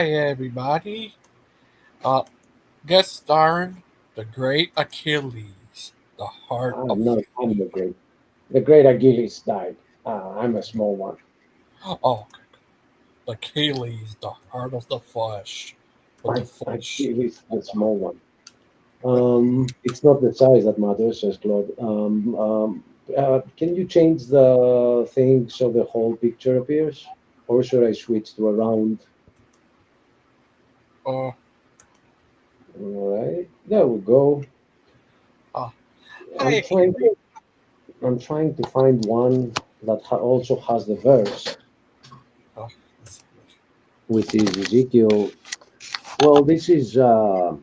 Hey everybody, uh, guest starring the great Achilles, the heart of I'm the great Achilles died. I'm a small one. oh Achilles, the heart of the flesh, with the flesh. Achilles, the small one. It's not the size that matters, says Claude. Can you change the thing so the whole picture appears? Or should I switch to a round? Uh, All right, there we go. uh, Hi I'm trying. Achilles. I'm trying to find one that also has the verse, Uh, which is Ezekiel. Well, this is a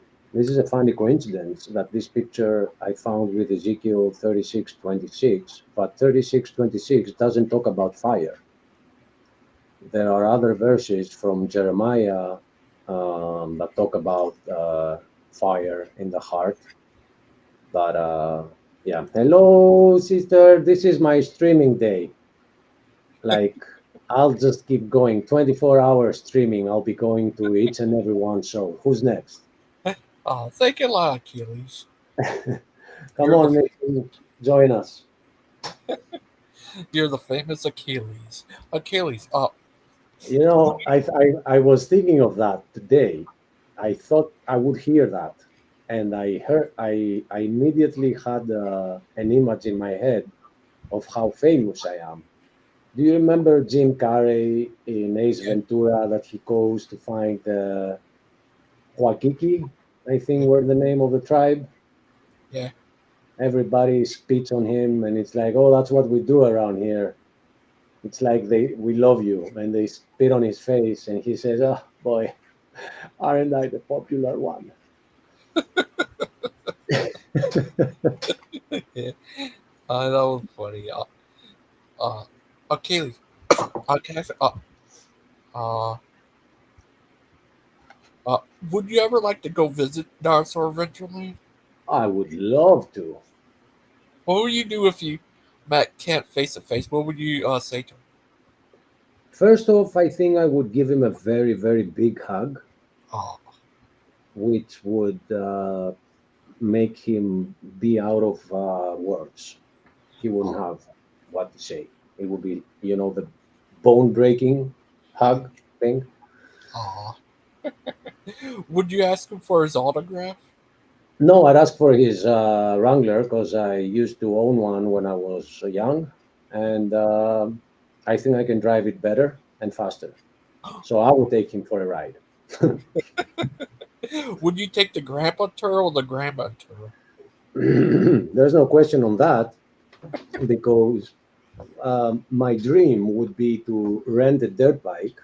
funny coincidence that this picture I found with Ezekiel 36:26, but 36:26 doesn't talk about fire. There are other verses from Jeremiah that talk about fire in the heart. But yeah, hello, sister. This is my streaming day. Like, I'll just keep going 24 hours streaming. I'll be going to each and every one show. Who's next? Thank you a lot, Achilles. Come You're the on, Nathan, join us. you're the famous Achilles. Achilles. You know, I was thinking of that today. I thought I would hear that, and I immediately had an image in my head of how famous I am. Do you remember Jim Carrey in Ace Yeah, Ventura that he goes to find Huakiki? I think were the name of the tribe. yeah. Everybody spits on him, and it's like, oh, that's what we do around here. It's like we love you, and they spit on his face, and he says, "Oh boy, aren't I the popular one?" Yeah. That was funny. Uh, Achilles. Can I say, uh, uh, would you ever like to go visit Dinosaur eventually? I would love to. What would you do if you met Kent face to face? What would you say to him? First off, I think I would give him a very, very big hug, Oh, which would make him be out of words. He wouldn't oh, have what to say. It would be, the bone breaking hug thing. oh. Would you ask him for his autograph? No, I'd ask for his Wrangler because I used to own one when I was young, and I think I can drive it better and faster. So I will take him for a ride. Would you take the grandpa tour or the grandma tour? There's no question on that because my dream would be to rent a dirt bike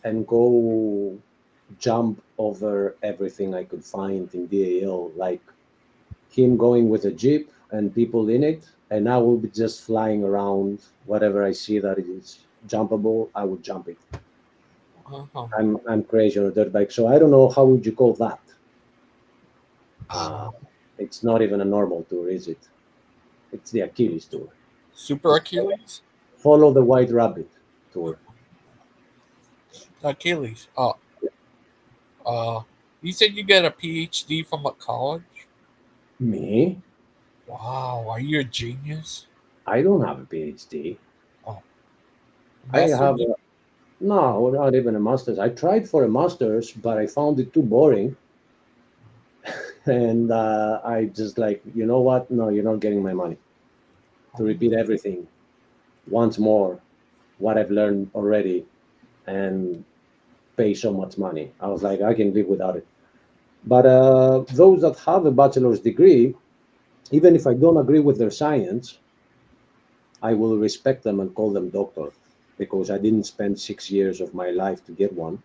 and go jump over everything I could find in DAL, like him going with a jeep and people in it, and I will be just flying around whatever I see that is jumpable. I would jump it. Uh-huh. I'm crazy on a dirt bike, so I don't know how would you call that. Uh, Uh, it's not even a normal tour, is it? It's the Achilles tour. Super Achilles? Follow the White Rabbit tour. Achilles. Uh, you said you got a PhD from a college? Me? Wow, are you a genius? I don't have a PhD. Oh, I master have degree? no, not even a master's. I tried for a master's, but I found it too boring. And I just like, you know what? No, you're not getting my money to repeat everything once more, what I've learned already, and pay so much money. I was like, I can live without it. But those that have a bachelor's degree, even if I don't agree with their science, I will respect them and call them doctor because I didn't spend 6 years of my life to get one.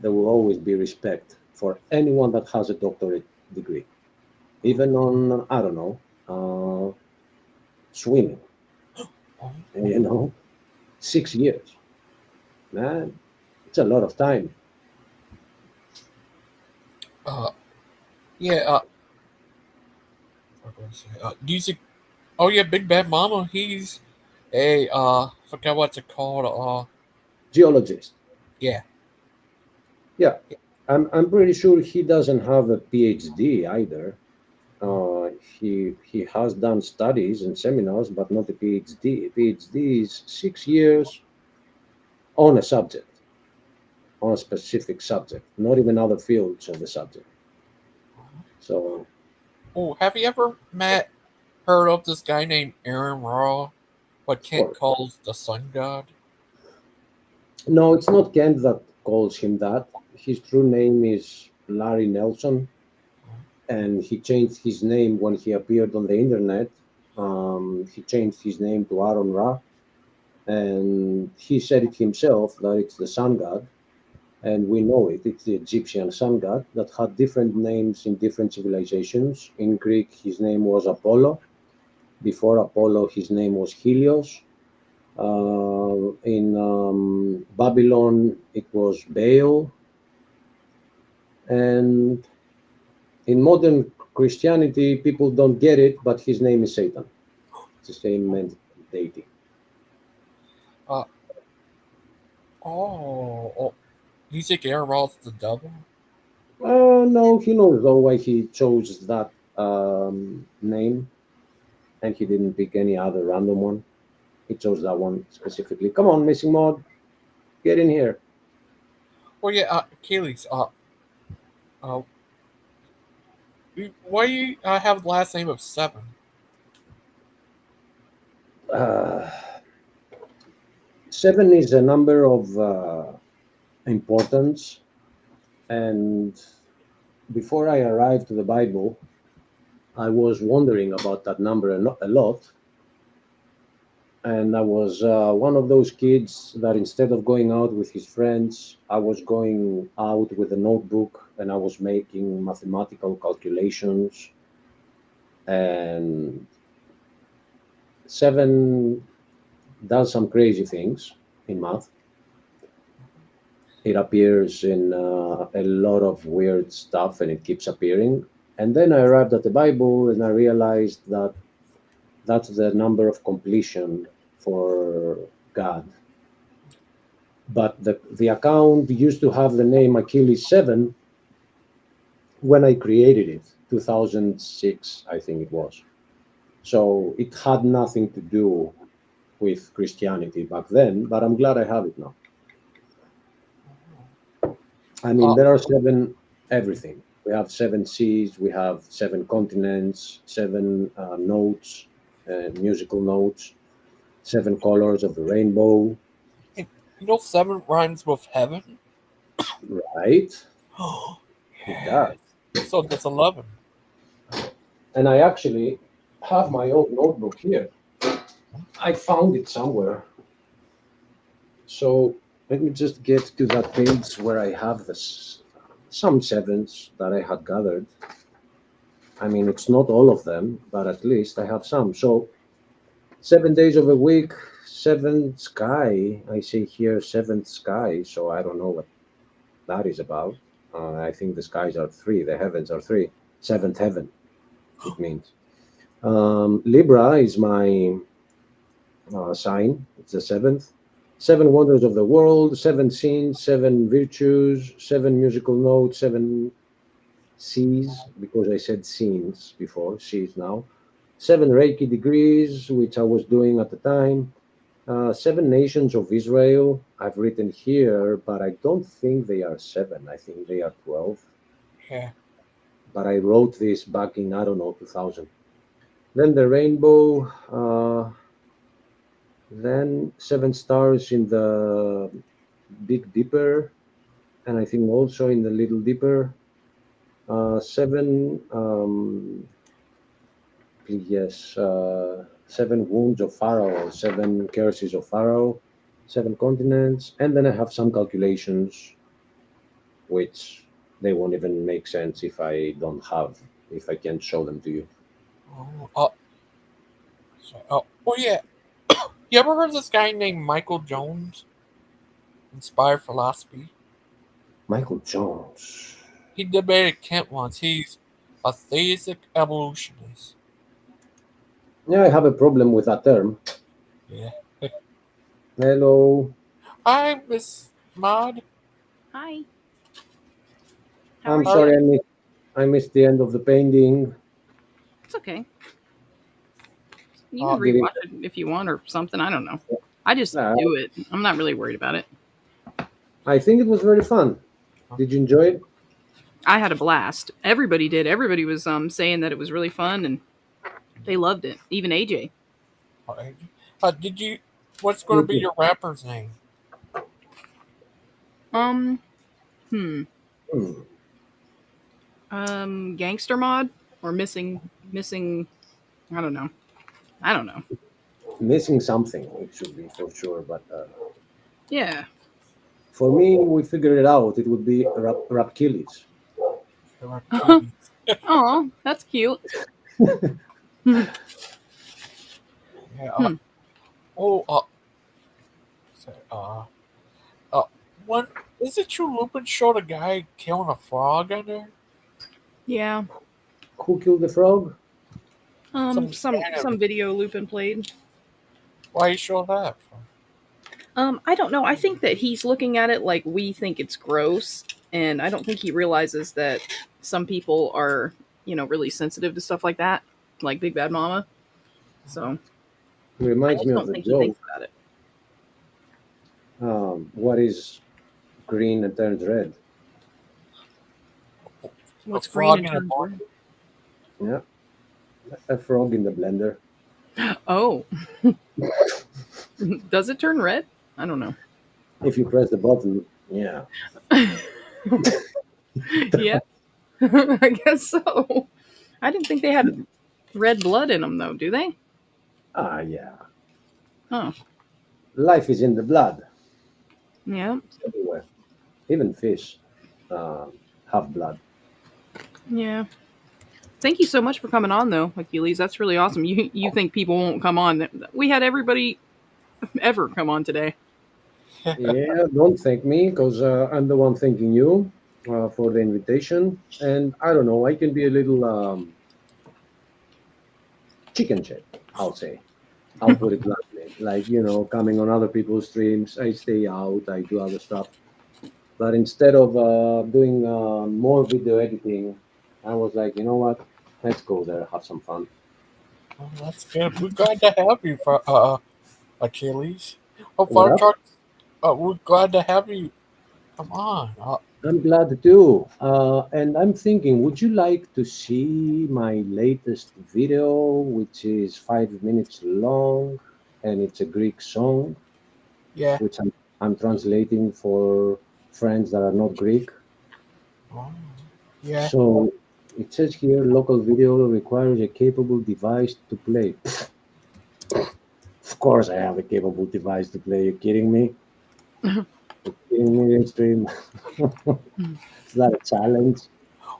There will always be respect for anyone that has a doctorate degree, even on, I don't know, swimming, Oh, you know, 6 years, man, it's a lot of time. uh, yeah, what was I gonna say? Do you see? Oh yeah, Big Bad Mama. He's a forgot what's it called. Geologist. Yeah. Yeah, I'm pretty sure he doesn't have a PhD either. He has done studies and seminars, but not a PhD. A PhD is 6 years on a subject, on a specific subject, not even other fields of the subject. So Oh, have you ever heard of this guy named Aaron Raw? What of Kent course, calls the Sun God? no, it's not Kent that calls him that. His true name is Larry Nelson, and he changed his name when he appeared on the internet. He changed his name to Aaron Ra, and he said it himself that it's the sun god, and we know it. It's the Egyptian sun god that had different names in different civilizations. In Greek, his name was Apollo. Before Apollo, his name was Helios. In Babylon, it was Baal, and in modern Christianity, people don't get it, but his name is Satan. It's the same deity. Uh, oh, you think Aaron Raw's the devil? No, he knows though why he chose that name, and he didn't pick any other random one. He chose that one specifically. Come on, missing mod, get in here. Well, yeah, Achilles. Uh, why you have the last name of Seven? Uh, Seven is a number of importance, and before I arrived to the Bible, I was wondering about that number a lot, and I was one of those kids that instead of going out with his friends, I was going out with a notebook and I was making mathematical calculations. And seven does some crazy things in math. It appears in a lot of weird stuff and it keeps appearing. And then I arrived at the Bible and I realized that that's the number of completion for God. But the account used to have the name Achilles 7 when I created it, 2006, I think it was. So it had nothing to do with Christianity back then, but I'm glad I have it now. I mean, Uh, there are seven everything. We have seven seas, we have seven continents, seven notes, musical notes, seven colors of the rainbow, and you know, Seven rhymes with heaven. right? Oh, It does. so that's 11. And I actually have my own notebook here. I found it somewhere. So let me just get to that page where I have this some sevens that I had gathered. I mean, it's not all of them, but at least I have some. So 7 days of a week, seventh sky. I see here seventh sky, so I don't know what that is about. I think the skies are three, the heavens are three. Seventh heaven, it means. Libra is my sign. It's the seventh. Seven wonders of the world, seven scenes, seven virtues, seven musical notes, seven C's, because I said scenes before, C's now. Seven Reiki degrees, which I was doing at the time. Seven nations of Israel, I've written here, but I don't think they are seven. I think they are 12. Yeah. But I wrote this back in, I don't know, 2000. Then the rainbow, then seven stars in the Big Dipper, and I think also in the Little Dipper. Seven, yes, seven wounds of Pharaoh, seven curses of Pharaoh, seven continents, and then I have some calculations which they won't even make sense if I can't show them to you. Oh, oh, yeah. You ever heard of this guy named Michael Jones? Inspired philosophy. Michael Jones. He debated Kant once. He's a theistic evolutionist. Yeah, I have a problem with that term. Yeah. Hello. I miss. Mod? Hi. How are I'm you? sorry, I missed the end of the painting. It's okay. You can Did it? rewatch it if you want or something. I don't know. I just Nah, do it. I'm not really worried about it. I think it was very fun. Did you enjoy it? I had a blast. Everybody did. Everybody was saying that it was really fun and they loved it. Even AJ. Did you? What's going to be your rapper's name? Hmm. Hmm. Gangster mod or missing. I don't know. Missing something, it should be for sure. But Yeah. for me, we figured it out. It would be Achilleas. Oh, that's cute. Yeah. Hmm. Oh. Uh. Uh. When is it true? Lupin showed a guy killing a frog in there. Yeah. Who killed the frog? Some video Lupin played. Why you show that? I don't know. I think that he's looking at it like we think it's gross, and I don't think he realizes that some people are, really sensitive to stuff like that, like Big Bad Mama. So It I reminds just me of don't the think he joke. thinks about it. What is green and turns red? What's A green frog and in a turns bar. Yeah, a frog in the blender. red? Oh, does it turn red? I don't know. If you press the button, yeah. Yeah, I guess so. I didn't think they had red blood in them, though. Do they? Yeah. Oh, Life is in the blood. yeah, It's everywhere. Even fish have blood. yeah. Thank you so much for coming on, though, Achilles. That's really awesome. You think people won't come on? We had everybody ever come on today. Yeah, don't thank me because I'm the one thanking you for the invitation. And I don't know, I can be a little chicken shit, I'll say. I'll put it bluntly. Like, coming on other people's streams, I stay out, I do other stuff. But instead of doing more video editing, I was like, you know what? Let's go there, have some fun. Oh, that's good. We're glad to have you, for Achilles. Oh, What fire up? truck. We're glad to have you. Come on. I'm glad too. And I'm thinking, would you like to see my latest video, which is 5 minutes long, and it's a Greek song, Yeah. which I'm translating for friends that are not Greek. Oh, yeah. So it says here, local video requires a capable device to play. Of course, I have a capable device to play. You kidding me? You kidding me, Restream? Is that a challenge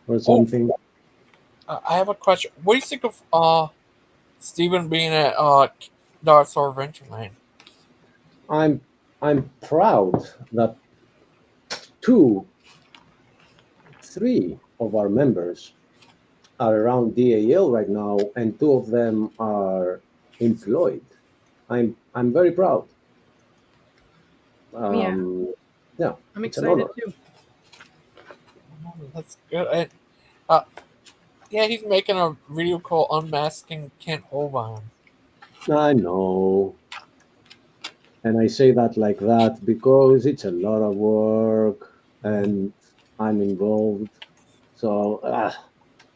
or Oh, something? I have a question. What do you think of Steven being at Dinosaur Adventureland? I'm I'm proud that two, three of our members are around DAL right now, and two of them are employed. I'm very proud. Yeah, Yeah, I'm it's an excited honor. too. Oh, that's good. And, uh, yeah, he's making a video called Unmasking Kent Hovind. I know, and I say that like that because it's a lot of work, and I'm involved. So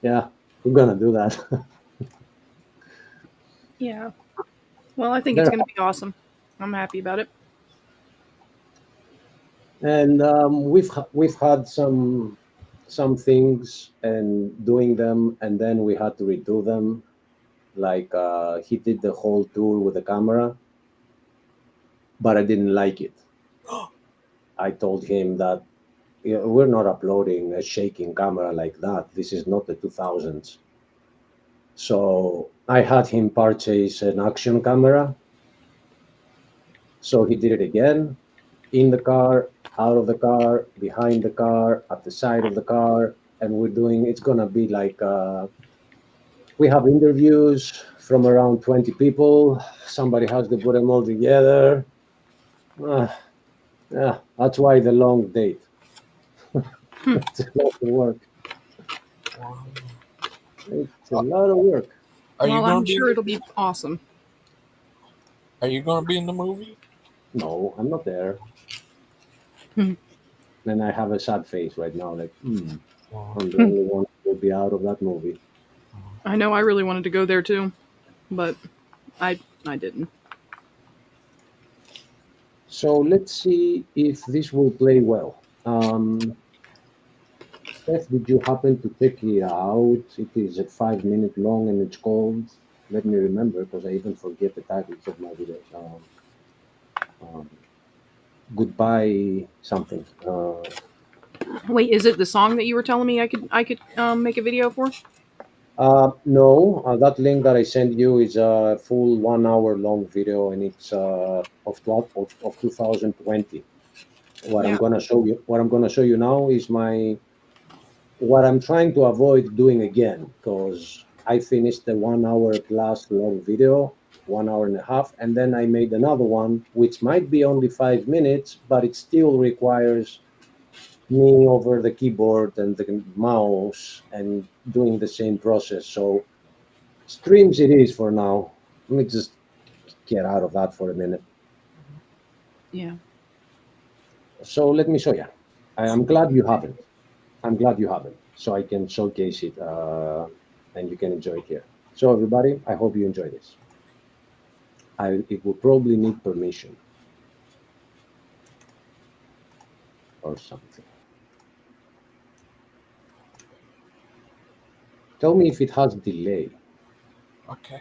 yeah, we're gonna do that. Yeah. Well, I think it's There going to be awesome. I'm happy about it. and we've had some things and doing them, and then we had to redo them. Like he did the whole tour with the camera, but I didn't like it. I told him that we're not uploading a shaking camera like that. This is not the 2000s. So I had him purchase an action camera. So he did it again, in the car, out of the car, behind the car, at the side of the car, and it's gonna be like we have interviews from around 20 people. Somebody has to put them all together. Uh, yeah, That's why the long date. It's a lot of work. Wow. It's a lot of work. Are you Well, gonna I'm be? sure it'll be awesome. Are you gonna be in the movie? No, I'm not there. Hmm. Then I have a sad face right now, like, Wow. I'm the only one who will be out of that movie. I know I really wanted to go there too, but I didn't. So let's see if this will play well. Steph, did you happen to check it out? It is a 5 minute long and it's called, let me remember because I even forget the titles of my videos. Um, Goodbye something. Wait, is it the song that you were telling me I could make a video for? No, that link that I sent you is a full 1 hour long video and it's of 2020. Yeah. What I'm gonna show you now is what I'm trying to avoid doing again because I finished the 1 hour plus long video, 1 hour and a half, and then I made another one which might be only 5 minutes, but it still requires me over the keyboard and the mouse and doing the same process. So streams it is for now. Let me just get out of that for a minute. Yeah. So let me show you. I'm glad you haven't. I'm glad you haven't. So I can showcase it and you can enjoy it here. So everybody, I hope you enjoy this. It will probably need permission or something. Tell me if it has delay. Okay.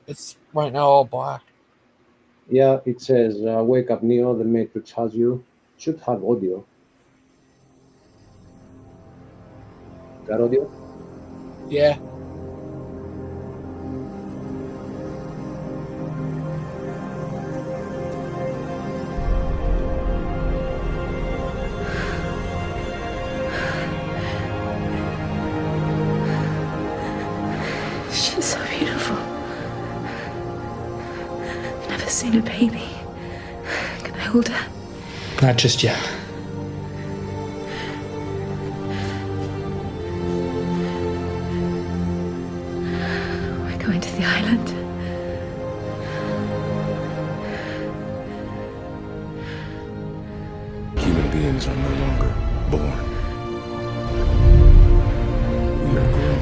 It's right now all black. Yeah, it says, wake up Neo, the Matrix has you. Should have audio. Got audio? Yeah. She's so beautiful. Never seen a baby. Can I hold her? Not just yet. We're going to the island. Human beings are no longer born. We are grown.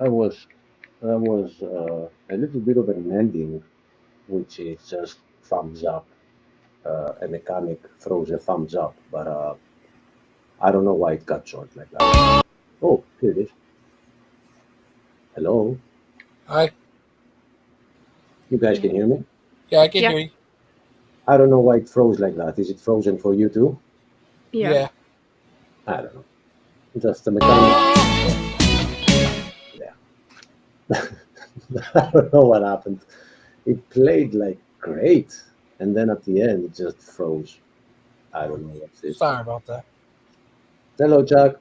that was a little bit of an ending, which is just thumbs up. A mechanic throws a thumbs up, but I don't know why it got short like that. Oh, here it is. Hello, Hi. you guys can hear me? Yeah, I can Yeah. hear you. I don't know why it froze like that. Is it frozen for you too? Yeah. Yeah. I don't know. Just the mechanic. Yeah. I don't know what happened. It played like great, and then at the end it just froze. I don't know what's this. Sorry about that. Hello, Jack.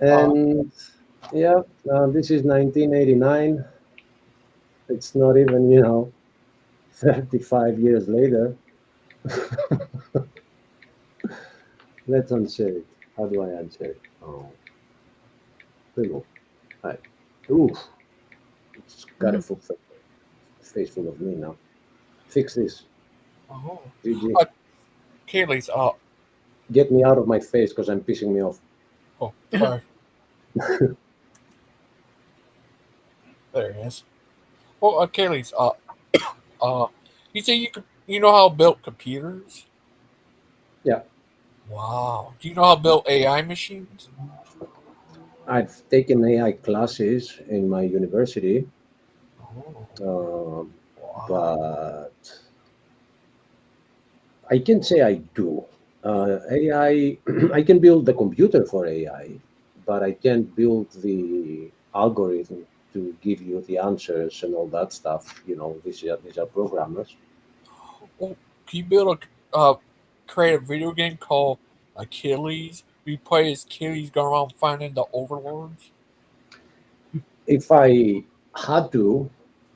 Uh, And yeah, this is 1989. It's not even, 35 years later. Let's unshare it. How do I unshare it? Oh, remove. Hi. Oof. It's got a full face full of me now. Fix this. oh. GG. Kaylee's Get me out of my face because I'm pissing me off. Oh, sorry. There it is. Well, Kaylee's you say you know how to build computers? Yeah. Wow. Do you know how to build AI machines? I've taken AI classes in my university, Oh, wow. but I can't say I do. AI, I can build the computer for AI, but I can't build the algorithm to give you the answers and all that stuff. These are programmers. Well, can you build create a video game called Achilles? We play as Achilles going around finding the overlords. If I had to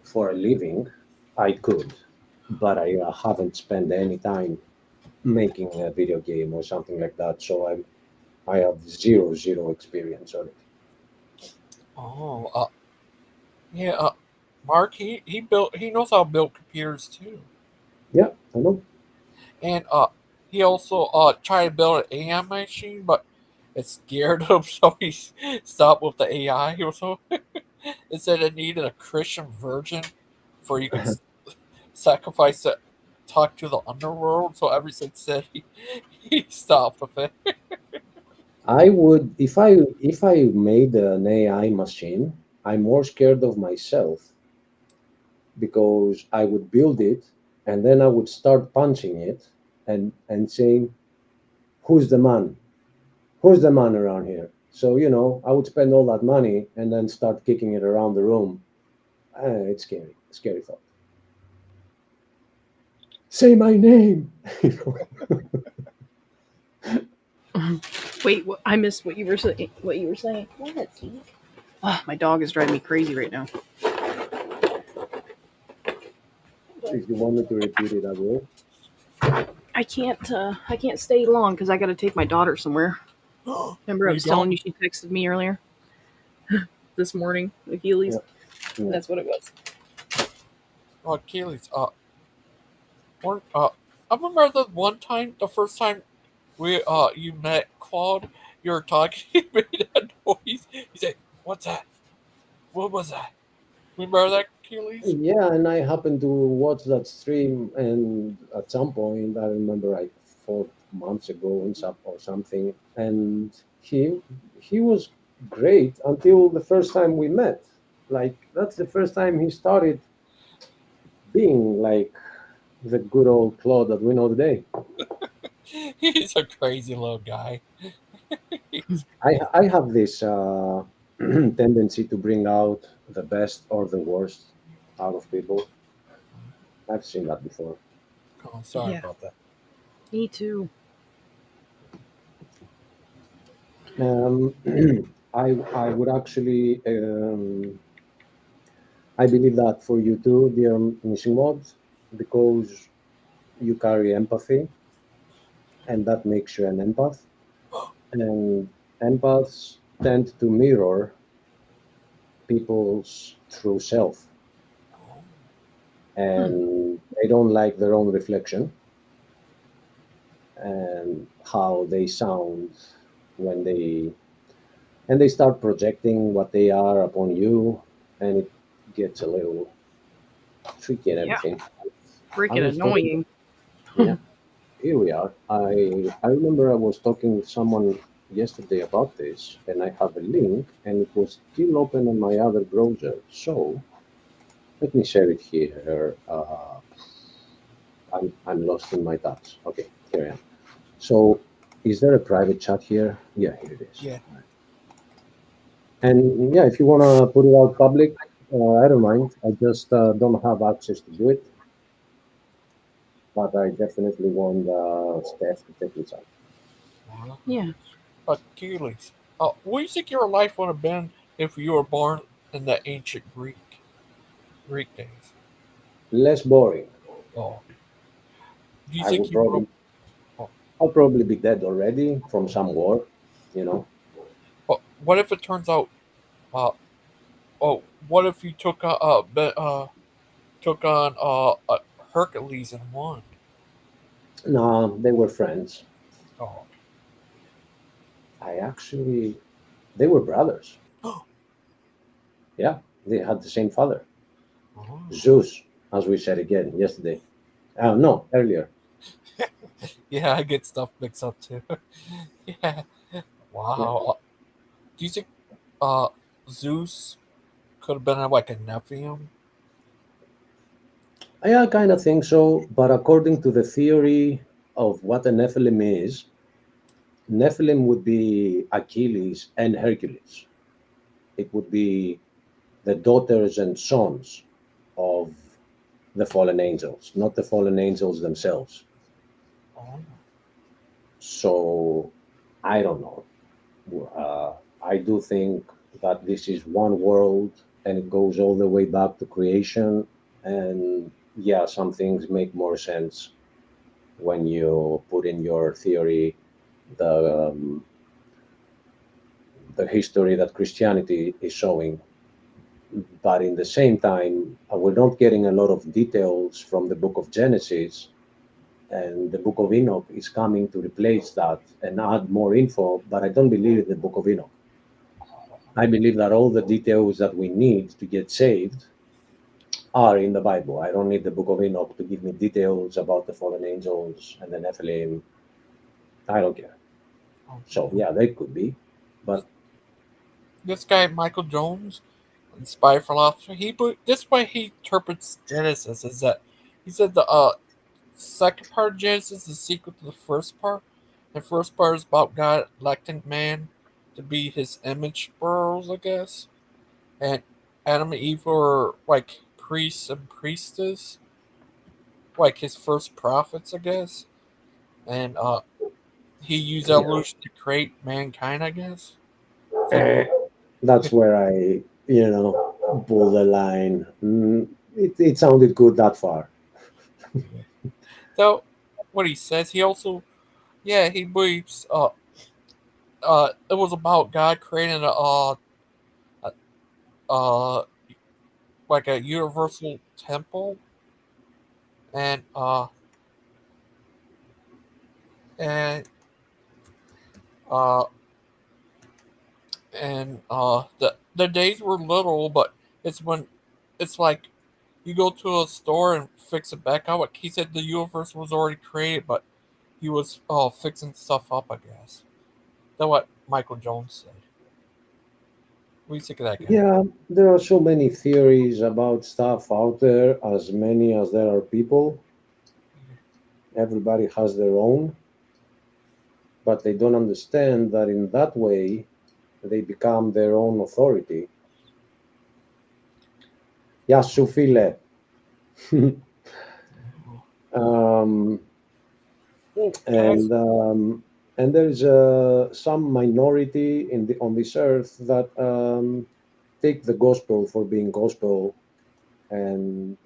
for a living, I could, but I haven't spent any time making a video game or something like that. So I have zero experience on it. Oh, yeah. Mark, he knows how to build computers too, Yeah, I know. and he also tried to build an AI machine, but it scared him, so he stopped with the AI. He was so it said it needed a Christian virgin for you could sacrifice it, talk to the underworld. So ever since then, he stopped with it. I would if I made an AI machine, I'm more scared of myself because I would build it and then I would start punching it and saying, "Who's the man? Who's the man around here?" So I would spend all that money and then start kicking it around the room. It's scary thought. Say my name. Wait, I missed what you were saying. What you were saying? What, Steve? Oh, my dog is driving me crazy right now. If you want me to repeat it, I will. I can't stay long because I got to take my daughter somewhere. Remember, I was telling you she texted me earlier this morning, Achilles. Yeah. That's what it was. Achilles, I remember the first time you met Claude, you were talking, he made that noise. He said, "What's that? What was that?" Remember that, Achilles? Yeah, and I happened to watch that stream, and at some point, I remember like 4 months ago or something, and he was great until the first time we met. Like that's the first time he started being like the good old Claude that we know today. He's a crazy little guy. I have this tendency to bring out the best or the worst out of people. I've seen that before. Oh, sorry Yeah. about that. Me too. I would actually I believe that for you too, dear missing mods, because you carry empathy, and that makes you an empath. And empaths tend to mirror people's true self, and they don't like their own reflection and how they sound when they and they start projecting what they are upon you, and it gets a little tricky and Yeah, everything. I freaking was talking, annoying. yeah, here we are. I remember I was talking with someone yesterday about this, and I have a link, and it was still open on my other browser. So let me share it here. I'm lost in my tabs. Okay, here I am. So, is there a private chat here? Yeah, here it is. Yeah. And yeah, if you want to put it out public, I don't mind. I just don't have access to do it, but I definitely want Steph to take this out. Yeah. Achilles. What do you think your life would have been if you were born in the ancient Greek days? Less boring. Oh, do you I think would you would have? probably, Oh, I'll probably be dead already from some war, you know. what if it turns out? Uh, oh, what if you took on Hercules and won? No, they were friends. Oh, I actually, they were brothers. Yeah, they had the same father, oh. Zeus, as we said again yesterday. No, earlier. Yeah, I get stuff mixed up too. Yeah. Yeah, Wow. Do you think uh Zeus could have been like a Nephilim? I kind of think so. But according to the theory of what a Nephilim is, Nephilim would be Achilles and Hercules. It would be the daughters and sons of the fallen angels, not the fallen angels themselves. Oh, So I don't know. I do think that this is one world and it goes all the way back to creation. And yeah, some things make more sense when you put in your theory the the history that Christianity is showing. But in the same time, we're not getting a lot of details from the book of Genesis, and the book of Enoch is coming to replace that and add more info. But I don't believe in the book of Enoch. I believe that all the details that we need to get saved are in the Bible. I don't need the book of Enoch to give me details about the fallen angels and the Nephilim. I don't care. So okay. yeah, they could be, This, but this guy Michael Jones, inspired philosopher. This way he interprets Genesis is that he said the second part of Genesis is a sequel to the first part. The first part is about God electing man to be his image bearers, I guess. And Adam and Eve were like priests and priestess, like his first prophets, I guess. And he used yeah, evolution to create mankind, I guess. So, eh, that's where I, pull the line. It sounded good that far. so what he says, he also, yeah, he believes it was about God creating a like a universal temple, and and uh the days were little, but it's when it's like you go to a store and fix it back up. Like he said, the universe was already created, but he was fixing stuff up. I guess that's what Michael Jones said. What do you think of that guy? Yeah, there are so many theories about stuff out there, as many as there are people. Everybody has their own, but they don't understand that in that way they become their own authority. Yeah, Sufile. um, Oh, can I? and there's some minority on this earth that take the gospel for being gospel, and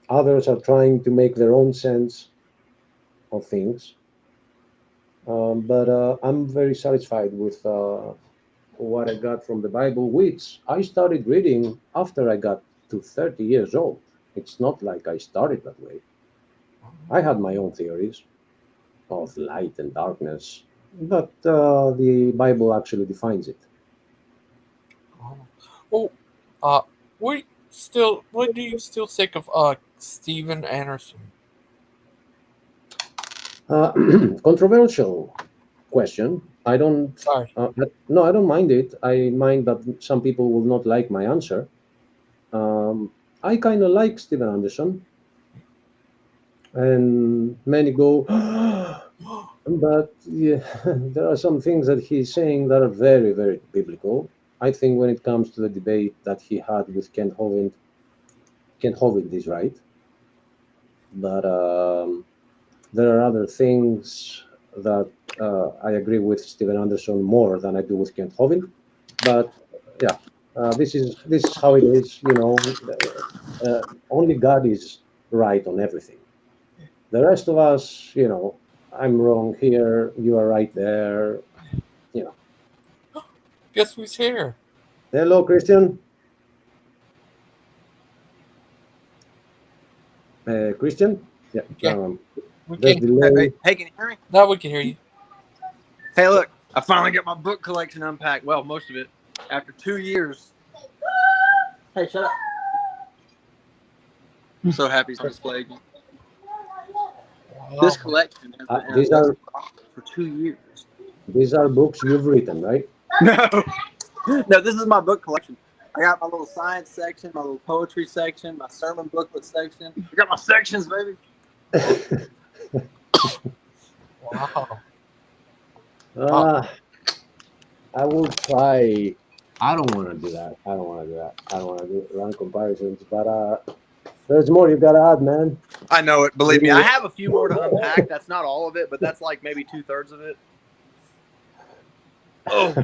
others are trying to make their own sense of things. But I'm very satisfied with what I got from the Bible, which I started reading after I got to 30 years old. It's not like I started that way. I had my own theories of light and darkness, but the Bible actually defines it. Oh, uh, what do you still think of Steven Anderson? Controversial question. I don't. Sorry. No, I don't mind it. I mind that some people will not like my answer. I kind of like Steven Anderson, and many go, but yeah, there are some things that he's saying that are very, very biblical. I think when it comes to the debate that he had with Kent Hovind is right, but there are other things that I agree with Steven Anderson more than I do with Kent Hovind. But yeah, this is how it is. Only God is right on everything. The rest of us, I'm wrong here, you are right there. You know. Guess who's here? Hello, Christian. Christian. Yeah. Okay. We There's can't. delay. Hey, can you hear me? Now we can hear you. Hey, look, I finally got my book collection unpacked. Well, most of it. After 2 years. Hey, shut up. I'm so happy it's on display again. This collection has been These are for 2 years. These are books you've written, right? No, this is my book collection. I got my little science section, my little poetry section, my sermon booklet section. I got my sections, baby. Wow. I will try. I don't want to do that. I don't want to run comparisons, but there's more you gotta add, man. I know it. Believe me, I have a few more to unpack. That's not all of it, but that's like maybe 2/3 of it. Oh,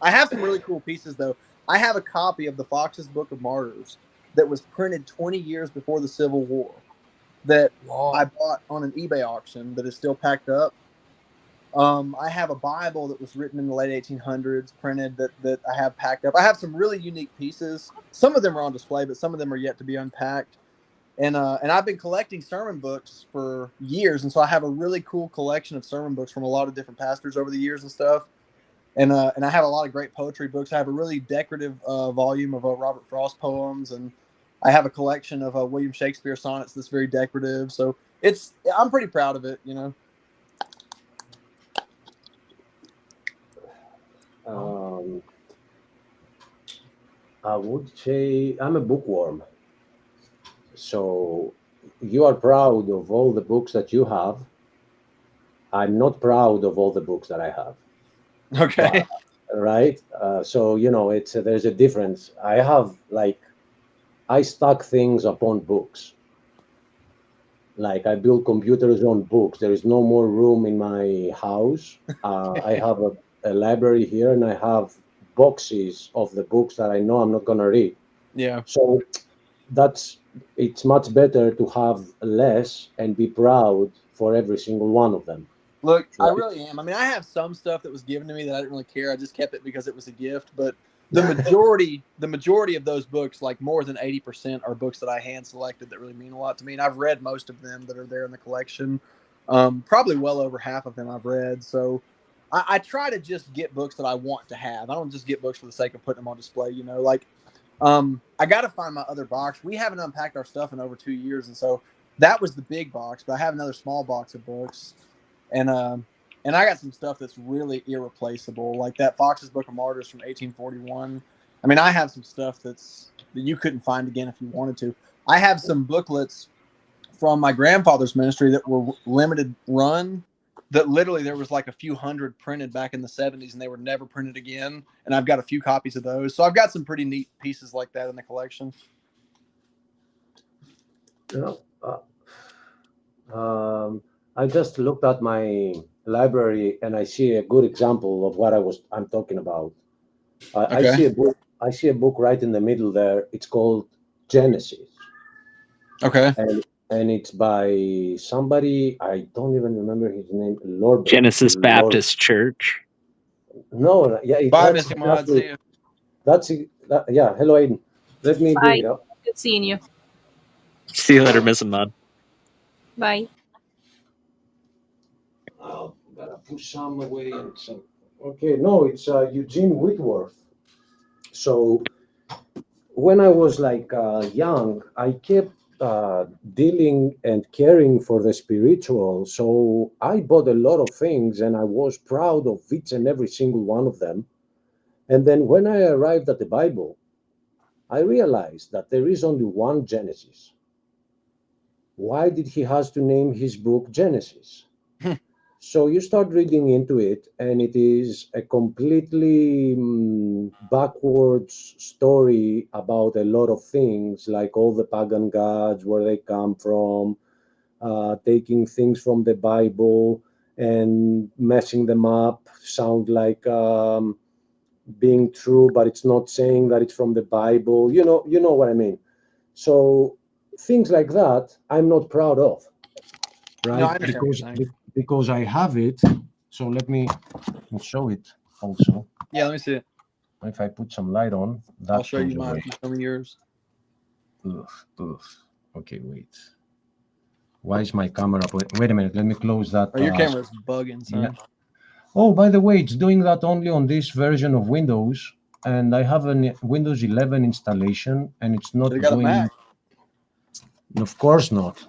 I have some really cool pieces though. I have a copy of the Fox's Book of Martyrs that was printed 20 years before the Civil War that I bought on an eBay auction that is still packed up. I have a Bible that was written in the late 1800s, printed that I have packed up. I have some really unique pieces. Some of them are on display, but some of them are yet to be unpacked. And I've been collecting sermon books for years, and so I have a really cool collection of sermon books from a lot of different pastors over the years and stuff. And I have a lot of great poetry books. I have a really decorative volume of Robert Frost poems, and I have a collection of William Shakespeare sonnets that's very decorative. So I'm pretty proud of it, you know. I would say I'm a bookworm. So you are proud of all the books that you have. I'm not proud of all the books that I have. Okay. Right? So, there's a difference. I stack things upon books. Like I build computers on books. There is no more room in my house. I have a library here, and I have boxes of the books that I know I'm not going to read. Yeah. So it's much better to have less and be proud for every single one of them. Look, I really am. I mean, I have some stuff that was given to me that I didn't really care. I just kept it because it was a gift. But the majority of those books, like more than 80%, are books that I hand selected that really mean a lot to me. And I've read most of them that are there in the collection. Probably well over half of them I've read. So I try to just get books that I want to have. I don't just get books for the sake of putting them on display. You know, like I got to find my other box. We haven't unpacked our stuff in over 2 years, and so that was the big box. But I have another small box of books. And I got some stuff that's really irreplaceable, like that Fox's Book of Martyrs from 1841. I mean, I have some stuff that you couldn't find again if you wanted to. I have some booklets from my grandfather's ministry that were limited run, that literally there was like a few hundred printed back in the 70s, and they were never printed again. And I've got a few copies of those. So I've got some pretty neat pieces like that in the collection. I just looked at my library and I see a good example of what I'm talking about. Okay. I see a book right in the middle there. It's called Genesis. Okay. And it's by somebody, I don't even remember his name. Genesis Baptist Church. No, yeah. Bye, Mr. Mod. See you. Yeah. Hello, Aiden. Let me bring it up. Good seeing you. See you later, Miss Ahmad. Bye. Oh, gotta push some away and some. Okay, no, it's Eugene Whitworth. So when I was like young, I kept dealing and caring for the spiritual. So I bought a lot of things and I was proud of each and every single one of them. And then when I arrived at the Bible, I realized that there is only one Genesis. Why did he has to name his book Genesis? So you start reading into it, and it is a completely backwards story about a lot of things, like all the pagan gods, where they come from, taking things from the Bible and messing them up, sound like being true, but it's not saying that it's from the Bible. You know what I mean. So things like that, I'm not proud of, right? No, I understand what you're saying. Because I have it. So let me show it also. Yeah, let me see it. If I put some light on, that I'll show you goes mine. away. You show me yours. Ugh. Okay, wait. Why is my camera? Wait a minute. Let me close that. Oh, your camera's bugging, son. Yeah. Oh, by the way, it's doing that only on this version of Windows, and I have a Windows 11 installation, and it's not They got a doing. Mac. Of course not.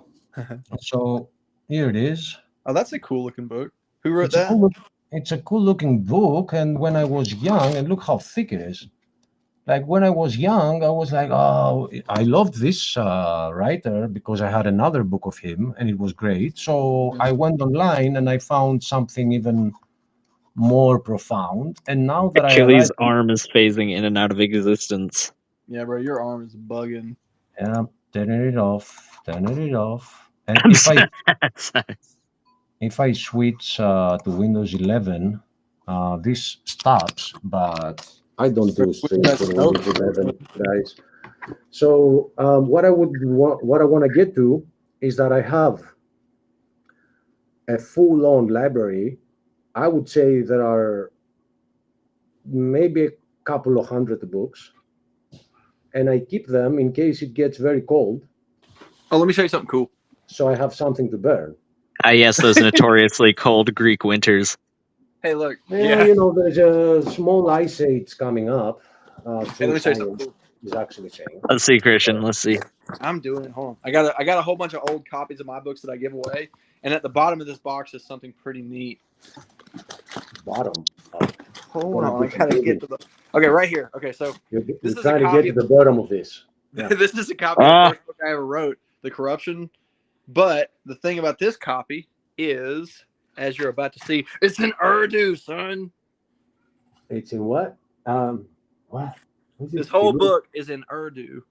So here it is. Oh, that's a cool looking book. Who wrote It's that? it's a cool looking book, and when I was young, and look how thick it is. Like when I was young, I was like, oh, I loved this writer because I had another book of him, and it was great. So I went online and I found something even more profound. And now that Achilleas' arm is phasing in and out of existence. Yeah, bro, your arm is bugging. Yeah, turning it off. And I'm if I switch to Windows 11, this stops, but I don't do streams on Windows 11, guys. So what I want to get to is that I have a full-on library. I would say there are maybe a couple of hundred books, and I keep them in case it gets very cold. Oh, let me show you something cool. So I have something to burn. Yes, those notoriously cold Greek winters. Hey, look. Yeah, you know, there's a small ice age coming up. Hey, let me show you something cool. Is actually saying. Let's see, Christian. Let's see. I'm doing it. Hold on. I got a whole bunch of old copies of my books that I give away, and at the bottom of this box is something pretty neat. Bottom. Hold on. I gotta get to the. Okay, right here. Okay, so you're this is trying a to copy get to the bottom of this. Yeah. This is a copy of the first book I ever wrote, The Corruption. But the thing about this copy is, as you're about to see, it's in Urdu, son. It's in what? What? This whole book is in Urdu.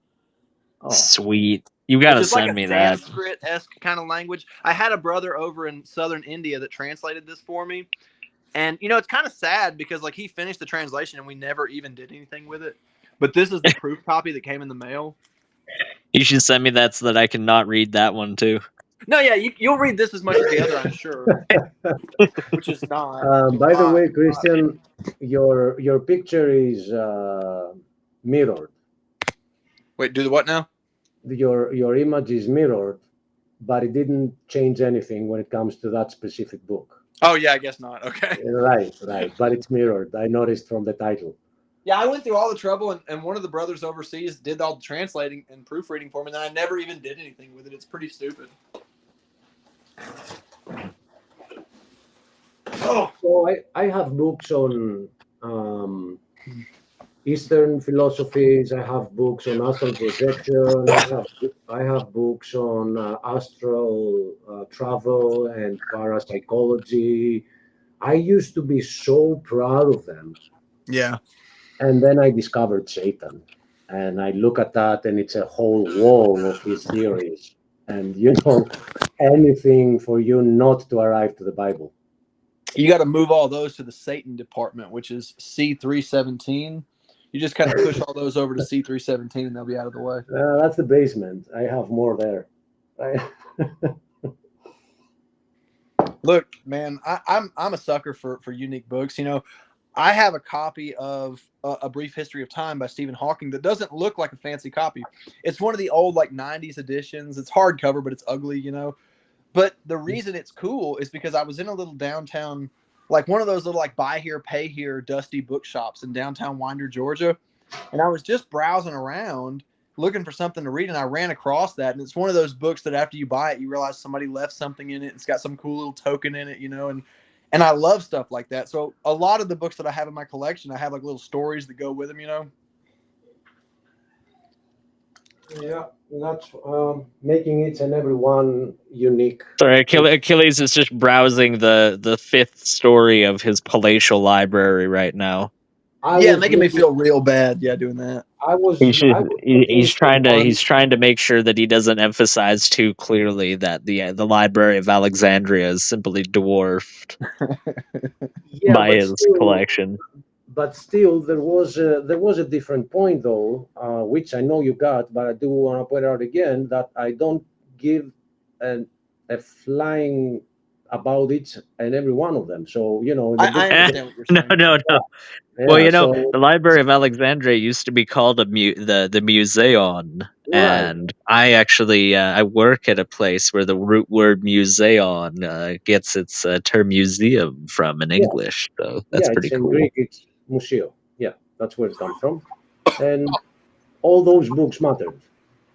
Oh. Sweet. You got to send me that. Sanskrit-esque kind of language. I had a brother over in southern India that translated this for me. And, you know, it's kind of sad because, like, he finished the translation and we never even did anything with it. But this is the proof copy that came in the mail. You should send me that so that I can not read that one, too. No, yeah, you'll read this as much as the other, I'm sure. Which is not. By the way, Christian, your picture is mirrored. Wait, do the what now? Your image is mirrored, but it didn't change anything when it comes to that specific book. Oh, yeah, I guess not. Okay. Right. But it's mirrored. I noticed from the title. Yeah, I went through all the trouble, and one of the brothers overseas did all the translating and proofreading for me, and then I never even did anything with it. It's pretty stupid. Oh, so I have books on Eastern philosophies. I have books on astral projection. I have books on astral travel and parapsychology. I used to be so proud of them. Yeah. And then I discovered Satan. And I look at that, and it's a whole wall of his theories. And, you know, anything for you not to arrive to the Bible. You got to move all those to the Satan department, which is C317. You just kind of push all those over to C317, and they'll be out of the way. That's the basement. I have more there. Look, man, I'm a sucker for unique books. You know, I have a copy of A Brief History of Time by Stephen Hawking that doesn't look like a fancy copy. It's one of the old, like, 90s editions. It's hardcover, but it's ugly, you know. But the reason it's cool is because I was in a little downtown, like one of those little, like, buy here, pay here, dusty bookshops in downtown Winder, Georgia. And I was just browsing around looking for something to read, and I ran across that. And it's one of those books that after you buy it, you realize somebody left something in it. It's got some cool little token in it, you know, and I love stuff like that. So a lot of the books that I have in my collection, I have like little stories that go with them, you know. Yeah, that's making each and every one unique. Sorry, Achilles is just browsing the fifth story of his palatial library right now. Making me feel real bad. Yeah, doing that. He's trying to make sure that he doesn't emphasize too clearly that the Library of Alexandria is simply dwarfed by his collection. But still, there was a different point though, which I know you got, but I do want to point out again that I don't give a flying about each and every one of them. So I understand what you're saying. No. Yeah, Well, the Library of Alexandria used to be called the Museon, right. And I actually I work at a place where the root word Museon gets its term museum from in English. So that's pretty cool. In Greek, it's museo. Yeah, that's where it comes from. And all those books mattered.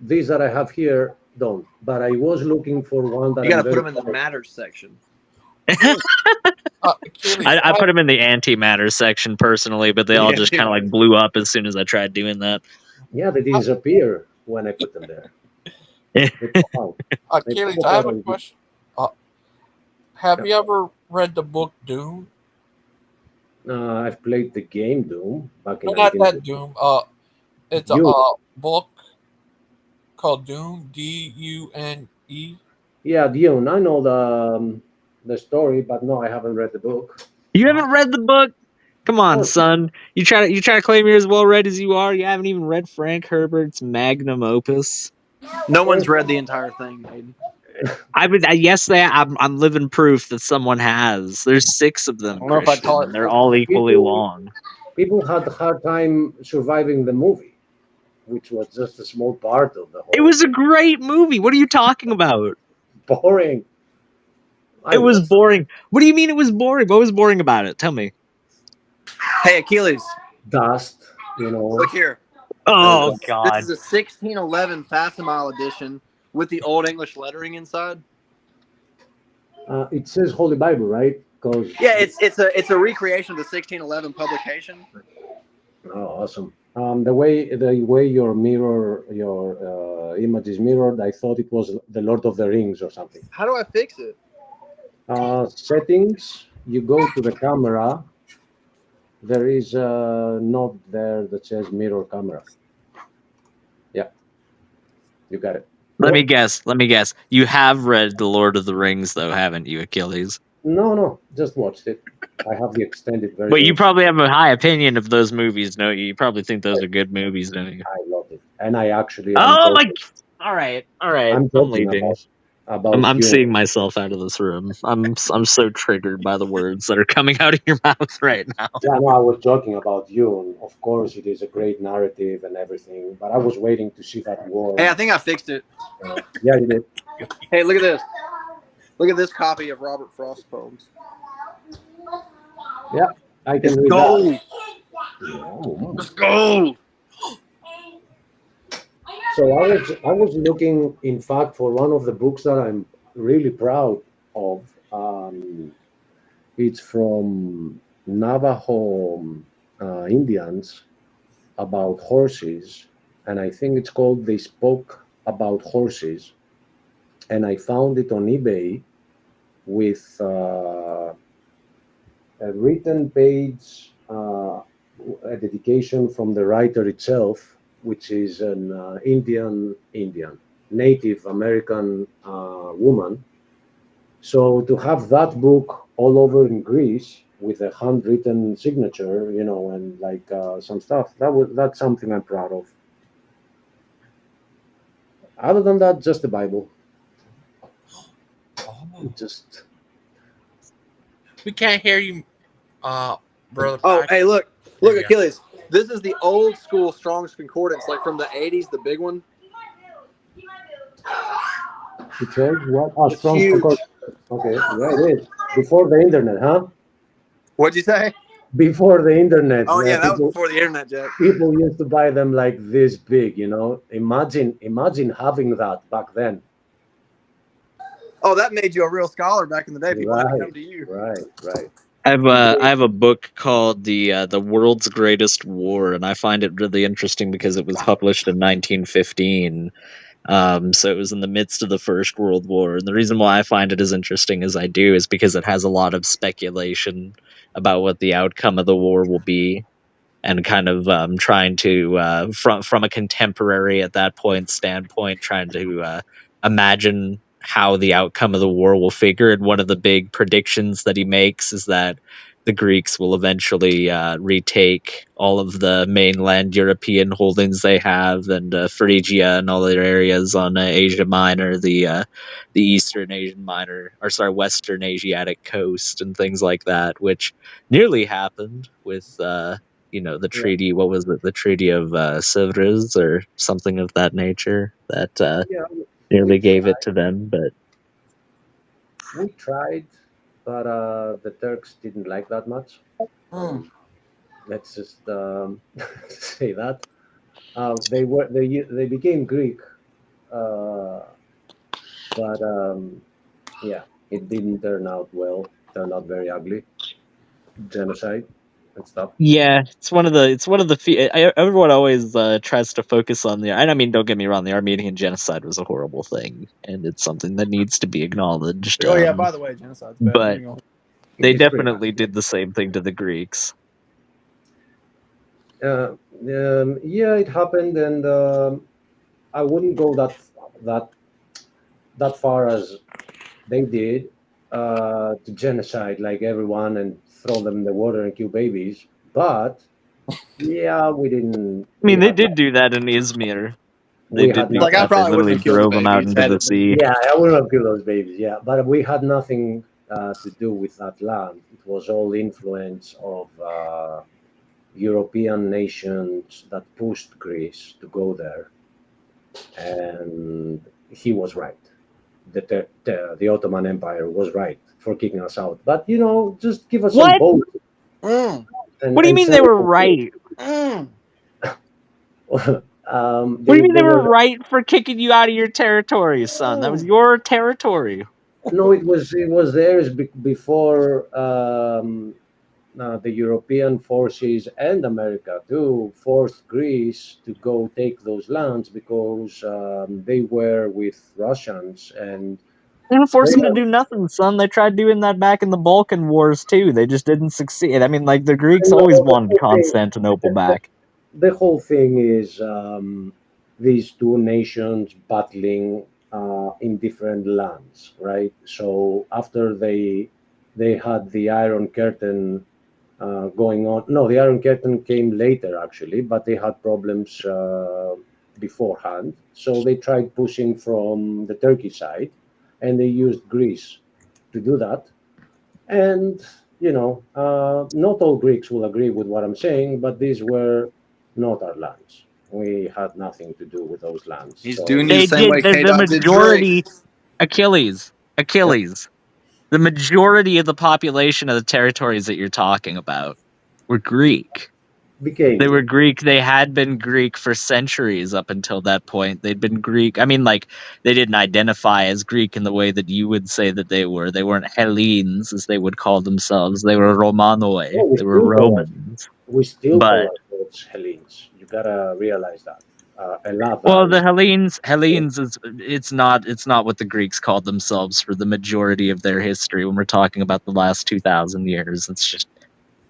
These that I have here don't. But I was looking for one that you got to put them in the matters section. I put them in the antimatter section personally, but they all just kind of like blew up as soon as I tried doing that. Yeah, they disappear when I put them there. Achilles, I have a question. Have you ever read the book Doom? I've played the game Doom back in. No, not that Doom. It's a book called Doom. D-U-N-E. Yeah, Dune. I know the story, but no, I haven't read the book. You haven't read the book? Come on, son. You try to claim you're as well read as you are. You haven't even read Frank Herbert's magnum opus. No one's read the entire thing, Aiden. I'm living proof that someone has. There's 6 of them. I don't know if I'd call it. They're all equally long. People had a hard time surviving the movie, which was just a small part of the whole. It was a great movie. What are you talking about? Boring. It was boring. What do you mean it was boring? What was boring about it? Tell me. Hey, Achilles. Dust, Look here. Oh, God. This is a 1611 Facsimile edition with the Old English lettering inside. It says Holy Bible, right? It's a recreation of the 1611 publication. Oh, awesome. The way your image is mirrored, I thought it was the Lord of the Rings or something. How do I fix it? Settings. You go to the camera. There is a note there that says mirror camera. Yeah, you got it. Let me guess. You have read The Lord of the Rings, though, haven't you, Achilles? No, just watched it. I have the extended version. But you probably have a high opinion of those movies, don't you? You probably think those are good movies, don't you? I love it, and I actually. Oh my! All right. I'm leaving. I'm seeing myself out of this room. I'm so triggered by the words that are coming out of your mouth right now. Yeah, no, I was joking about you, and of course it is a great narrative and everything. But I was waiting to see that war. Hey, I think I fixed it. Yeah, you did. Hey, look at this. Look at this copy of Robert Frost's poems. Yeah, I can read gold. That. Yeah. It's gold. So I was looking, in fact, for one of the books that I'm really proud of. It's from Navajo Indians about horses, and I think it's called They Spoke About Horses. And I found it on eBay with a written page, a dedication from the writer itself, which is an Indian, Native American woman. So to have that book all over in Greece with a handwritten signature, and like some stuff, that's something I'm proud of. Other than that, just the Bible. Just. We can't hear you, brother. Oh, Pike. hey, look, Achilles. This is the old school Strong's Concordance, like from the 80s, the big one. It says what? Oh, Strong's huge. Concordance. Okay, yeah, it is. Before the internet, huh? What'd you say? before the internet. Oh yeah, that was people, before the internet, Jack. people used to buy them like this big. Imagine having that back then. Oh, that made you a real scholar back in the day. People had to Right, come to you. right. I have a book called the World's Greatest War, and I find it really interesting because it was published in 1915. So it was in the midst of the First World War, and the reason why I find it as interesting as I do is because it has a lot of speculation about what the outcome of the war will be, and kind of trying to from a contemporary at that point standpoint, trying to imagine how the outcome of the war will figure. And one of the big predictions that he makes is that the Greeks will eventually retake all of the mainland European holdings they have, and Phrygia and all their areas on Asia Minor, the Eastern Asian Minor, or sorry, Western Asiatic coast, and things like that, which nearly happened with the treaty. What was it? The Treaty of Sèvres or something of that nature that Yeah, we nearly gave tried. it to them, but We tried, but the Turks didn't like that much. Let's just say that they became Greek, but yeah, it didn't turn out well. Turned out very ugly, genocide and stuff. yeah, it's one of the everyone always tries to focus on and I mean, don't get me wrong, the Armenian genocide was a horrible thing, and it's something that needs to be acknowledged. Oh yeah, by the way, genocide's bad. But Moving on. they It's pretty definitely did the same thing to the Greeks. Yeah, it happened, and I wouldn't go that far as they did to genocide like everyone and throw them in the water and kill babies. But yeah, we didn't. I mean, We they had did do that in Izmir. They We did had do Like I that. They probably wouldn't literally have killed the drove them out babies into had the it been. sea. Yeah, I wouldn't have killed those babies. Yeah, but we had nothing to do with that land. It was all influence of European nations that pushed Greece to go there, and he was right. The Ottoman Empire was right for kicking us out. But just give us some What? boats. What do you mean they were right? What do you mean they were right for kicking you out of your territory, son? That was your territory. No, it was theirs before the European forces and America too forced Greece to go take those lands because they were with Russians, and They didn't force them to do nothing, son. They tried doing that back in the Balkan Wars too. They just didn't succeed. I mean, like, the Greeks always wanted Constantinople back. The whole thing is these two nations battling in different lands, right? So after they had the Iron Curtain going on. No, the Iron Curtain came later actually, but they had problems beforehand. So they tried pushing from the Turkey side, and they used Greece to do that. And not all Greeks will agree with what I'm saying, but these were not our lands. We had nothing to do with those lands. He's So doing They the same way did. The K-Dot did majority, Drake. Achilles. The majority of the population of the territories that you're talking about were Greek. became They were Greek. They had been Greek for centuries up until that point. They'd been Greek. I mean, like, they didn't identify as Greek in the way that you would say that they were. They weren't Hellenes, as they would call themselves. They were Romanoi. No, They were Romans. we still But call ourselves Hellenes. You gotta realize that. well, the Hellenes is it's not what the Greeks called themselves for the majority of their history. When we're talking about the last 2,000 years, it's just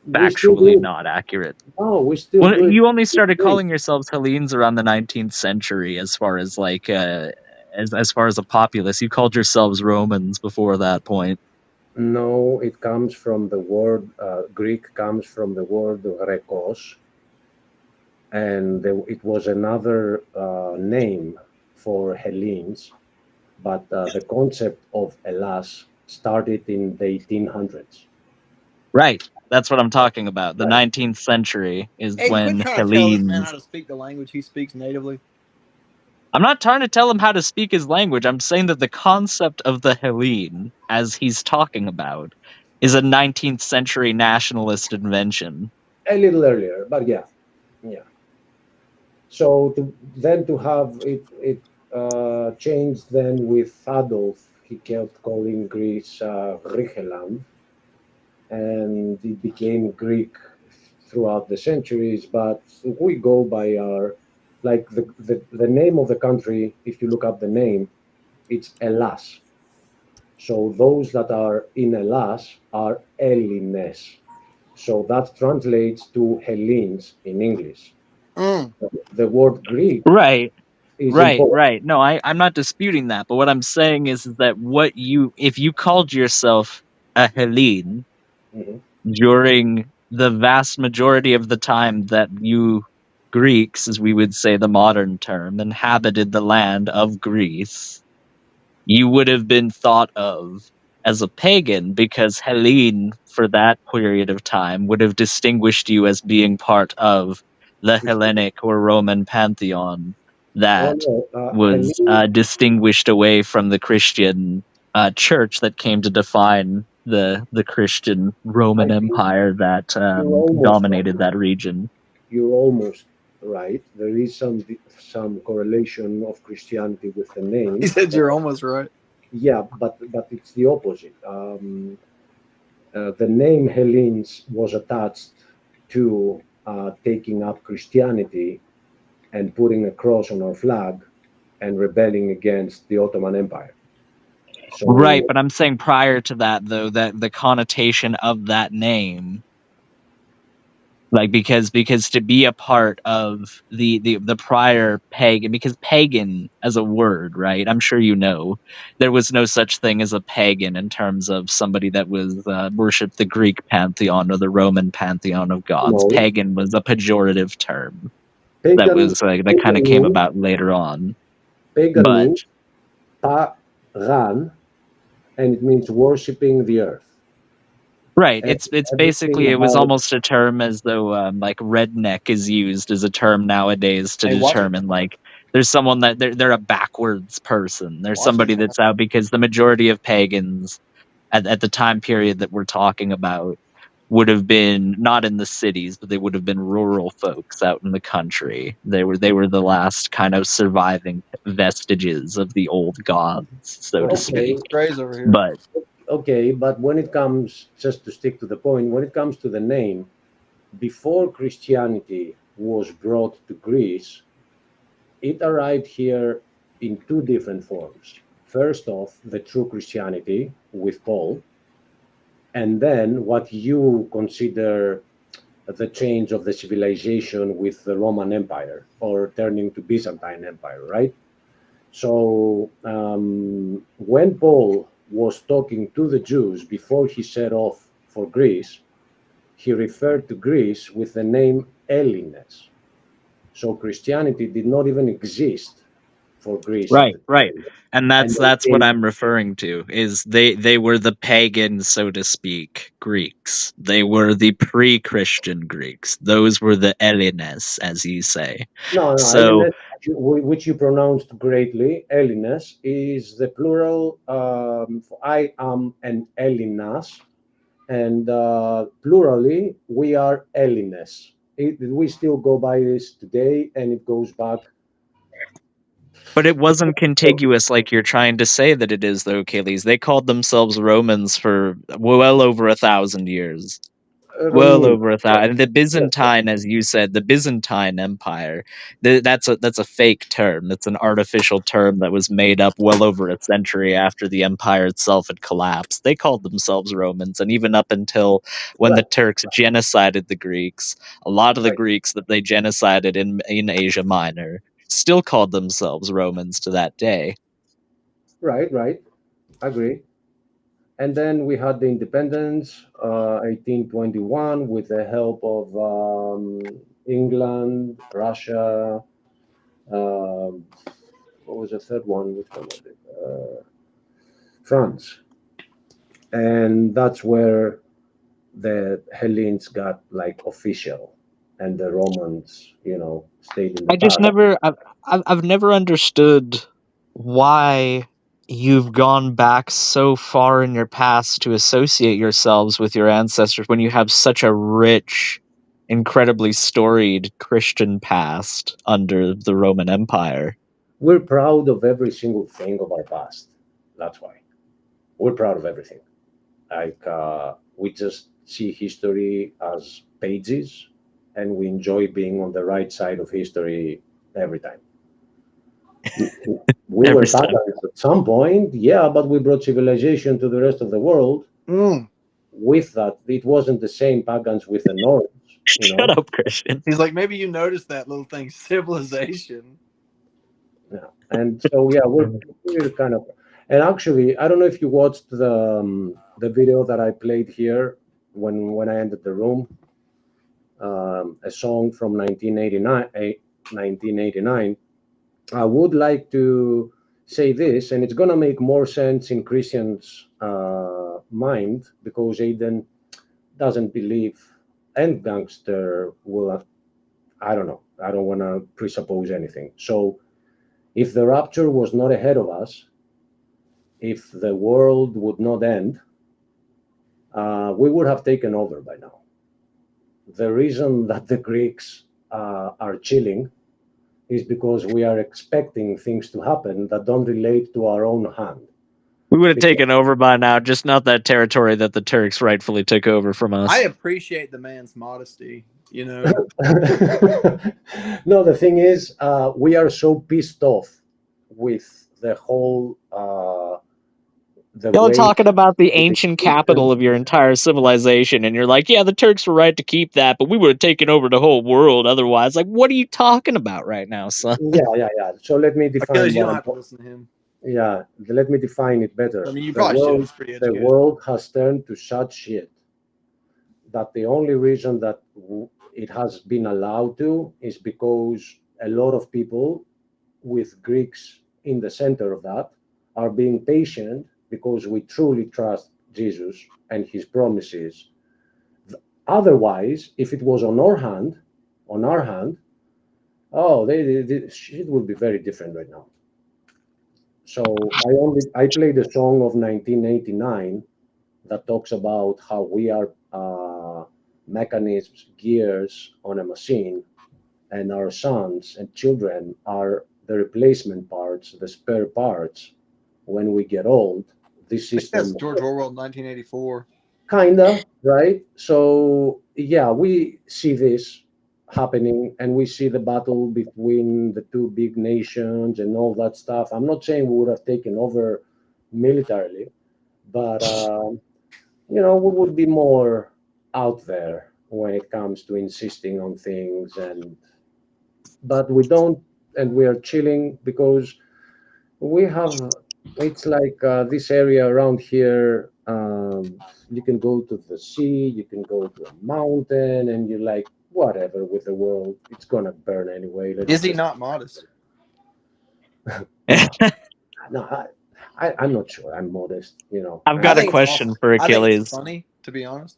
we still factually do. not accurate. No, we still Well, do it. you only started calling yourselves Hellenes around the 19th century, as far as like as far as a populace. You called yourselves Romans before that point. No, it comes from the word Greek comes from the word Rekos, and it was another name for Hellenes, but the concept of Hellas started in the 1800s. Right. That's what I'm talking about. The 19th century is Hey, when quit trying to tell this man Hellenes. how to speak the language he speaks natively. I'm not trying to tell him how to speak his language. I'm saying that the concept of the Hellene, as he's talking about, is a 19th century nationalist invention. A little earlier, but yeah. So to have it changed then with Adolf, he kept calling Greece Griechenland, and it became Greek throughout the centuries. But we go by our, like the name of the country. If you look up the name, it's Hellas. So those that are in Hellas are Hellenes. So that translates to Hellenes in English. Mm. The word Greek Right. is important. Right. No, I'm not disputing that, but what I'm saying is that if you called yourself a Hellene Mhm. during the vast majority of the time that you Greeks, as we would say the modern term, inhabited the land of Greece, you would have been thought of as a pagan because Hellene, for that period of time, would have distinguished you as being part of the Hellenic or Roman pantheon Oh that no, was Helene, distinguished away from the Christian church that came to define the Christian I Roman think Empire that you're almost dominated right. that region. You're almost right. There is some correlation of Christianity with the He name. said you're almost right. Yeah, but it's the opposite. The name Hellenes was attached to taking up Christianity and putting a cross on our flag and rebelling against the Ottoman Empire. Right, So but I'm saying prior to that, though, that the connotation of that name, like because to be a part of the prior pagan, because pagan as a word, right? I'm sure you know, there was no such thing as a pagan in terms of somebody that was worshipped the Greek pantheon or the Roman pantheon of gods. no, Pagan was a pejorative term that pagan was that kind pagan of came means about later on, pagan but. means pagan, and it means worshiping the earth. Right. And It's everything basically it was about almost a term as though like redneck is used as a term nowadays to Hey, watch it. determine like there's someone that they're a backwards person. There's Watch it. somebody that's out because the majority of pagans at the time period that we're talking about would have been not in the cities, but they would have been rural folks out in the country. They were the last kind of surviving vestiges of the old gods, so to Where's okay, speak. Gray's over here? But okay, but when it comes, just to stick to the point, when it comes to the name, before Christianity was brought to Greece, it arrived here in two different forms. First off, the true Christianity with Paul, and then what you consider the change of the civilization with the Roman Empire or turning to Byzantine Empire, right? So when Paul was talking to the Jews before he set off for Greece, he referred to Greece with the name Hellenes. So Christianity did not even exist for Greece at the right. time. And And that's they what came, I'm referring to is they were the pagan, so to speak, Greeks. They were the pre-Christian Greeks. Those were the Hellenes, as you say. no, So Hellenes, which you pronounced greatly, Hellenes is the plural. I am an Hellenas, and plurally, we are Hellenes. We still go by this today, and it goes back. but it wasn't contiguous like you're trying to say that it is though, Achilles. They called themselves Romans for well over 1,000 years. Well Mm, over a yes, thousand. The yes, yes. Byzantine, as you said, the Byzantine Empire. That's a fake term. That's an artificial term that was made up well over a century after the empire itself had collapsed. They called themselves Romans, and even up until when the Right, Turks genocided the Greeks, a lot of the right, Greeks that they genocided in Asia Minor still called themselves Romans to that day. right. Agree. And then we had the independence, 1821, with the help of England, Russia. Um, what was the third one? Which one was it? France. And that's where the Hellenes got like official, and the Romans, stayed in the I just past. never, I've never understood why. you've gone back so far in your past to associate yourselves with your ancestors when you have such a rich, incredibly storied Christian past under the Roman Empire? We're proud of every single thing of our past. That's why. We're proud of everything. Like, we just see history as pages, and we enjoy being on the right side of history every time. We were Every time. pagans at some point, yeah, but we brought civilization to the rest of the world. With that, it wasn't the same pagans with the North. Shut up, Christian. He's like, maybe you noticed that little thing, civilization. Yeah, and so yeah, we're kind of. And actually, I don't know if you watched the video that I played here when I entered the room. A song from 1989. I would like to say this, and it's gonna make more sense in Christian's mind, because Aiden doesn't believe, and Gangster will. I don't know. I don't want to presuppose anything. So, if the rapture was not ahead of us, if the world would not end, we would have taken over by now. The reason that the Greeks are chilling is because we are expecting things to happen that don't relate to our own hand. We would have taken over by now, just not that territory that the Turks rightfully took over from us. I appreciate the man's modesty, you know. No, the thing is, we are so pissed off with the whole. Y'all talking about the ancient capital of your entire civilization, and you're like, yeah, the Turks were right to keep that, but we would have taken over the whole world otherwise. Like, what are you talking about right now, son? Yeah. So let me define. Achilles, you don't have to listen to him. Yeah, let me define it better. I mean, you probably should. It's pretty the world has turned to such shit that the only reason that it has been allowed to is because a lot of people, with Greeks in the center of that, are being patient because we truly trust Jesus and his promises. Otherwise, if it was on our hand, shit would be very different right now. So I played a song of 1989 that talks about how we are mechanisms, gears on a machine, and our sons and children are the replacement parts, the spare parts. When we get old, this system. That's George Orwell, 1984. Kinda, right? So yeah, we see this happening, and we see the battle between the two big nations and all that stuff. I'm not saying we would have taken over militarily, but we would be more out there when it comes to insisting on things, but we don't, and we are chilling because we have. It's like this area around here. You can go to the sea, you can go to a mountain, and you're like, whatever with the world, it's gonna burn anyway. Is he not modest? No, I'm not sure. I'm modest, I've got a question for Achilles. I think it's funny, to be honest.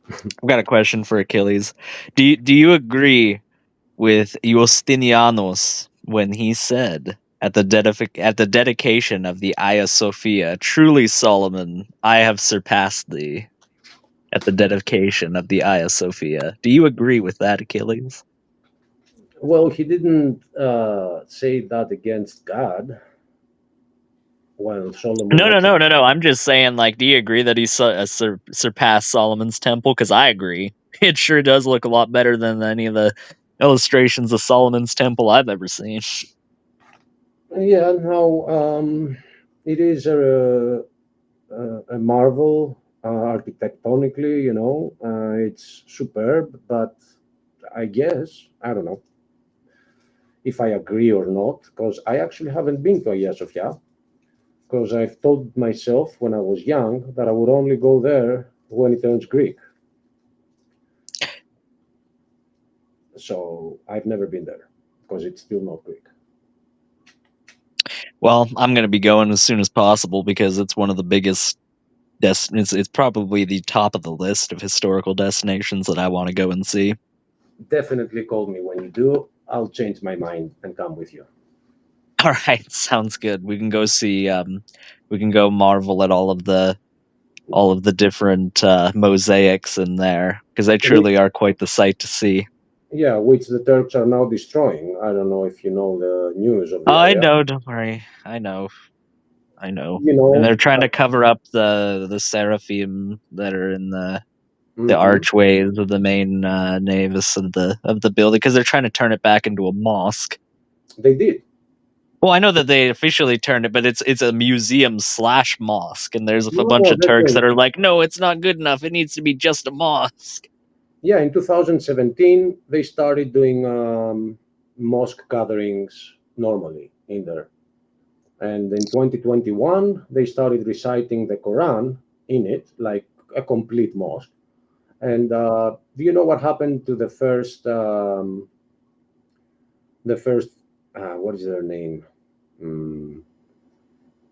I've got a question for Achilles. Do you agree with Justinianus when he said at the dedication of the Hagia Sophia, truly, Solomon, I have surpassed thee? At the dedication of the Hagia Sophia, do you agree with that, Achilles? Well, he didn't say that against God. Well, Solomon. No. I'm just saying, like, do you agree that he surpassed Solomon's temple? Because I agree. It sure does look a lot better than any of the illustrations of Solomon's temple I've ever seen. Yeah, no, it is a marvel architectonically, it's superb, but I guess, I don't know if I agree or not, because I actually haven't been to Hagia Sophia, because I've told myself when I was young that I would only go there when it turns Greek. So I've never been there because it's still not Greek. Well, I'm going to be going as soon as possible because it's one of the biggest it's probably the top of the list of historical destinations that I want to go and see. Definitely call me when you do. I'll change my mind and come with you. All right, sounds good. We can go see. We can go marvel at all of the different mosaics in there, because they truly are quite the sight to see. Yeah, which the Turks are now destroying. I don't know if you know the news of the Oh, I area. know. Don't worry. I know. You know, And they're trying to cover up the seraphim that are in the mhm. archways of the main naves of the building, because they're trying to turn it back into a mosque. They did. Well, I know that they officially turned it, but it's a museum / mosque, and there's a No, bunch of they Turks turned that are like, no, it's not good enough. It needs to be just a mosque. Yeah, in 2017, they started doing mosque gatherings normally in there. And in 2021, they started reciting the Quran in it, like a complete mosque. And do you know what happened to the first, what is their name?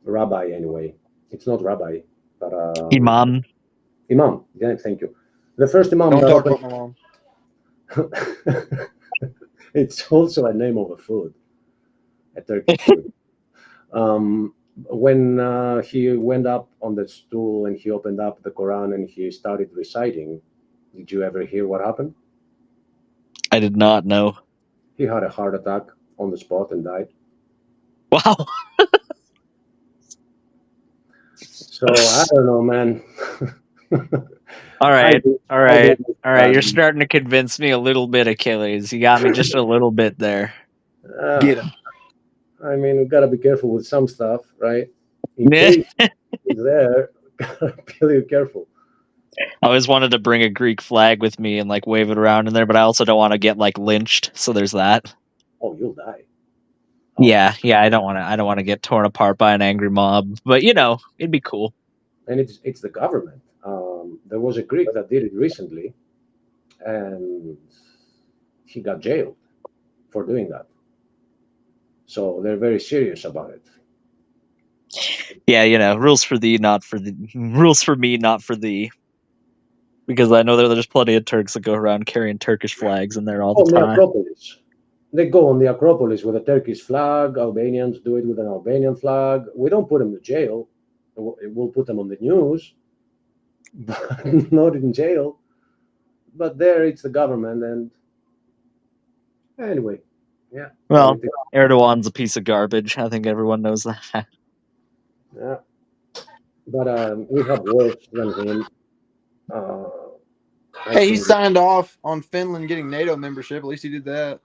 Rabbi, anyway. It's not rabbi, but Imam. Imam. Yeah, thank you. The first Imam Don't that talk opened. about my mom. It's also a name of a food, a Turkish food. When he went up on the stool and he opened up the Quran and he started reciting, did you ever hear what happened? I did not know. He had a heart attack on the spot and died. Wow. So I don't know, man. All right. I You're starting to convince me a little bit, Achilles. You got me just a little bit there. Get him. I mean, we gotta be careful with some stuff, right? In case it's there, gotta be really careful. I always wanted to bring a Greek flag with me and like wave it around in there, but I also don't want to get like lynched. So there's that. Oh, you'll die. Yeah. I don't want to get torn apart by an angry mob. But it'd be cool. And it's the government. There was a Greek that did it recently, and he got jailed for doing that. So they're very serious about it. Yeah, rules for thee, not for the rules for me, not for thee. Because I know there's plenty of Turks that go around carrying Turkish flags in there all the time. The Acropolis. They go on the Acropolis with a Turkish flag. Albanians do it with an Albanian flag. We don't put them to jail. We'll put them on the news, but not in jail. But there, it's the government, and anyway, yeah. Well, Erdogan's a piece of garbage. I think everyone knows that. Yeah, but we have worse than him. Hey, he signed off on Finland getting NATO membership. At least he did that.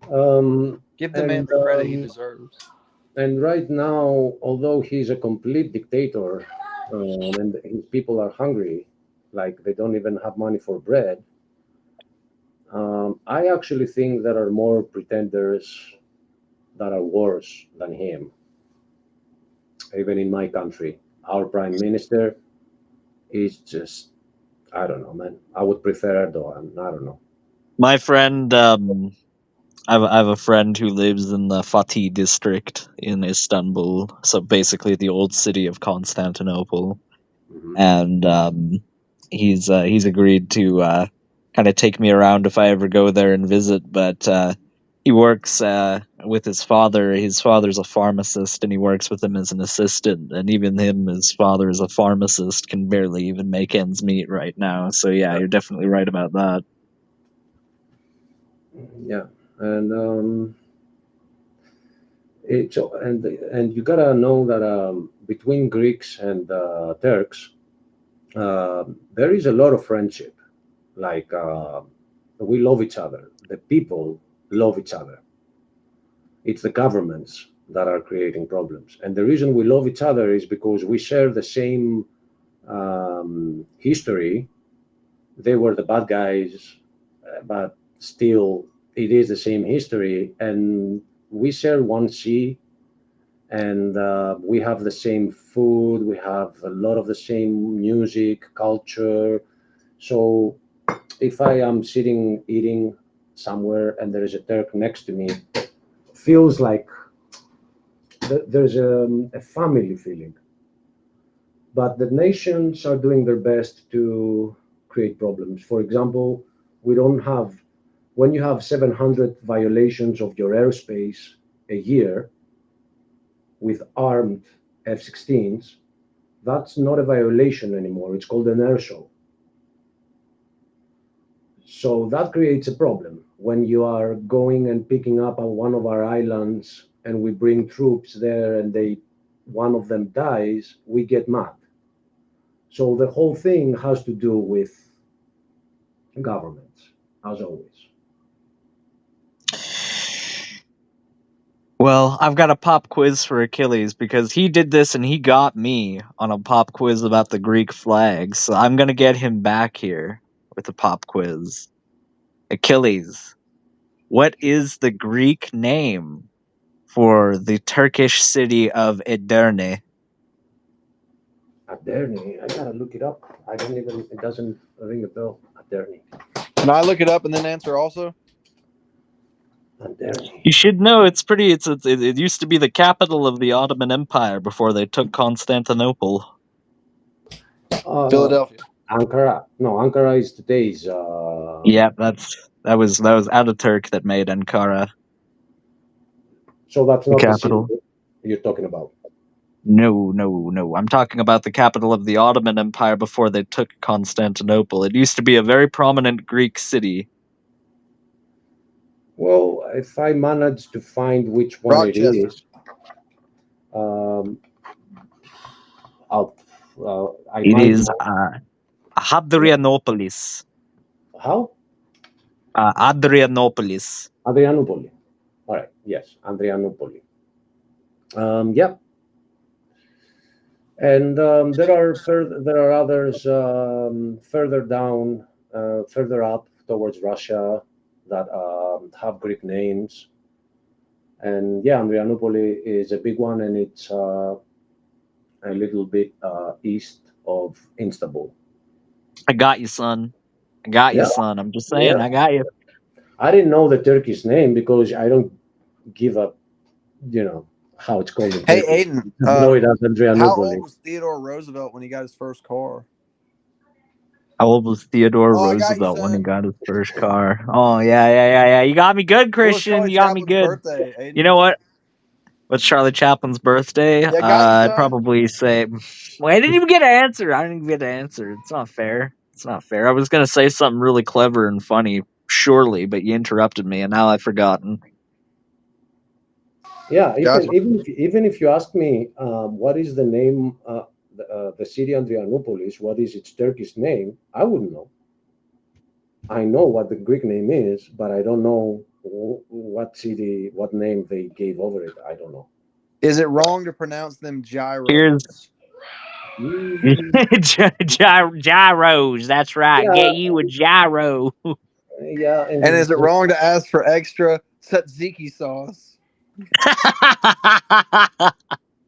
Give the man the credit he deserves. And right now, although he's a complete dictator, and his people are hungry, like they don't even have money for bread, I actually think there are more pretenders that are worse than him. Even in my country, our prime minister is just, I don't know, man. I would prefer Erdogan. I don't know. My friend, I have a friend who lives in the Fatih district in Istanbul, so basically the old city of Constantinople, and he's agreed to kind of take me around if I ever go there and visit. But he works with his father. His father's a pharmacist, and he works with him as an assistant. And even him, his father is a pharmacist, can barely even make ends meet right now. So yeah, you're definitely right about that. Yeah, and and you gotta know that between Greeks and Turks, there is a lot of friendship. Like we love each other. The people love each other. It's the governments that are creating problems, and the reason we love each other is because we share the same history. They were the bad guys, but still it is the same history, and we share one sea, and we have the same food, we have a lot of the same music culture. So if I am sitting eating somewhere and there is a Turk next to me, it feels like there's a family feeling. But the nations are doing their best to create problems. For example, we don't have when you have 700 violations of your airspace a year with armed F-16s, that's not a violation anymore. It's called an air show. So that creates a problem when you are going and picking up on one of our islands and we bring troops there and one of them dies, we get mad. So the whole thing has to do with government, as always. Well, I've got a pop quiz for Achilles because he did this and he got me on a pop quiz about the Greek flag. So I'm going to get him back here with a pop quiz. Achilles, what is the Greek name for the Turkish city of Edirne? Edirne, I gotta look it up. It doesn't ring a bell. Edirne. Can I look it up and then answer also? Edirne. You should know it used to be the capital of the Ottoman Empire before they took Constantinople. Philadelphia. Ankara. No, Ankara is today's. Yeah, that was Ataturk that made Ankara. So that's not the city capital. you're talking about. No. I'm talking about the capital of the Ottoman Empire before they took Constantinople. It used to be a very prominent Greek city. Well, if I manage to find which one it Rochester. is, It is Hadrianopolis. How? Adrianopolis. Adrianopolis. All right. Yes, Adrianopolis. Yeah. And there are others further down, further up towards Russia that have Greek names. And yeah, Adrianopolis is a big one, and it's a little bit east of Istanbul. I got you, son. You, son. I'm just saying, I got you. I didn't know the Turkish name because I don't give a, how it's called. Hey, Aiden. No, it has Adrianopolis. How old was Theodore Roosevelt when he got his first car? How old was Theodore Roosevelt when he got his first car? Oh, yeah. You got me good, Christian. You got me good. Birthday, Aiden? You know what? What's Charlie Chaplin's birthday? Yeah, I'd probably say... Well, I didn't even get an answer. It's not fair. I was going to say something really clever and funny, surely, but you interrupted me, and now I've forgotten. Yeah, even if you ask me what is the name, the city Adrianopolis, what is its Turkish name, I wouldn't know. I know what the Greek name is, but I don't know what city, what name they gave over it. I don't know. Is it wrong to pronounce them gyros? Gyros, that's right. Yeah. Get you a gyro. Yeah. And is it wrong to ask for extra tzatziki sauce?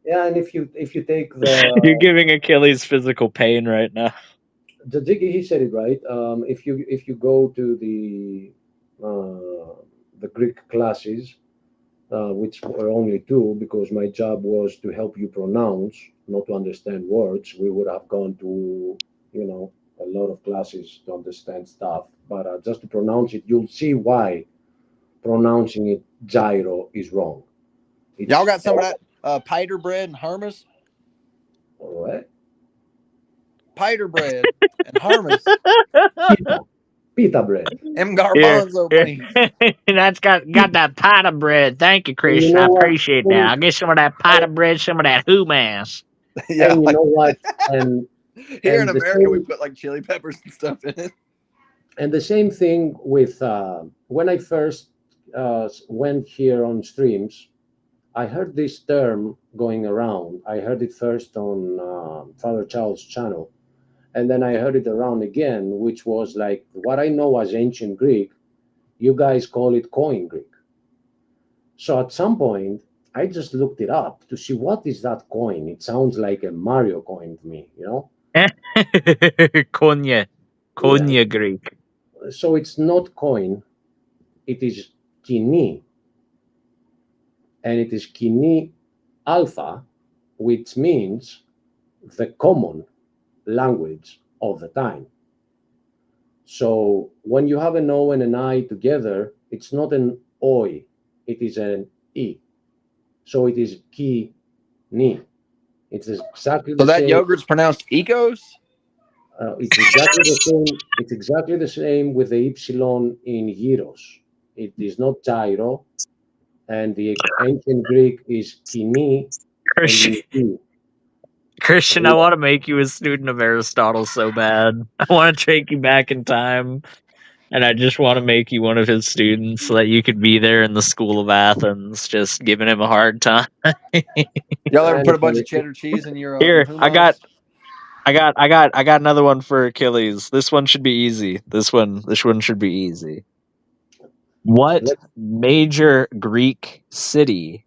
Yeah, and if you take the... You're giving Achilles physical pain right now. Tzatziki, he said it right. If you go to the Greek classes, which were only 2, because my job was to help you pronounce, not to understand words. We would have gone to, a lot of classes to understand stuff. But just to pronounce it, you'll see why pronouncing it gyro is wrong. Y'all got some of that piter bread and Hermes? What? Piter bread and Hermes. Pita bread. Them garbanzo beans. That's got that pita bread. Thank you, Christian. I appreciate that. I'll get some of that pita bread, some of that hummus. Yeah, and you know what? And here in America, we put like chili peppers and stuff in it. And the same thing with when I first went here on streams, I heard this term going around. I heard it first on Father Charles' channel. And then I heard it around again, which was like what I know as ancient Greek, you guys call it Koine Greek. So at some point, I just looked it up to see what is that coin. It sounds like a Mario coin to me, Konya Greek. So it's not coin, it is kini. And it is kini alpha, which means the common language of the time. So when you have an O and an I together, it's not an oi, it is an I. So it is ki ni. It's exactly So the that same. yogurt's pronounced Ecos? It's exactly the same. It's exactly the same with the epsilon in gyros. It is not gyro, and the ancient Greek is kini and Christian, in Christian, I want to make you a student of Aristotle so bad. I want to take you back in time, and I just want to make you one of his students so that you could be there in the school of Athens, just giving him a hard time. Y'all ever put a bunch And of cheddar cheese in your Here, I hummus? got another one for Achilles. This one should be easy. This one should be easy. What let's major Greek city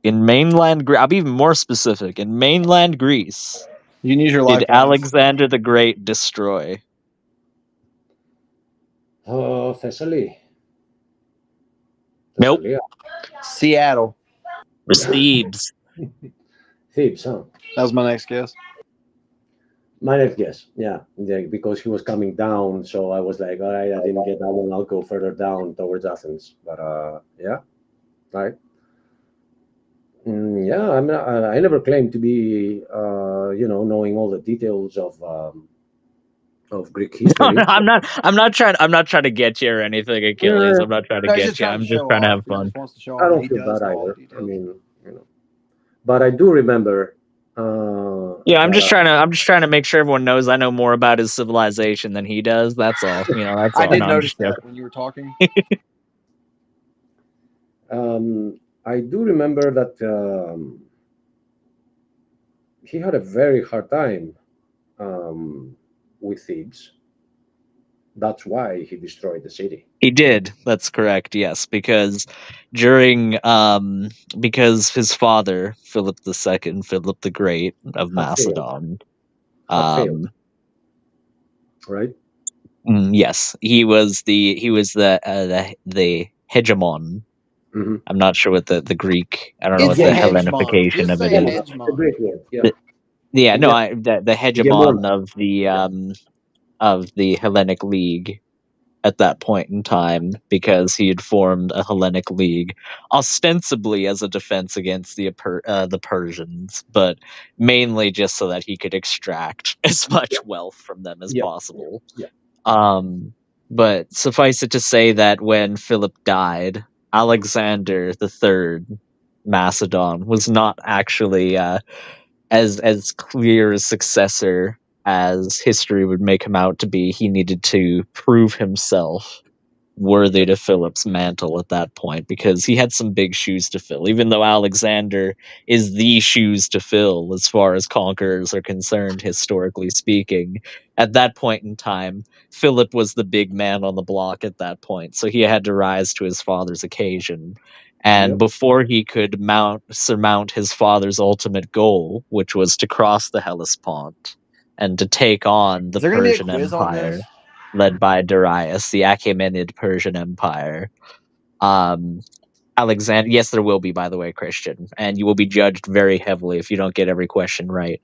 in mainland Greece? I'll be even more specific. In mainland Greece, You can use your did lifelines. Alexander the Great destroy? Thessaly. Nope. Thessalia. Seattle. It was Thebes. Thebes, huh? That was my next guess. My next guess, yeah, because he was coming down, so I was like, all right, I didn't get that one. I'll go further down towards Athens. But yeah, right. Yeah, I never claimed to be, knowing all the details of Greek history. No, I'm not trying to get you or anything, Achilles. I'm not trying to No, he's get just you. trying to I'm just show trying to off. have He fun. just wants to show I off. don't He feel does bad know all the either. I details. mean, but I do remember. Yeah, I'm just trying to make sure everyone knows I know more about his civilization than he does. That's all. That's I all. did No, I'm notice just that joking. when you were talking. I do remember that he had a very hard time with Thebes. That's why he destroyed the city. He did. That's correct. Yes, because because his father, Philip II, Philip the Great of Had failed. Macedon, Had failed. Right? yes, he was the hegemon. Mhm. I'm not sure what the Greek. I don't know It's what a the hegemon. Hellenification Just of it say is. The hegemon. Greek word, yeah. Yeah, no, Yeah. the hegemon of the Hellenic League at that point in time, because he had formed a Hellenic League ostensibly as a defense against the Persians, but mainly just so that he could extract as much wealth from them as Yeah. possible. Yeah. But suffice it to say that when Philip died, Alexander III Macedon was not actually as clear a successor as history would make him out to be. He needed to prove himself worthy to Philip's mantle at that point, because he had some big shoes to fill. Even though Alexander is the shoes to fill as far as conquerors are concerned, historically speaking, at that point in time, Philip was the big man on the block at that point, so he had to rise to his father's occasion. And Yep. before he could surmount his father's ultimate goal, which was to cross the Hellespont and to take on the Is there going to be a Persian quiz on Empire, this? led by Darius, the Achaemenid Persian Empire. Alexander, yes, there will be, by the way, Christian, and you will be judged very heavily if you don't get every question right.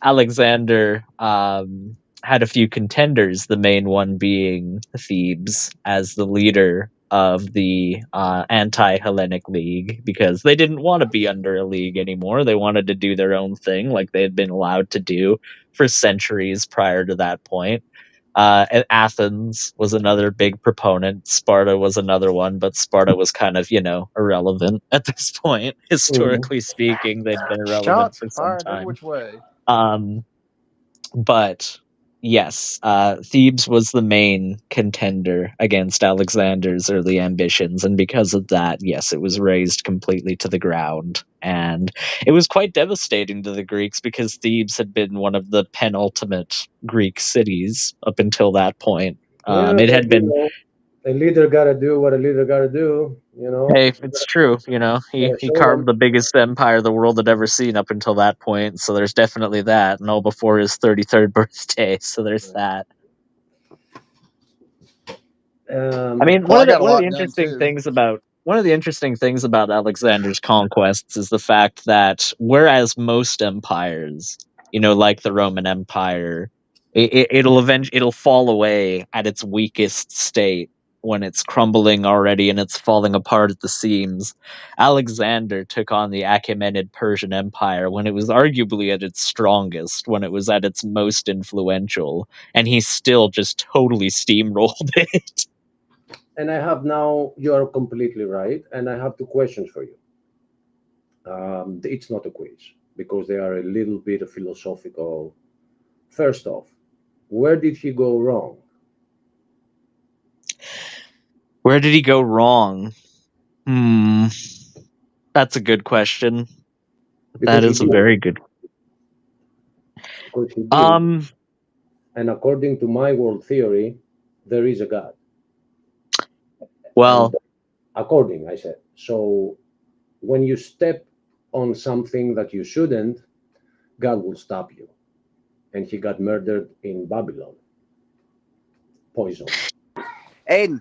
Alexander had a few contenders, the main one being Thebes as the leader of the anti-Hellenic League, because they didn't want to be under a league anymore. They wanted to do their own thing like they had been allowed to do for centuries prior to that point. And Athens was another big proponent. Sparta was another one, but Sparta was kind of, irrelevant at this point. Historically speaking, they'd been irrelevant Shots for some fired every time. which way. But yes, Thebes was the main contender against Alexander's early ambitions, and because of that, yes, it was razed completely to the ground. And it was quite devastating to the Greeks, because Thebes had been one of the penultimate Greek cities up until that point. It had been. A leader got to do what a leader got to do. Hey, it's true. He carved the biggest empire the world had ever seen up until that point. So there's definitely that. And all before his 33rd birthday. So there's that. I mean, one of the interesting things about Alexander's conquests is the fact that whereas most empires, like the Roman Empire, It'll fall away at its weakest state when it's crumbling already and it's falling apart at the seams. Alexander took on the Achaemenid Persian Empire when it was arguably at its strongest, when it was at its most influential, and he still just totally steamrolled it. And I have now, you are completely right, and I have two questions for you. It's not a quiz, because they are a little bit of philosophical. First off, where did he go wrong? Where did he go wrong? That's a good question. That is a very good. Because he did. And according to my world theory, there is a God. Well, and according, I said. So when you step on something that you shouldn't, God will stop you. And he got murdered in Babylon. Poison. Aiden.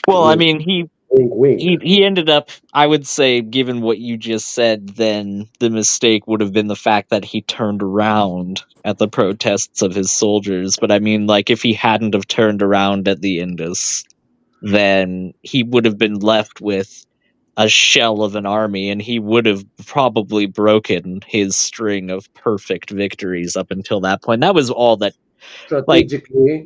Well, I mean, he wink, wink. He ended up, I would say, given what you just said, then the mistake would have been the fact that he turned around at the protests of his soldiers. But I mean, like, if he hadn't have turned around at the Indus, then he would have been left with a shell of an army, and he would have probably broken his string of perfect victories up until that point. That was all that, like,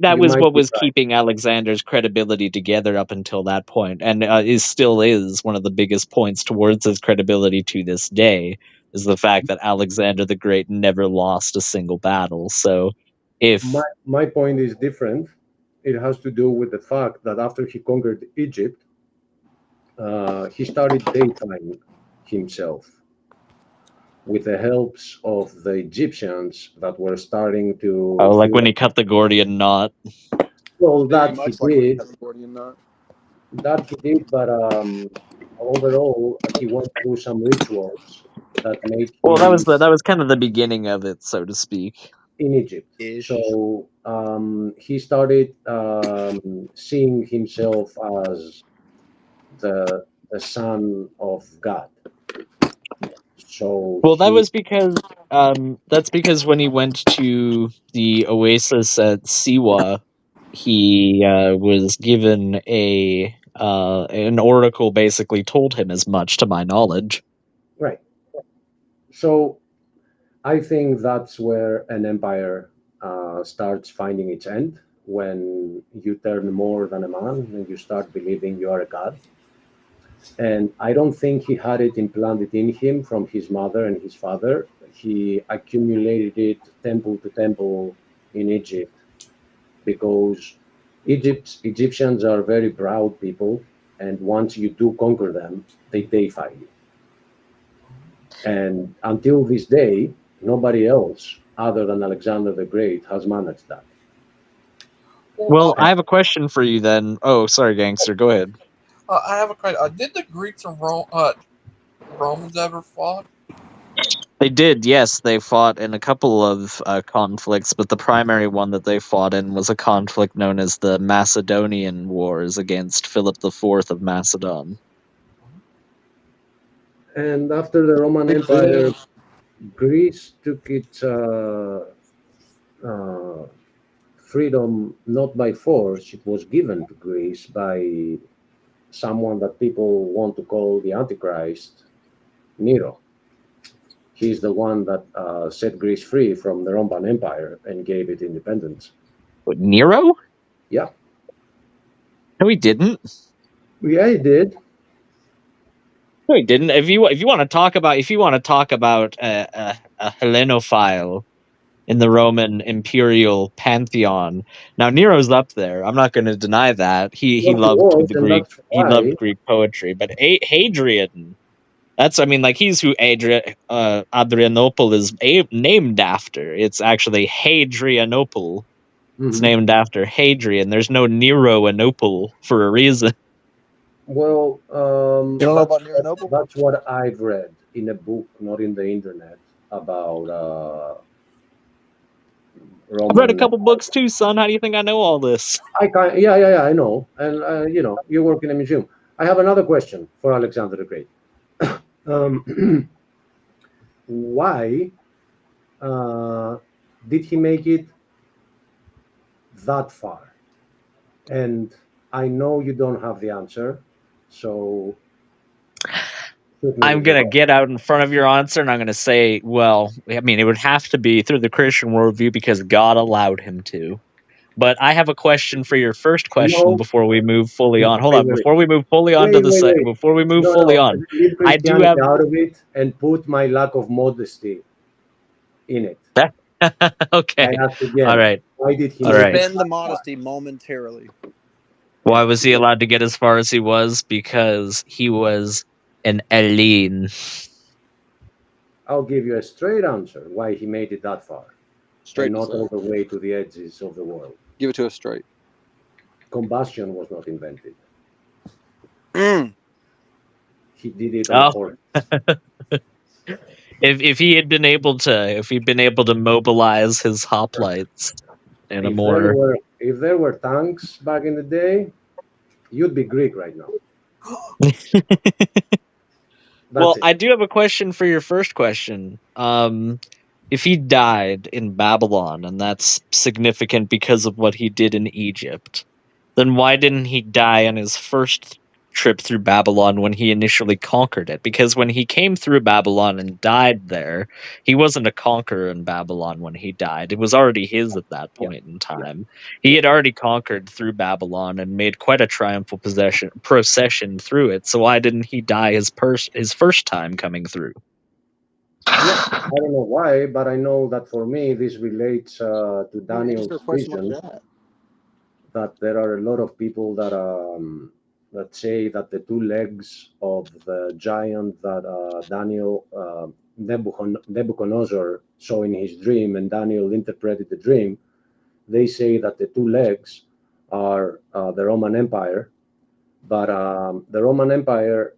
that was what was keeping Alexander's credibility together up until that point, and still is one of the biggest points towards his credibility to this day, is the fact that Alexander the Great never lost a single battle. So if my point is different, it has to do with the fact that after he conquered Egypt, he started deifying himself with the helps of the Egyptians that were starting to... Oh, like when he cut the Gordian knot. Well, that he did. That he did, but overall, he went through some rituals that made him... Well, that was kind of the beginning of it, so to speak. In Egypt. So he started seeing himself as the son of God. So well, that was because that's because when he went to the oasis at Siwa, he was given an oracle basically told him as much, to my knowledge. Right. So I think that's where an empire starts finding its end, when you turn more than a man and you start believing you are a god. And I don't think he had it implanted in him from his mother and his father. He accumulated it temple to temple in Egypt, because Egyptians are very proud people, and once you do conquer them, they deify you. And until this day, nobody else other than Alexander the Great has managed that. Well, I have a question for you then. Oh, sorry, Gangster, go ahead. I have a question. Did the Greeks and Romans ever fought? They did, yes. They fought in a couple of conflicts, but the primary one that they fought in was a conflict known as the Macedonian Wars against Philip IV of Macedon. And after the Roman Empire, Greece took its freedom not by force. It was given to Greece by someone that people want to call the Antichrist, Nero. He's the one that set Greece free from the Roman Empire and gave it independence. What, Nero? Yeah. No, he didn't. Yeah, he did. No, he didn't. If you want to talk about a Hellenophile in the Roman imperial pantheon, now Nero's up there. I'm not going to deny that. He loved Greek poetry, but Hadrian. He's who Adrianople is named after. It's actually Hadrianople. Mm-hmm. It's named after Hadrian. There's no Nero-anople for a reason. Well, you don't know about Nero-anople? That's what I've read in a book, not in the internet, about Roman. I've read a couple books too, son. How do you think I know all this? Yeah, I know. And, you work in a museum. I have another question for Alexander the Great. Why did he make it that far? And I know you don't have the answer, so shoot me I'm with going to it. get out in front of your answer, and I'm going to say, well, I mean, it would have to be through the Christian worldview because God allowed him to. But I have a question for your first question No, before we move fully no, on. Hold wait, on, wait, before we move fully on to wait, the wait, second, wait. before we move No, fully no, on, leave I do Christianity have. out of it and put my lack of modesty in it. Okay, I ask all again, right, why did he all make it right. Suspend the that far? modesty momentarily. Why was he allowed to get as far as he was? Because he was an alien. I'll give you a straight answer why he made it that far Straight and and not all simple. the way to the edges of the world. Give it to us straight. Combustion was not invented. Mm. He did it on a Oh, horse. if he'd been able to mobilize his hoplites in a more. If there were tanks back in the day, you'd be Greek right now. Well, That's it. I do have a question for your first question. If he died in Babylon, and that's significant because of what he did in Egypt, then why didn't he die on his first trip through Babylon when he initially conquered it? Because when he came through Babylon and died there, he wasn't a conqueror in Babylon when he died. It was already his at that Yeah, point in yeah. time. He had already conquered through Babylon and made quite a triumphal procession through it. So why didn't he die his first time coming through? Yeah, I don't know why, but I know that for me, this relates to Answer a Daniel's question like vision. that. That there are a lot of people that say that the two legs of the giant that Daniel Nebuchadnezzar saw in his dream, and Daniel interpreted the dream. They say that the two legs are the Roman Empire, but the Roman Empire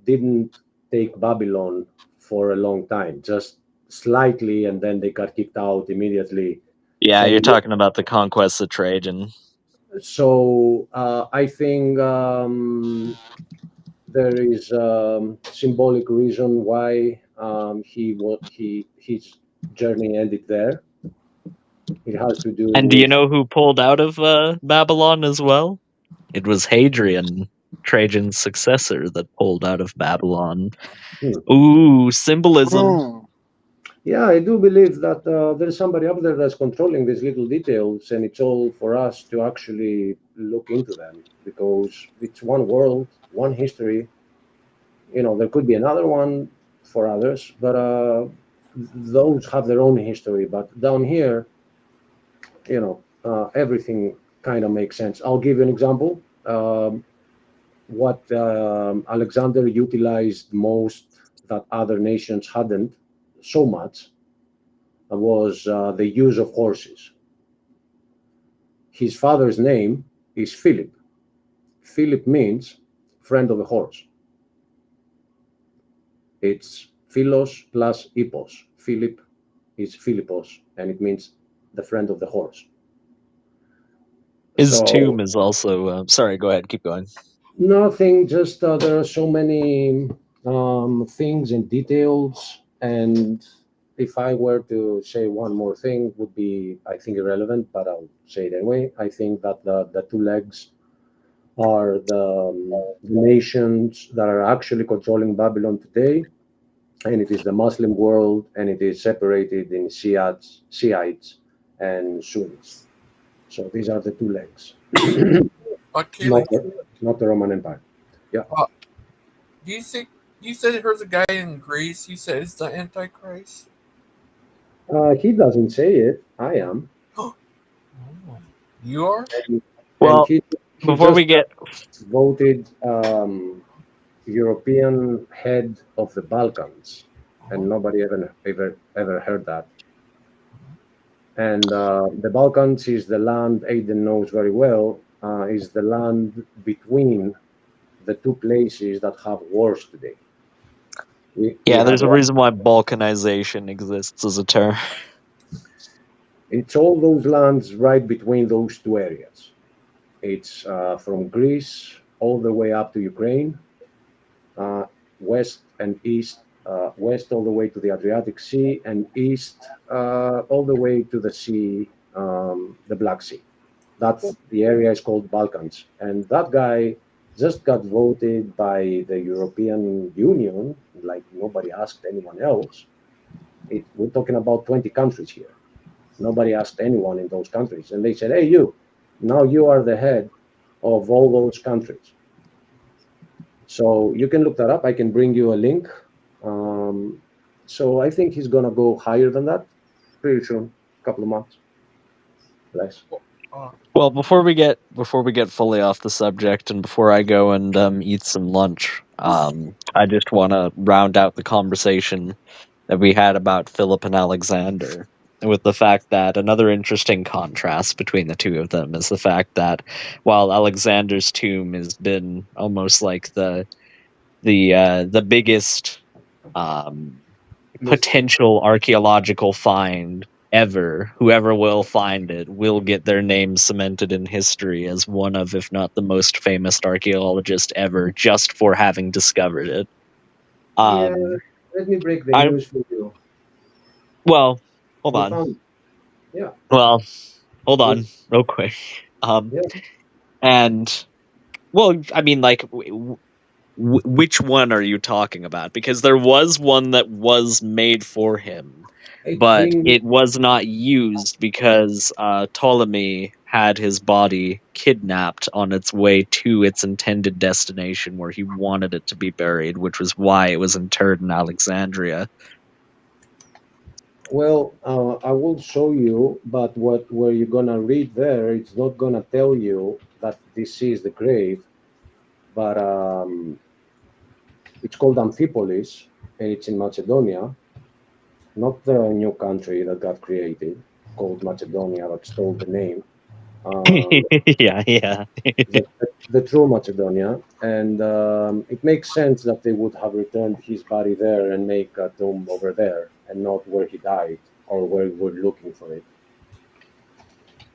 didn't take Babylon for a long time, just slightly, and then they got kicked out immediately. Yeah, you're So talking about the conquest of Trajan. So I think there is symbolic reason why his journey ended there. It has to do And do you with know who pulled out of Babylon as well? It was Hadrian, Trajan's successor, that pulled out of Babylon. hmm. Ooh, symbolism. Mm. Yeah, I do believe that there's somebody up there that's controlling these little details, and it's all for us to actually look into them because it's one world, one history. There could be another one for others, but those have their own history. But down here, everything kind of makes sense. I'll give you an example. What Alexander utilized most that other nations hadn't so much was the use of horses. His father's name is Philip. Philip means friend of the horse. It's Philos plus Hippos. Philip is Philippos, and it means the friend of the horse. His So tomb is also. Sorry, go ahead, keep going. nothing, just there are so many things and details. And if I were to say one more thing, would be, I think, irrelevant, but I'll say it anyway. I think that the two legs are the nations that are actually controlling Babylon today. And it is the Muslim world, and it is separated in Shiites and Sunnis. So these are the two legs, Achilles, not the Roman Empire. Yeah. do you think you said there's a guy in Greece? You said it's the Antichrist. He doesn't say it. I am. Oh, you are? And Well, he before we just get. voted European head of the Balkans, and nobody ever heard that. And the Balkans is the land Aiden knows very well. Is the land between the two places that have wars today. We Yeah, have there's a reason why balkanization exists as a term. It's all those lands right between those two areas. It's from Greece all the way up to Ukraine, west and east, west all the way to the Adriatic Sea, and east all the way to the sea the Black Sea. That's the area is called Balkans, and that guy just got voted by the European Union. Like nobody asked anyone else. We're talking about 20 countries here. Nobody asked anyone in those countries, and they said, "Hey, you! Now you are the head of all those countries." So you can look that up. I can bring you a link. So I think he's gonna go higher than that pretty soon, a couple of months. Less. Well, before we get fully off the subject, and before I go and eat some lunch, I just want to round out the conversation that we had about Philip and Alexander, with the fact that another interesting contrast between the two of them is the fact that while Alexander's tomb has been almost like the biggest potential archaeological find ever, whoever will find it will get their name cemented in history as one of, if not the most famous archaeologist ever, just for having discovered it. Yeah, let me break the news for you. Well, hold We on. found, yeah. Well, hold on, real quick. Yeah. And well, I mean, like, which one are you talking about? Because there was one that was made for him, but it was not used because Ptolemy had his body kidnapped on its way to its intended destination where he wanted it to be buried, which was why it was interred in Alexandria. Well, I will show you, but where you're gonna read there, it's not gonna tell you that this is the grave, but it's called Amphipolis, and it's in Macedonia, not the new country that got created called Macedonia that stole the name. Yeah. the true Macedonia, and it makes sense that they would have returned his body there and make a tomb over there, and not where he died or where we're looking for it.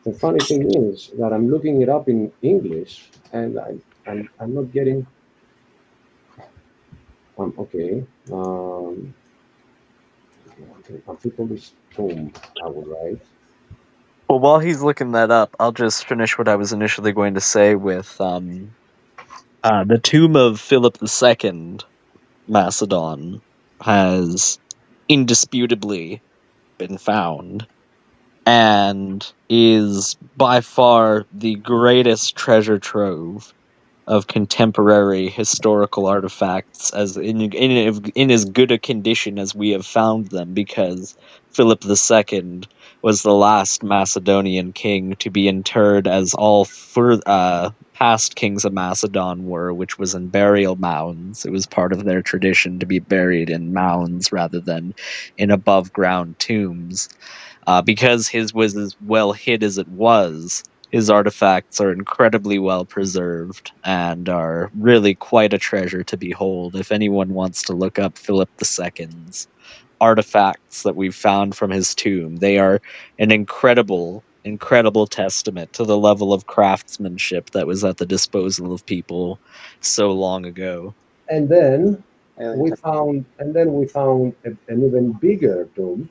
The funny thing is that I'm looking it up in English, and I'm not getting. Okay. Amphipolis tomb, I would write. Well, while he's looking that up, I'll just finish what I was initially going to say with the tomb of Philip II, Macedon, has indisputably been found and is by far the greatest treasure trove of contemporary historical artifacts, as in as good a condition as we have found them, because Philip II was the last Macedonian king to be interred as all past kings of Macedon were, which was in burial mounds. It was part of their tradition to be buried in mounds rather than in above ground tombs. Because his was as well hid as it was, his artifacts are incredibly well preserved and are really quite a treasure to behold. If anyone wants to look up Philip II's artifacts that we've found from his tomb, they are an incredible testament to the level of craftsmanship that was at the disposal of people so long ago. And then we found an even bigger tomb,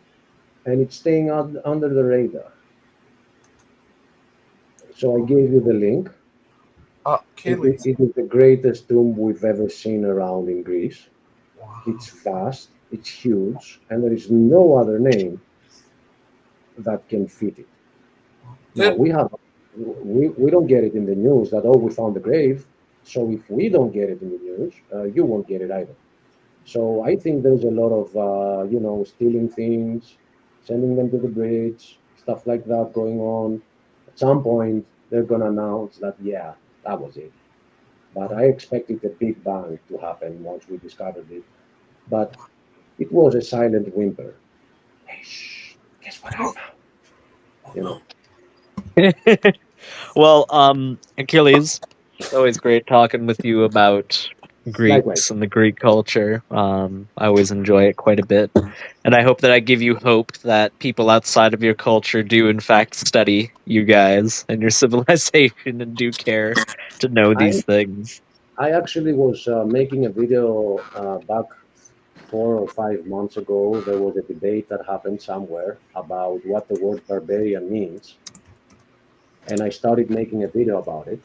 and it's staying under the radar. So I gave you the link. It is the greatest tomb we've ever seen around in Greece. Wow. It's vast, it's huge, and there is no other name that can fit it. Now we don't get it in the news that, oh, we found the grave. So if we don't get it in the news, you won't get it either. So I think there's a lot of stealing things, sending them to the bridge, stuff like that going on. At some point, they're going to announce that, yeah, that was it. But I expected a big bang to happen once we discovered it. But it was a silent whimper. Hey, shh, guess what I found? Well, Achilleas, it's always great talking with you about Greeks Likewise. and the Greek culture. I always enjoy it quite a bit. And I hope that I give you hope that people outside of your culture do in fact study you guys and your civilization and do care to know these things. I actually was making a video back 4 or 5 months ago, there was a debate that happened somewhere about what the word barbarian means. And I started making a video about it.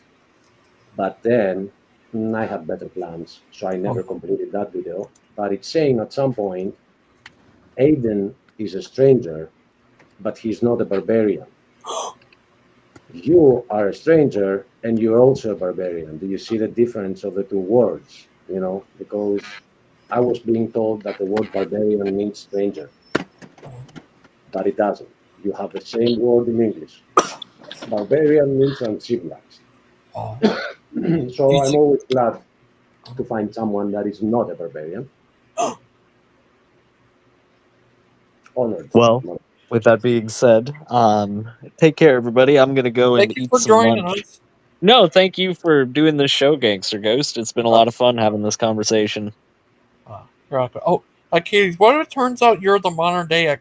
But then I had better plans, so I never completed that video. But it's saying at some point, Aiden is a stranger, but he's not a barbarian. You are a stranger, and you're also a barbarian. Do you see the difference of the two words? You know, because I was being told that the word barbarian means stranger, but it doesn't. You have the same word in English. Barbarian means uncivilized. So I'm always glad to find someone that is not a barbarian. Honored. Well, with that being said, take care, everybody. I'm gonna go and Thank you eat for some joining lunch. us. No, thank you for doing this show, Gangster Ghost. It's been a lot of fun having this conversation. Oh, Achilles, what if it turns out you're the modern day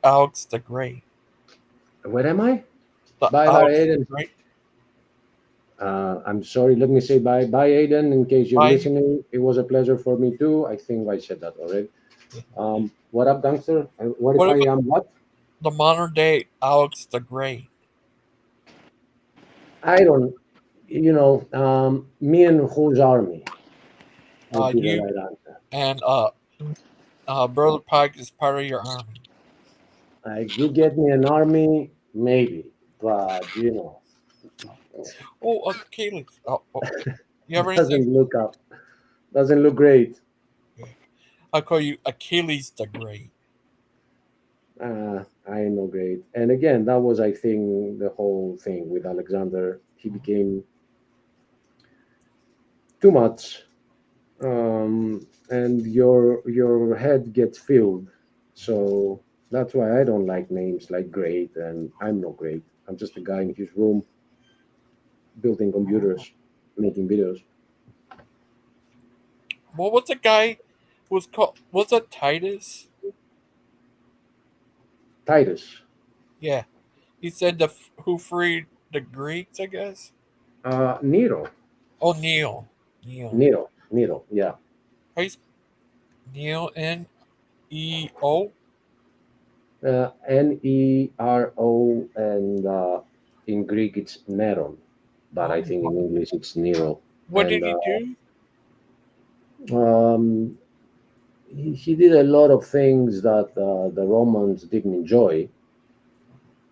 Alex the Great? Where am I? The Bye, Alex Aiden. the Great? I'm sorry. Let me say bye. Bye, Aiden, in case you're Bye. listening. It was a pleasure for me, too. I think I said that already. What up, gangster? What if What I if am what? the modern day Alex the Great? I don't, me and whose army would be the You right answer. and Brother Pike is part of your army. Like, you get me an army, maybe, but, Oh, Achilles. You have anything? Doesn't look great. I call you Achilles the Great. I ain't no great. And again, that was, I think, the whole thing with Alexander. He became too much, and your head gets filled. So that's why I don't like names like Great, and I'm no great. I'm just a guy in his room building computers, making videos. What was the guy who was called? Was it Titus? Titus. Yeah, he said who freed the Greeks, I guess. Nero. Oh, Neil. Nero. Yeah. How you Neil Neo? Nero, and in Greek it's Neron, but I think in English it's Nero. What And did he do? he did a lot of things that the Romans didn't enjoy,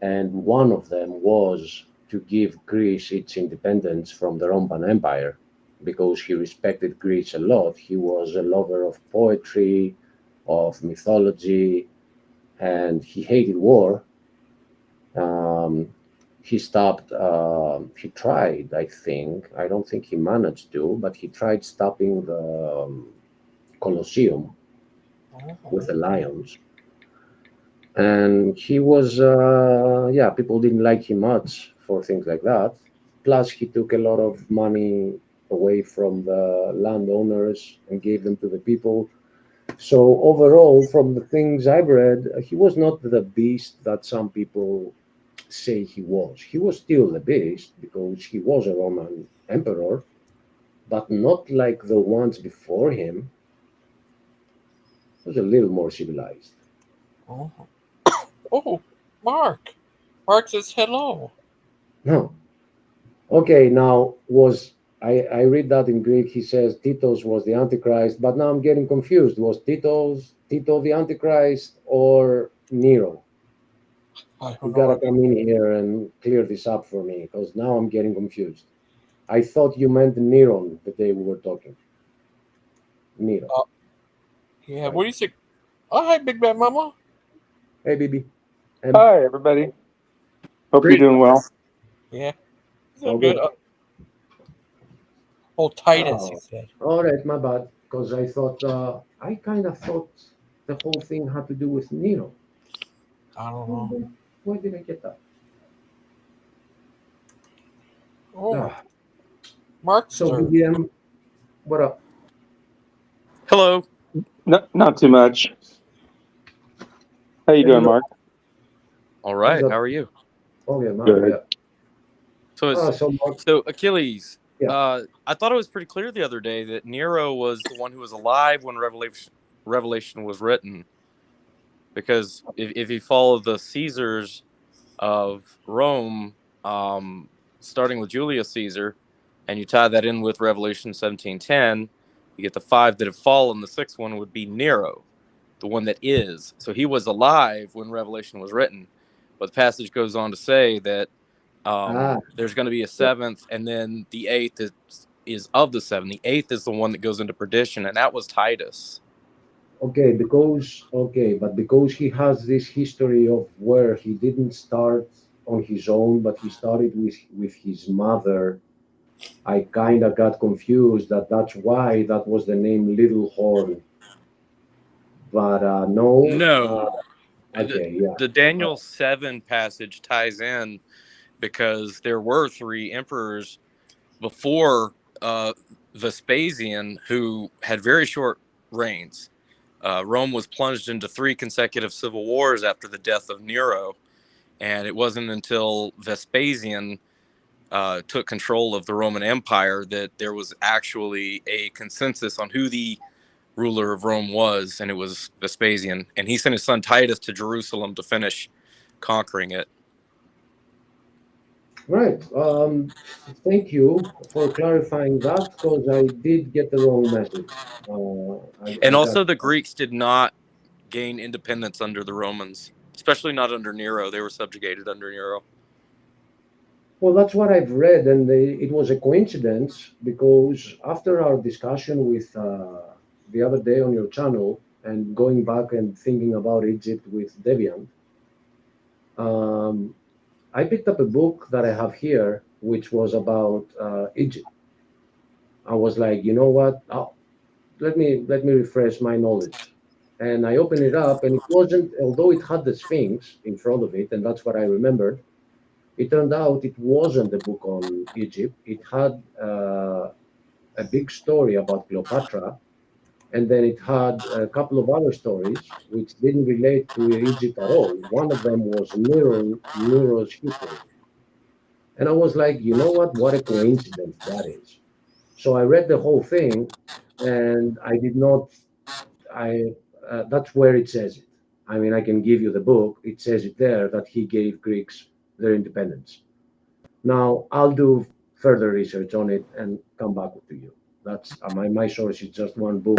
and one of them was to give Greece its independence from the Roman Empire, because he respected Greece a lot. He was a lover of poetry, of mythology, and he hated war. He stopped, he tried, I think, I don't think he managed to, but he tried stopping the Colosseum with the lions. And he was, people didn't like him much for things like that. Plus, he took a lot of money away from the landowners and gave them to the people. So overall, from the things I've read, he was not the beast that some people say he was. He was still the beast because he was a Roman emperor, but not like the ones before him. He was a little more civilized. Oh, Mark. Mark says hello. No. Okay, now I read that in Greek. He says Titus was the Antichrist, but now I'm getting confused. Was Tito the Antichrist or Nero? You gotta come in here and clear this up for me, because now I'm getting confused. I thought you meant Neron the day we were talking. Nero. Yeah, what do you think? Oh, hi, Big Bad Mama. Hey, BB. Hi, everybody. Hope you're doing well. Yeah. All Good. Titus, he said. All right, my bad. Because I thought, I kind of thought the whole thing had to do with Nero. I don't know. Why did I get that? Mark. So, BBM, what up? Hello. Not too much. How you doing, Mark? All right. How are you? Oh, yeah, man. Good. Yeah. So Achilles, Yeah. I thought it was pretty clear the other day that Nero was the one who was alive when Revelation was written. Because if you follow the Caesars of Rome, starting with Julius Caesar, and you tie that in with Revelation 17:10, you get the 5 that have fallen. The 6th one would be Nero, the one that is. So he was alive when Revelation was written. But the passage goes on to say that there's going to be a 7th, and then the 8th is of the 7. The 8th is the one that goes into perdition, and that was Titus. Okay, but because he has this history of where he didn't start on his own, but he started with his mother, I kind of got confused that's why that was the name Little Horn. But No. Okay, yeah. The Daniel 7 passage ties in because there were 3 emperors before Vespasian who had very short reigns. Rome was plunged into 3 consecutive civil wars after the death of Nero, and it wasn't until Vespasian took control of the Roman Empire that there was actually a consensus on who the ruler of Rome was, and it was Vespasian. And he sent his son Titus to Jerusalem to finish conquering it. Right. Thank you for clarifying that, because I did get the wrong message. And also the Greeks did not gain independence under the Romans, especially not under Nero. They were subjugated under Nero. Well, that's what I've read, and it was a coincidence because after our discussion with the other day on your channel and going back and thinking about Egypt with Deviant, I picked up a book that I have here, which was about Egypt. I was like, you know what? Let me refresh my knowledge. And I opened it up, and it wasn't, although it had the Sphinx in front of it, and that's what I remembered. It turned out it wasn't a book on Egypt. It had a big story about Cleopatra, and then it had a couple of other stories which didn't relate to Egypt at all. One of them was Nero's history. And I was like, you know what? What a coincidence that is. So I read the whole thing, and I did not. That's where it says it. I mean, I can give you the book. It says it there that he gave Greeks their independence. Now I'll do further research on it and come back to you. That's my source is just one book.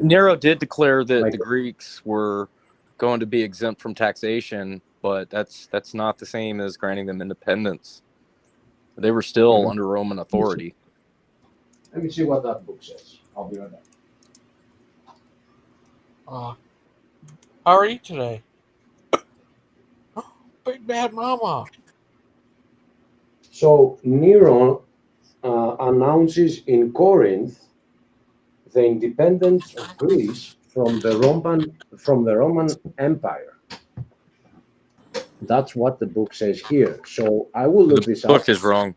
Nero did declare that the Greeks were going to be exempt from taxation, but that's not the same as granting them independence. They were still under Roman authority. Let me see what that book says. I'll be right back. How are you today? Big Bad Mama. So Nero announces in Corinth the independence of Greece from the Roman Empire. That's what the book says here. So I will look this up. The book is wrong.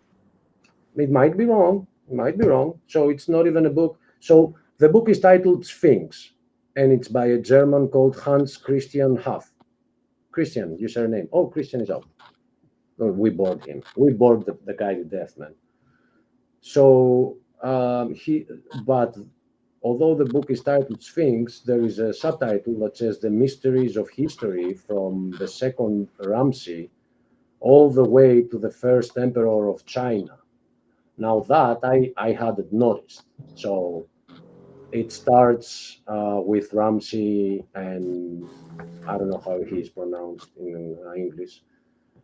It might be wrong. It might be wrong. So it's not even a book. So the book is titled Sphinx, and it's by a German called Hans Christian Huff. Christian, your surname. Oh, Christian is out. We bored him. We bored the guy to death, man. So but although the book is titled Sphinx, there is a subtitle that says The Mysteries of History from the second Ramses all the way to the first emperor of China. Now that I hadn't noticed. So it starts with Ramses, and I don't know how he's pronounced in English.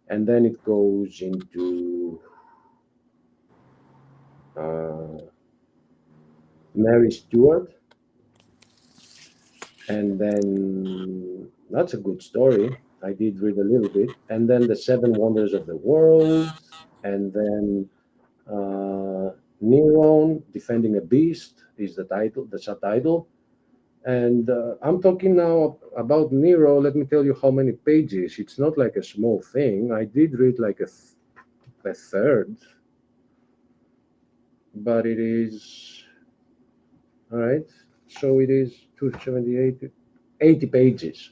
And then it goes into Mary Stuart. And then that's a good story. I did read a little bit. And then the Seven Wonders of the World. And then Neron, Defending a Beast is the subtitle. And I'm talking now about Nero. Let me tell you how many pages. It's not like a small thing. I did read like a third, but it is, all right. So it is 278, 80 pages.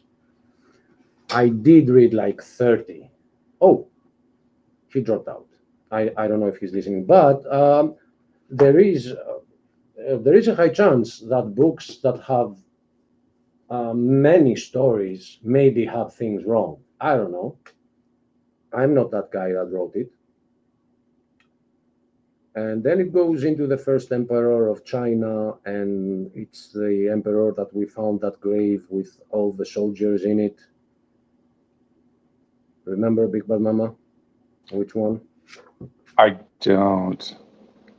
I did read like 30. Oh, he dropped out. I don't know if he's listening, but there is a high chance that books that have many stories maybe have things wrong. I don't know. I'm not that guy that wrote it. And then it goes into the first emperor of China, and it's the emperor that we found that grave with all the soldiers in it. Remember, Big Bad Mama? Which one? I don't.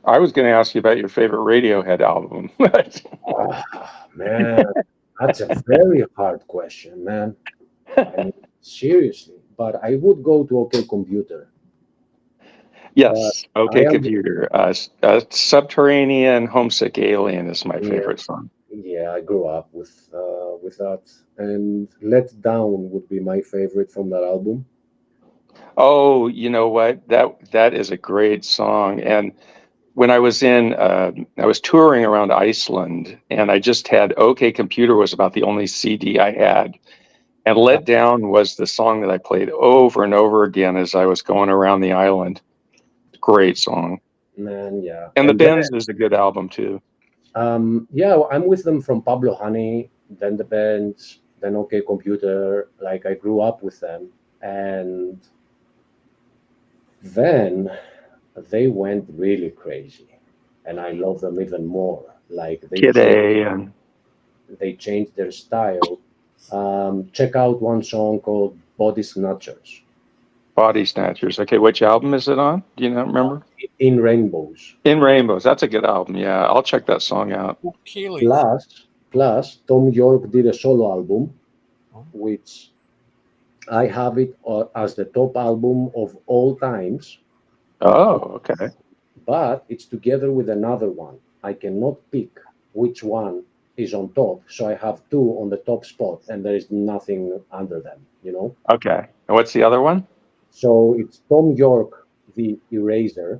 I was going to ask you about your favorite Radiohead album. Oh, man, that's a very hard question, man. I mean, seriously. But I would go to OK Computer. Yes, OK I am- Computer. Subterranean Homesick Alien is my favorite song. Yeah, I grew up with that. And Let Down would be my favorite from that album. Oh, you know what? That is a great song. And when I was I was touring around Iceland, and I just had OK Computer was about the only CD I had. And Let Down was the song that I played over and over again as I was going around the island. Great song. Man, yeah. And The Bends is a good album too. Yeah, I'm with them from Pablo Honey, then The Bends, then OK Computer. Like, I grew up with them. And then they went really crazy. And I love them even more. Like, they changed their style. Check out one song called Body Snatchers. Body Snatchers. Okay, which album is it on? Do you not remember? In Rainbows. In Rainbows. That's a good album. Yeah, I'll check that song out. Plus, Tom York did a solo album, which I have it as the top album of all times. Oh, okay. But it's together with another one. I cannot pick which one is on top, so I have two on the top spot, and there is nothing under them, you know? Okay. And what's the other one? So it's Tom York, the Eraser.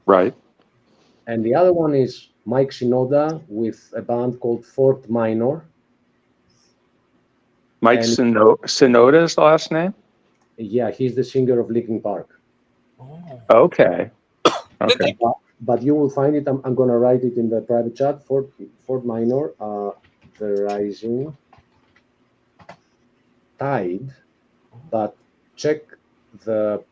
Right. And the other one is Mike Shinoda with a band called Fort Minor. Mike Shinoda's last name? Yeah, he's the singer of Linkin Park. Okay. Okay. But you will find it. I'm going to write it in the private chat. Fort Minor, The Rising Tide. But check the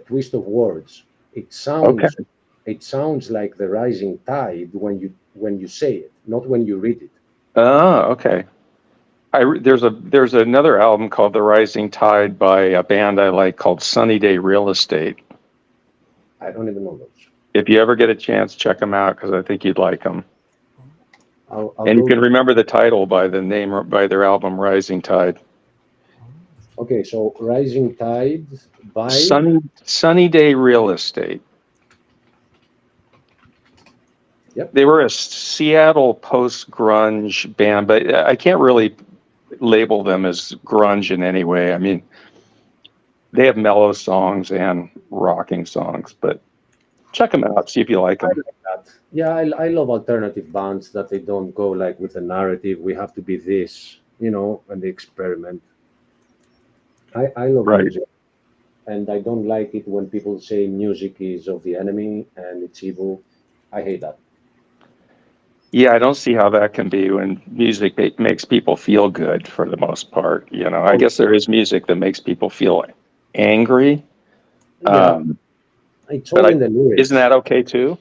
twist of words. It sounds like The Rising Tide when you say it, not when you read it. Oh, okay. There's another album called The Rising Tide by a band I like called Sunny Day Real Estate. I don't even know those. If you ever get a chance, check them out because I think you'd like them. And you can remember the title by their album Rising Tide. Okay, so Rising Tide by Sunny Day Real Estate. Yep. They were a Seattle post-grunge band, but I can't really label them as grunge in any way. I mean, they have mellow songs and rocking songs, but check them out, see if you like them. I like that. Yeah, I love alternative bands that they don't go like with the narrative. We have to be this, you know, and they experiment. I love music, and I don't like it when people say music is of the enemy and it's evil. I hate that. Yeah, I don't see how that can be when music makes people feel good for the most part. You know, I guess there is music that makes people feel angry. Yeah, it's all in the lyrics. Isn't that okay too?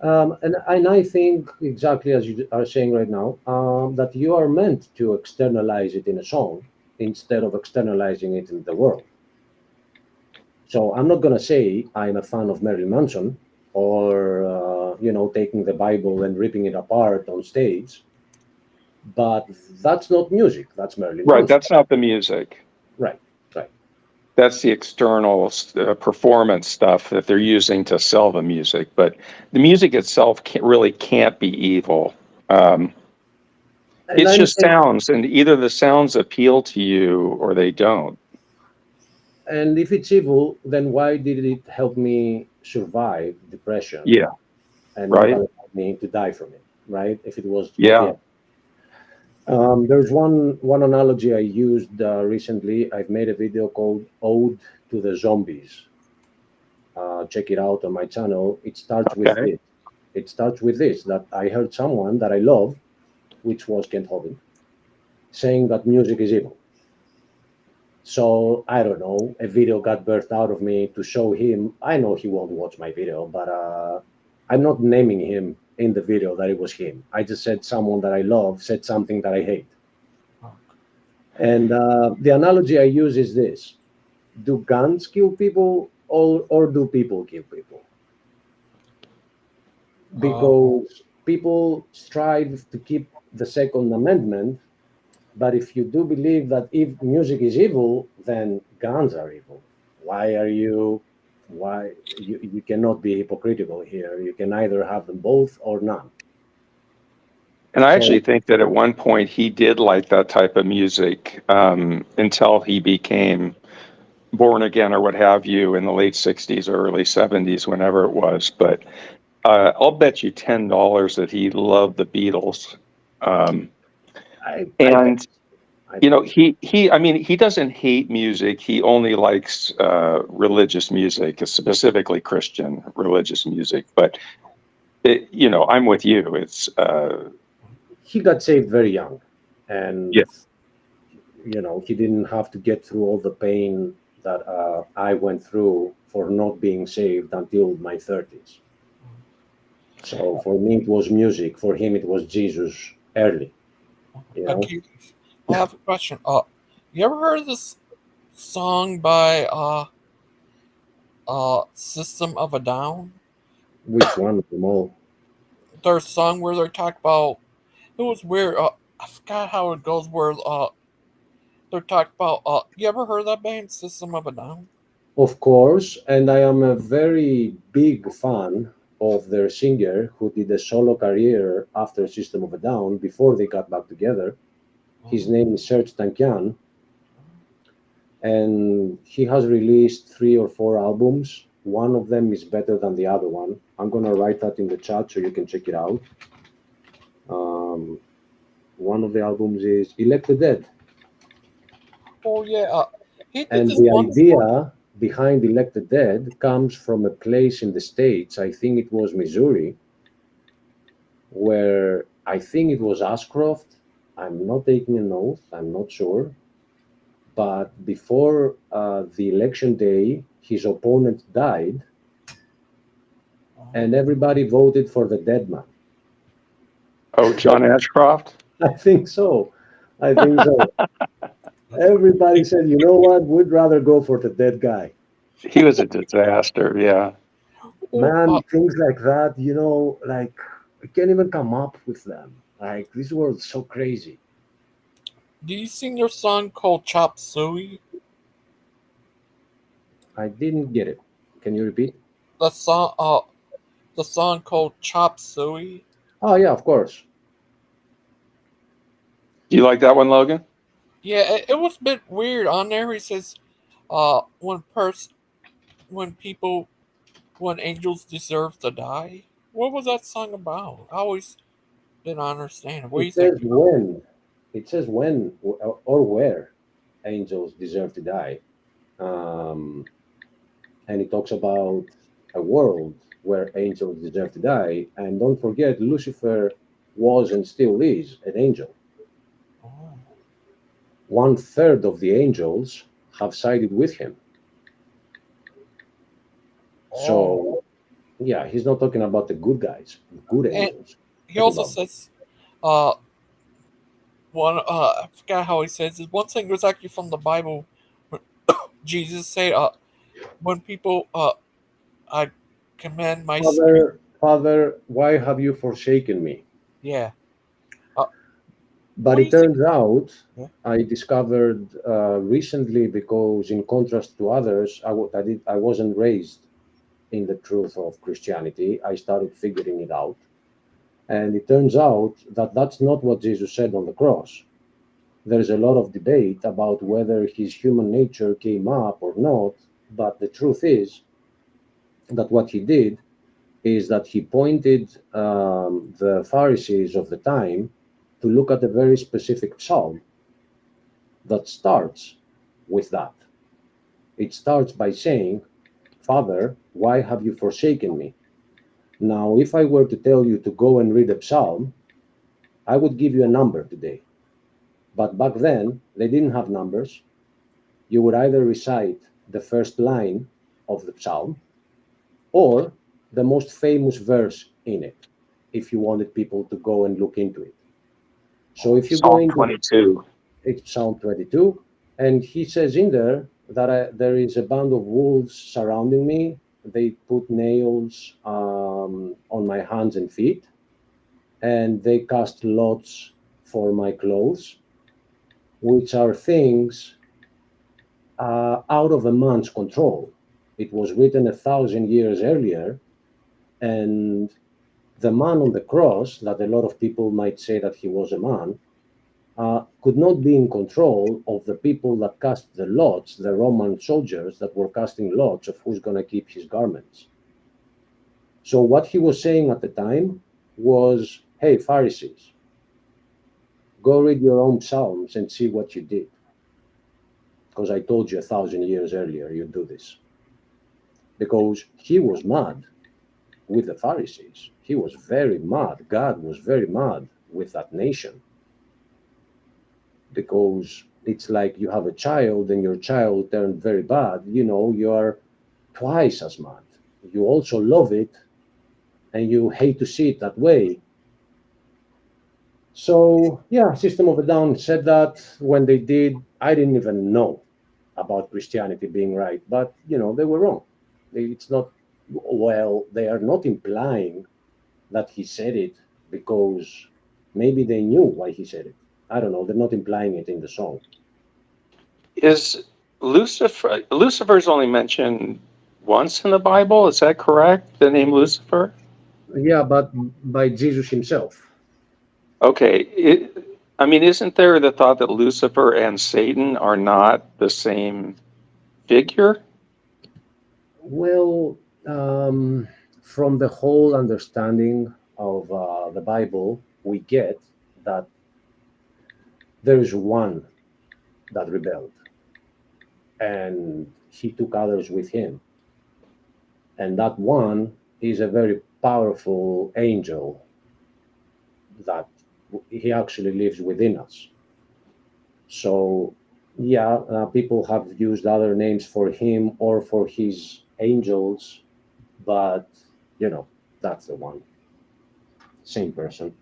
And I think exactly as you are saying right now, that you are meant to externalize it in a song instead of externalizing it in the world. So I'm not going to say I'm a fan of Marilyn Manson or, taking the Bible and ripping it apart on stage. But that's not music. That's Marilyn Manson. Right, that's not the music. Right. That's the external performance stuff that they're using to sell the music. But the music itself can't be evil. It's just sounds, and either the sounds appeal to you or they don't. And if it's evil, then why did it help me survive depression? Yeah. And not allow me to die from it, right? If it was there's one analogy I used recently. I've made a video called Ode to the Zombies. Check it out on my channel. It starts with this. It starts with this, that I heard someone that I love which was Kent Hovind, saying that music is evil. So I don't know, a video got birthed out of me to show him. I know he won't watch my video, but I'm not naming him in the video that it was him. I just said someone that I love said something that I hate. And the analogy I use is this: do guns kill people, or do people kill people? Because people strive to keep the Second Amendment, but if you do believe that if music is evil, then guns are evil. You cannot be hypocritical here. You can either have them both or none. And I actually think that at one point he did like that type of music until he became born again or what have you in the late 60s or early 70s, whenever it was. But I'll bet you $10 that he loved the Beatles. He doesn't hate music. He only likes religious music, specifically Christian religious music. But I'm with you. It's he got saved very young, and he didn't have to get through all the pain that I went through for not being saved until my 30s. So for me, it was music. For him, it was Jesus early. Okay, I have a question. You ever heard of this song by System of a Down? Which one of them all? There's a song where they talk about, it was weird. I forgot how it goes. Where they're talking about. You ever heard of that band, System of a Down? Of course, and I am a very big fan of their singer who did a solo career after System of a Down before they got back together. His name is Serge Tankian, and he has released 3 or 4 albums. One of them is better than the other one. I'm going to write that in the chat so you can check it out. One of the albums is Elect the Dead. Oh, yeah. And the idea behind Elect the Dead comes from a place in the States, I think it was Missouri, where I think it was Ashcroft. I'm not taking an oath, I'm not sure. But before the election day, his opponent died, and everybody voted for the dead man. Oh, John Ashcroft? I think so. Everybody said, you know what, we'd rather go for the dead guy. He was a disaster, yeah. Man, things like that, I can't even come up with them. Like, this world's so crazy. Do you sing your song called Chop Suey? I didn't get it. Can you repeat? The song called Chop Suey? Oh, yeah, of course. Do you like that one, Logan? Yeah, it was a bit weird. On there, he says, when angels deserve to die. What was that song about? I always didn't understand. What do you think? It says when or where angels deserve to die. And it talks about a world where angels deserve to die. And don't forget, Lucifer was and still is an angel. 1/3 of the angels have sided with him. So, yeah, he's not talking about the good guys, the good angels. He also says, I forgot how he says it. One thing was actually from the Bible. Jesus said, when people, I command my spirit. Father, why have you forsaken me? Yeah. But it turns out, I discovered recently, because in contrast to others, I wasn't raised in the truth of Christianity. I started figuring it out. And it turns out that that's not what Jesus said on the cross. There's a lot of debate about whether his human nature came up or not, but the truth is that what he did is that he pointed the Pharisees of the time to look at a very specific psalm that starts with that. It starts by saying, Father, why have you forsaken me? Now, if I were to tell you to go and read a psalm, I would give you a number today. But back then, they didn't have numbers. You would either recite the first line of the psalm or the most famous verse in it, if you wanted people to go and look into it. So if you go Psalm into 22. it's Psalm 22, and he says in there that there is a band of wolves surrounding me. They put nails on my hands and feet, and they cast lots for my clothes, which are things out of a man's control. It was written 1,000 years earlier, and the man on the cross, that a lot of people might say that he was a man, could not be in control of the people that cast the lots, the Roman soldiers that were casting lots of who's going to keep his garments. So what he was saying at the time was, hey, Pharisees, go read your own psalms and see what you did. Because I told you 1,000 years earlier you'd do this. Because he was mad with the Pharisees. He was very mad. God was very mad with that nation. Because it's like you have a child and your child turned very bad, you are twice as mad. You also love it and you hate to see it that way. So, yeah, System of a Down said that. When they did, I didn't even know about Christianity being right, but, they were wrong. It's not, well, they are not implying that he said it because maybe they knew why he said it. I don't know. They're not implying it in the song. Is Lucifer's only mentioned once in the Bible? Is that correct? The name Lucifer? Yeah, but by Jesus himself. Okay. Isn't there the thought that Lucifer and Satan are not the same figure? Well, from the whole understanding of the Bible, we get that there is one that rebelled, and he took others with him. And that one is a very powerful angel that he actually lives within us. So, yeah, people have used other names for him or for his angels, but, that's the one. Same person.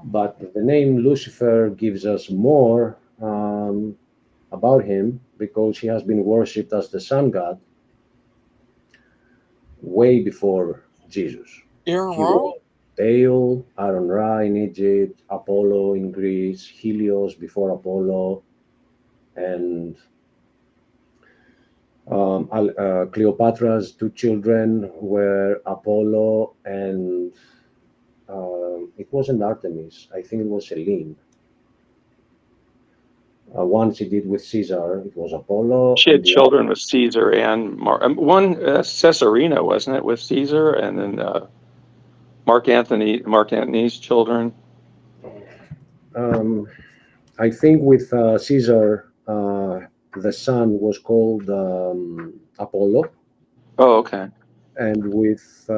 But the name Lucifer gives us more about him because he has been worshipped as the sun god way before Jesus. Aaron He Ra? was Baal, Aaron Ra in Egypt, Apollo in Greece, Helios before Apollo, and Cleopatra's two children were Apollo and it wasn't Artemis. I think it was Selene. One she did with Caesar. It was Apollo. She And had children with Caesar and one Caesarina, wasn't it, with Caesar, and then Mark Antony's children. I think with Caesar, the son was called Apollo. Oh, okay. And with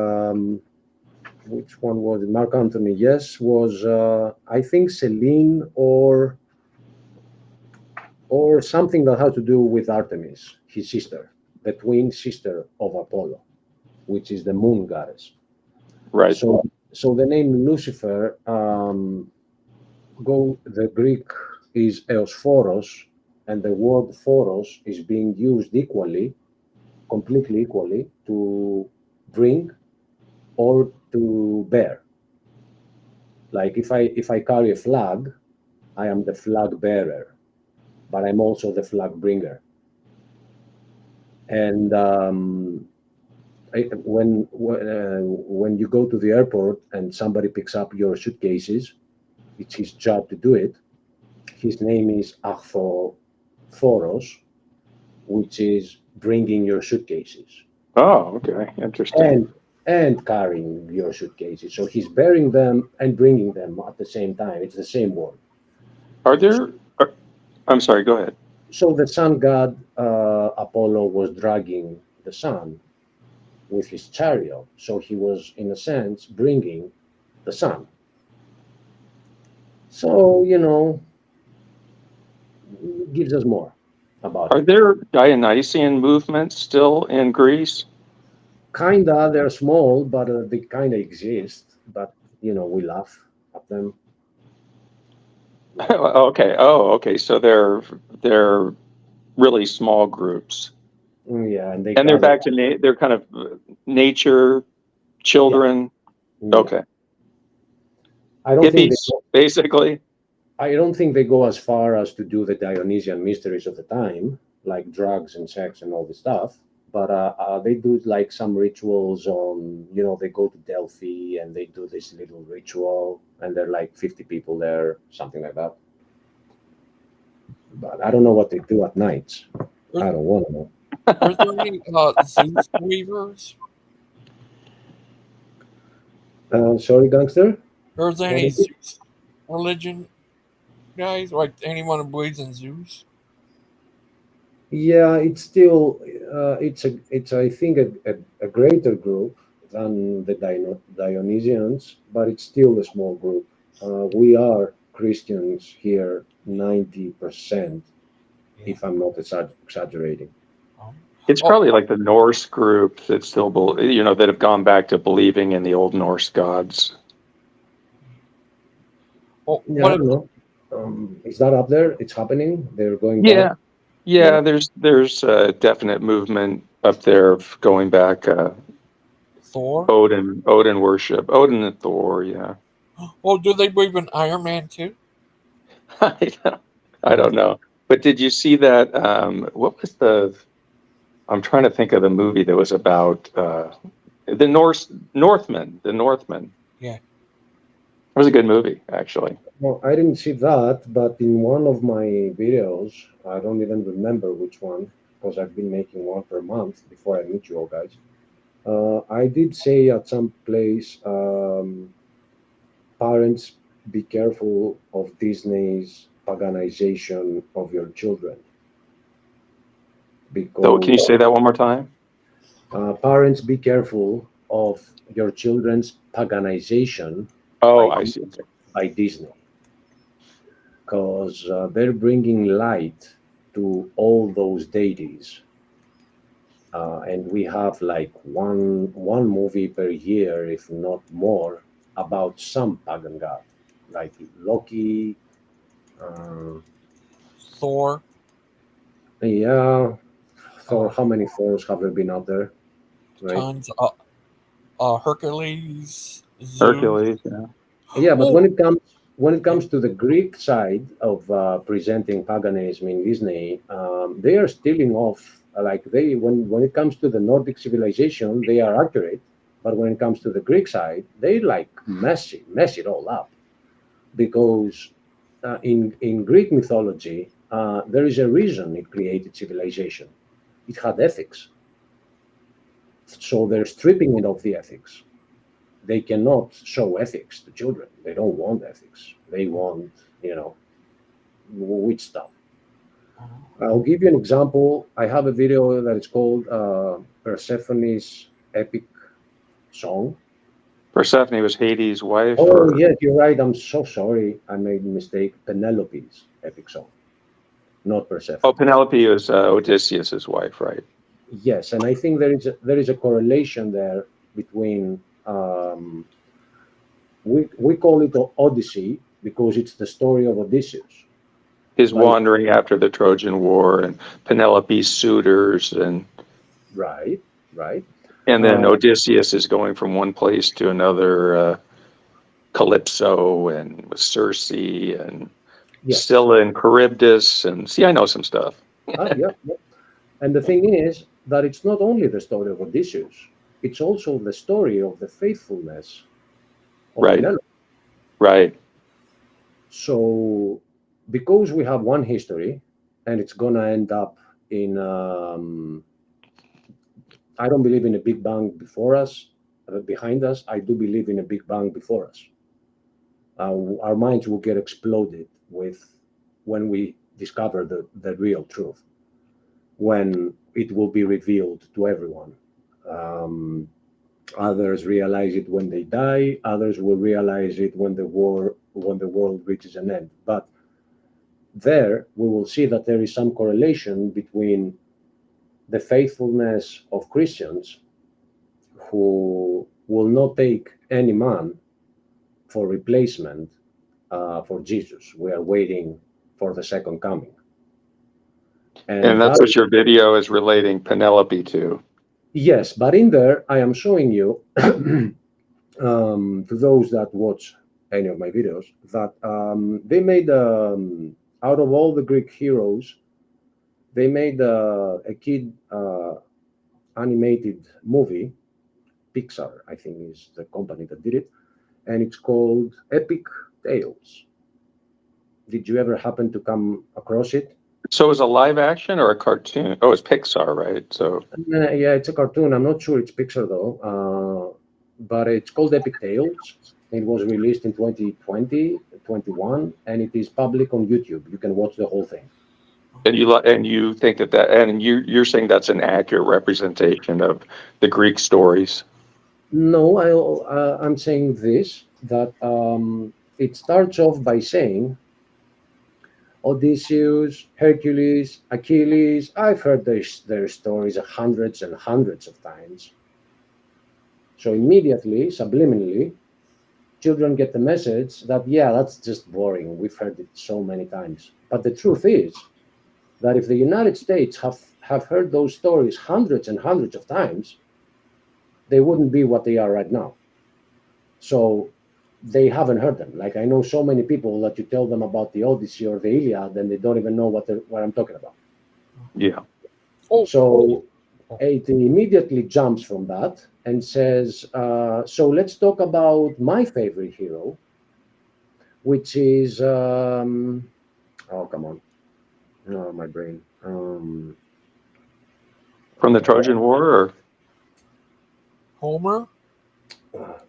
which one was it? Mark Antony? Yes, was I think Selene or something that had to do with Artemis, his sister, the twin sister of Apollo, which is the moon goddess. Right. So the name Lucifer, the Greek is Eosphoros, and the word phoros is being used completely equally, to bring or to bear. Like if I carry a flag, I am the flag bearer, but I'm also the flag bringer. And when you go to the airport and somebody picks up your suitcases, it's his job to do it. His name is Achilleas, which is bringing your suitcases. Oh, okay, interesting. And carrying your suitcases. So he's bearing them and bringing them at the same time. It's the same word. I'm sorry, go ahead. So the sun god Apollo was dragging the sun with his chariot. So he was, in a sense, bringing the sun. So, it gives us more about Are it. there Dionysian movements still in Greece? Kinda, they're small, but they kinda exist. But we laugh at them. Okay. Oh, okay. So they're really small groups, Yeah, and they and they're gather. back to they're kind of nature Yeah, children. yeah. Okay, I don't think they. hippies, basically. I don't think they go as far as to do the Dionysian mysteries of the time, like drugs and sex and all this stuff. But they do like some rituals on, they go to Delphi and they do this little ritual, and there are like 50 people there, something like that. But I don't know what they do at nights. I don't want to know. Are there any Zeus believers? Sorry, gangster. Or is there What any is it? Zeus religion guys? Like anyone who believes in Zeus? Yeah, it's still it's I think a greater group than the Dionysians, but it's still a small group. We are Christians here, 90%, if I'm not exaggerating. It's probably like the Norse group that still, that have gone back to believing in the old Norse gods. Well, Yeah, I don't know. Is that up there? It's happening. They're going back. Yeah. There's a definite movement up there of going back. Thor. Odin worship. Odin and Thor. Yeah. Well, do they believe in Iron Man too? I don't know. But did you see that? What was I'm trying to think of the movie that was about the Northmen. The Northmen. Yeah. It was a good movie, actually. Well, I didn't see that, but in one of my videos, I don't even remember which one, because I've been making one per month before I meet you all guys. I did say at some place, parents, be careful of Disney's paganization of your children. Because So, can you say that one more time? Parents, be careful of your children's paganization. I see. By Disney, because they're bringing light to all those deities, and we have like one movie per year, if not more, about some pagan god, like Loki, Thor. Yeah, Thor. How many Thors have there been out there? Right? Tons. Hercules. Zeus. Hercules. Yeah. Yeah, but when it comes to the Greek side of presenting paganism in Disney, they are stealing off. Like when it comes to the Nordic civilization, they are accurate, but when it comes to the Greek side, they like mess it all up, because in Greek mythology, there is a reason it created civilization. It had ethics, so they're stripping it of the ethics. They cannot show ethics to children. They don't want ethics. They want, witch stuff. I'll give you an example. I have a video that is called Persephone's Epic Song. Persephone was Hades' wife. Oh, yes, you're right. I'm so sorry. I made a mistake. Penelope's Epic Song, not Persephone. Oh, Penelope was Odysseus' wife, right? Yes, and I think there is a correlation there between. We call it Odyssey because it's the story of Odysseus. His wandering after the Trojan War and Penelope's suitors and. Right. And then Odysseus is going from one place to another, Calypso and with Circe and Scylla and Charybdis, and see, I know some stuff. Yeah. And the thing is that it's not only the story of Odysseus; it's also the story of the faithfulness of Penelope. Right. So, because we have one history, and it's gonna end up in. I don't believe in a Big Bang before us, behind us. I do believe in a Big Bang before us. Our minds will get exploded when we discover the real truth, when it will be revealed to everyone. Others realize it when they die. Others will realize it when the war when the world reaches an end. But there we will see that there is some correlation between the faithfulness of Christians who will not take any man for replacement for Jesus. We are waiting for the second coming. And that's what your video is relating Penelope to. Yes, but in there I am showing you, to those that watch any of my videos, that they made, out of all the Greek heroes, they made a kid animated movie. Pixar, I think, is the company that did it, and it's called Epic Tales. Did you ever happen to come across it? So is a live action or a cartoon? Oh, it's Pixar, right? So yeah, it's a cartoon. I'm not sure it's Pixar though, but it's called Epic Tales. It was released in 2020, 21, and it is public on YouTube. You can watch the whole thing. And you think and you're saying that's an accurate representation of the Greek stories? No, I'm saying this, that it starts off by saying Odysseus, Hercules, Achilles. I've heard their stories hundreds and hundreds of times. So immediately, subliminally, children get the message that, yeah, that's just boring. We've heard it so many times. But the truth is that if the United States have heard those stories hundreds and hundreds of times, they wouldn't be what they are right now. So they haven't heard them. Like, I know so many people that you tell them about the Odyssey or the Iliad, and they don't even know what I'm talking about. Yeah. So it immediately jumps from that and says, so let's talk about my favorite hero, which is, oh, come on. Oh, my brain. From the Trojan War, or? Homer?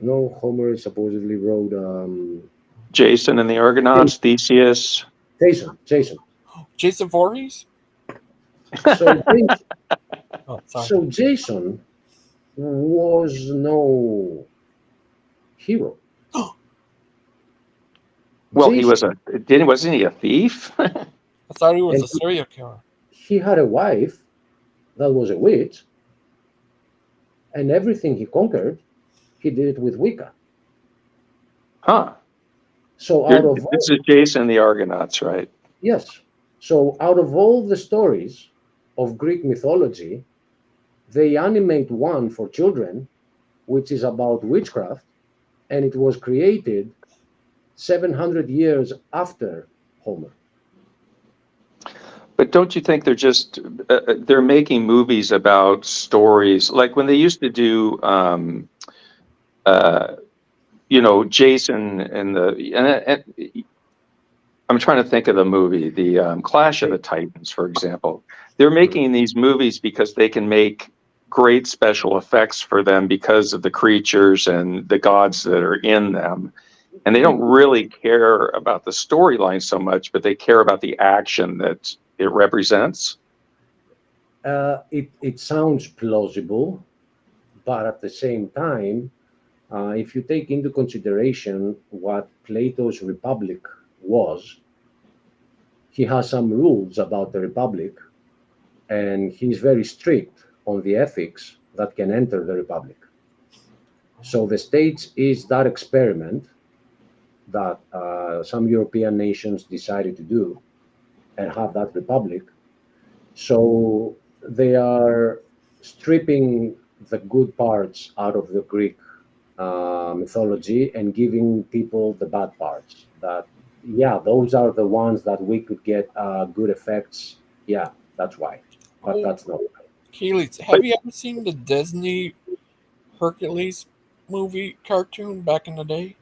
No, Homer supposedly wrote Jason and the Argonauts, Theseus. Jason Voorhees? So Jason was no hero. Well, Jason, wasn't he a thief? I thought he was a serial killer. He had a wife that was a witch, and everything he conquered, he did it with Wicca. Huh. So this is Jason and the Argonauts, right? Yes. So out of all the stories of Greek mythology, they animate one for children, which is about witchcraft, and it was created 700 years after Homer. But don't you think they're just they're making movies about stories like when they used to do Jason and I'm trying to think of the movie, the Clash of the Titans, for example. They're making these movies because they can make great special effects for them because of the creatures and the gods that are in them. And they don't really care about the storyline so much, but they care about the action that it represents. It sounds plausible, but at the same time, if you take into consideration what Plato's Republic was, he has some rules about the Republic, and he's very strict on the ethics that can enter the Republic. So the States is that experiment that some European nations decided to do and have that Republic. So they are stripping the good parts out of the Greek mythology and giving people the bad parts. That, yeah, those are the ones that we could get good effects. Yeah, that's why. But that's not why. Achilles, have you ever seen the Disney Hercules movie cartoon back in the day?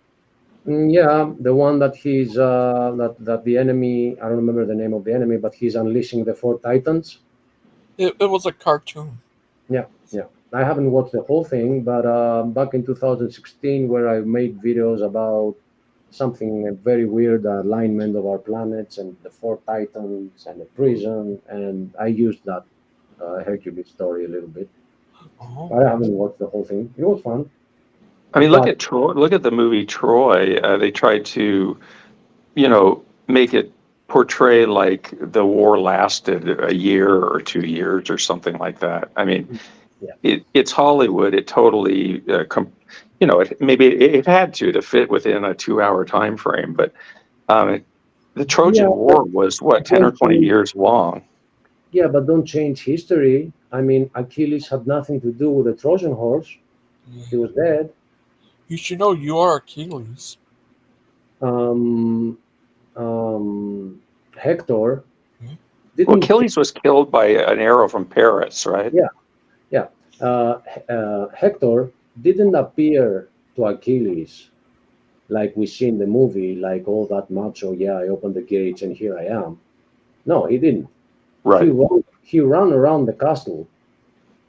Yeah, the one that he's that the enemy, I don't remember the name of the enemy, but he's unleashing the 4 titans. It was a cartoon. Yeah. I haven't watched the whole thing, but back in 2016, where I made videos about something, a very weird alignment of our planets and the 4 titans and the prison, and I used that Hercules story a little bit. But I haven't watched the whole thing. It was fun. I mean, look But at Troy. Look at the movie Troy. They tried to, make it portray like the war lasted a year or 2 years or something like that. I mean, yeah, it's Hollywood. It totally, maybe it had to fit within a 2-hour time frame. But the yeah, Trojan War was what, 10 or don't 20 change, years long. yeah, but don't change history. I mean, Achilles had nothing to do with the Trojan horse. He was dead. You should know you are Achilles. Um, Hector Well, didn't. Achilles was killed by an arrow from Paris, right? Yeah, yeah. Hector didn't appear to Achilles like we see in the movie, like all that macho. Yeah, I opened the gates and here I am. No, he didn't. Right. He ran around the castle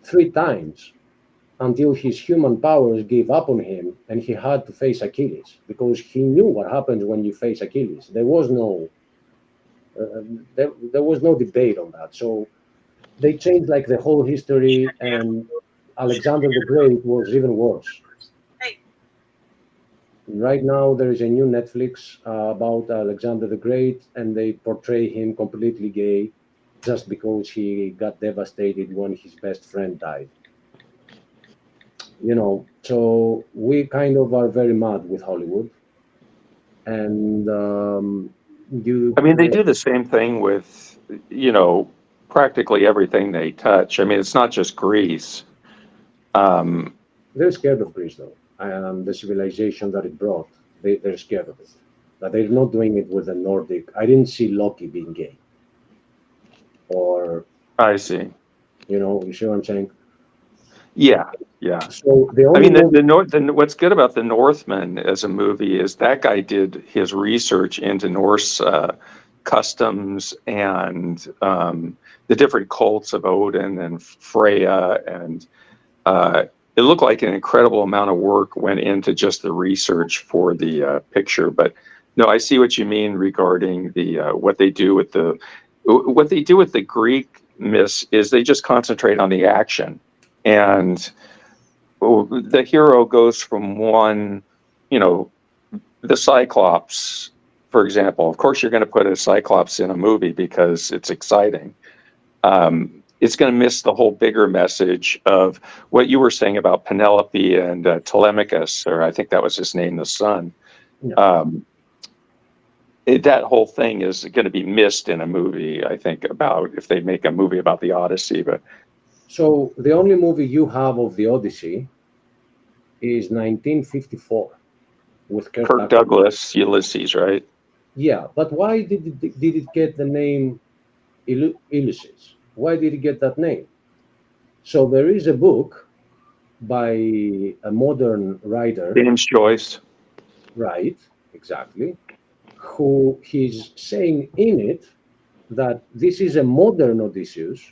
3 times until his human powers gave up on him and he had to face Achilles because he knew what happens when you face Achilles. There was no there was no debate on that. So they changed like the whole history, and Alexander the Great was even worse. Right now, there is a new Netflix about Alexander the Great, and they portray him completely gay just because he got devastated when his best friend died. So we kind of are very mad with Hollywood, and I mean, they do the same thing with, practically everything they touch. I mean, it's not just Greece. They're scared of Greece, though. The civilization that it brought, they're scared of it. But they're not doing it with the Nordic. I didn't see Loki being gay. Or I see. You see what I'm saying? Yeah. So the I only mean, what's good about the Northman as a movie is that guy did his research into Norse customs and the different cults of Odin and Freya, and it looked like an incredible amount of work went into just the research for the picture. But no, I see what you mean regarding the what they do with the Greek myths is they just concentrate on the action, and the hero goes from one, the Cyclops, for example. Of course, you're going to put a Cyclops in a movie because it's exciting. It's going to miss the whole bigger message of what you were saying about Penelope and Telemachus, or I think that was his name, the son. Yeah. That whole thing is going to be missed in a movie, I think, about if they make a movie about the Odyssey. But so the only movie you have of the Odyssey is 1954 with Kirk Douglas, Ulysses, right? Yeah, but why did it get the name Ulysses? Why did it get that name? So there is a book by a modern writer, James Joyce. Right, exactly, who he's saying in it that this is a modern Odysseus,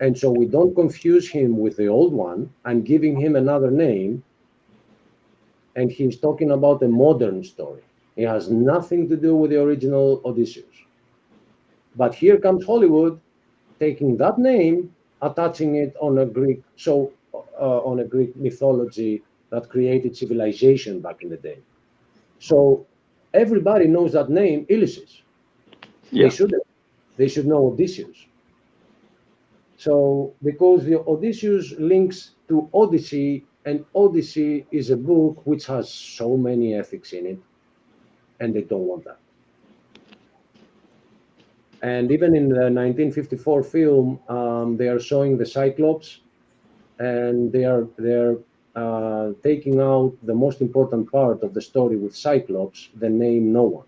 and so we don't confuse him with the old one. I'm giving him another name, and he's talking about a modern story. It has nothing to do with the original Odysseus. But here comes Hollywood taking that name, attaching it on a Greek, on a Greek mythology that created civilization back in the day. So everybody knows that name, Ulysses. Yeah. They should know Odysseus. So because the Odysseus links to Odyssey, and Odyssey is a book which has so many ethics in it, and they don't want that. And even in the 1954 film, they are showing the Cyclops, and they're taking out the most important part of the story with Cyclops, the name no one.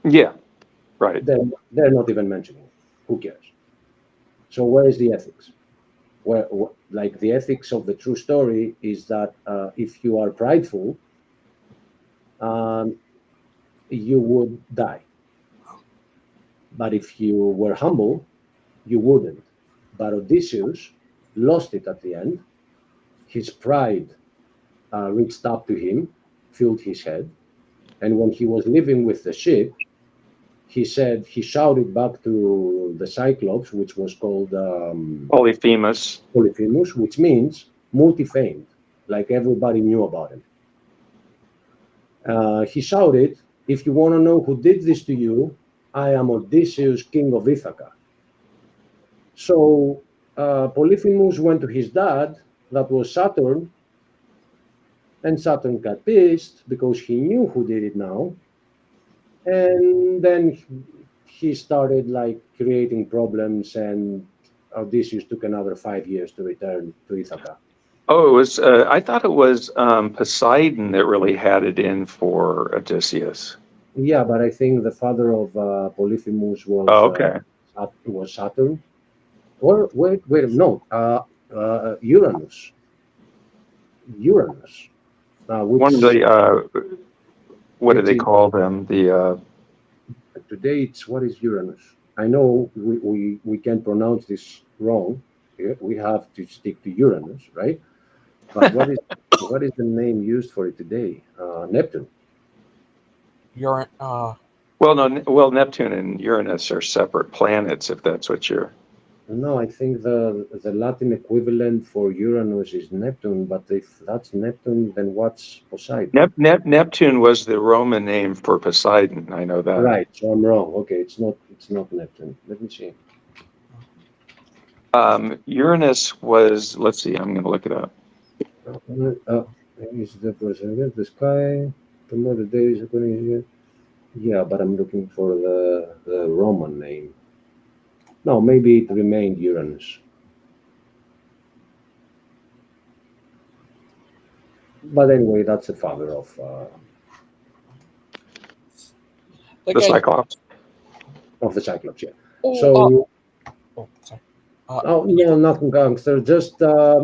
Yeah, right. They're not even mentioning it. Who cares? So where is the ethics? Like the ethics of the true story is that if you are prideful, you would die. But if you were humble, you wouldn't. But Odysseus lost it at the end. His pride reached up to him, filled his head. And when he was living with the ship, he shouted back to the Cyclops, which was called Polyphemus, which means multi-famed, like everybody knew about him. He shouted, "If you want to know who did this to you, I am Odysseus, king of Ithaca." So Polyphemus went to his dad, that was Saturn, and Saturn got pissed because he knew who did it now. And then he started like creating problems, and Odysseus took another 5 years to return to Ithaca. Oh, it was. I thought it was Poseidon that really had it in for Odysseus. Yeah, but I think the father of Polyphemus was Oh, okay. Was Saturn. Or wait, no, Uranus. Uranus. One of the what do they call them? The today it's what is Uranus? I know we can pronounce this wrong. We have to stick to Uranus, right? But what is the name used for it today? Neptune. Well, Neptune and Uranus are separate planets, if that's what you're. No, I think the Latin equivalent for Uranus is Neptune, but if that's Neptune, then what's Poseidon? Neptune was the Roman name for Poseidon. I know that. Right, so I'm wrong. Okay, it's not Neptune. Let me see. Uranus was. Let's see. I'm going to look it up. Is the sky? Tomorrow the days are going here. Yeah, but I'm looking for the Roman name. No, maybe it remained Uranus. But anyway, that's the father of the Cyclops. Of the Cyclops, yeah. So, no, nothing gangster. Just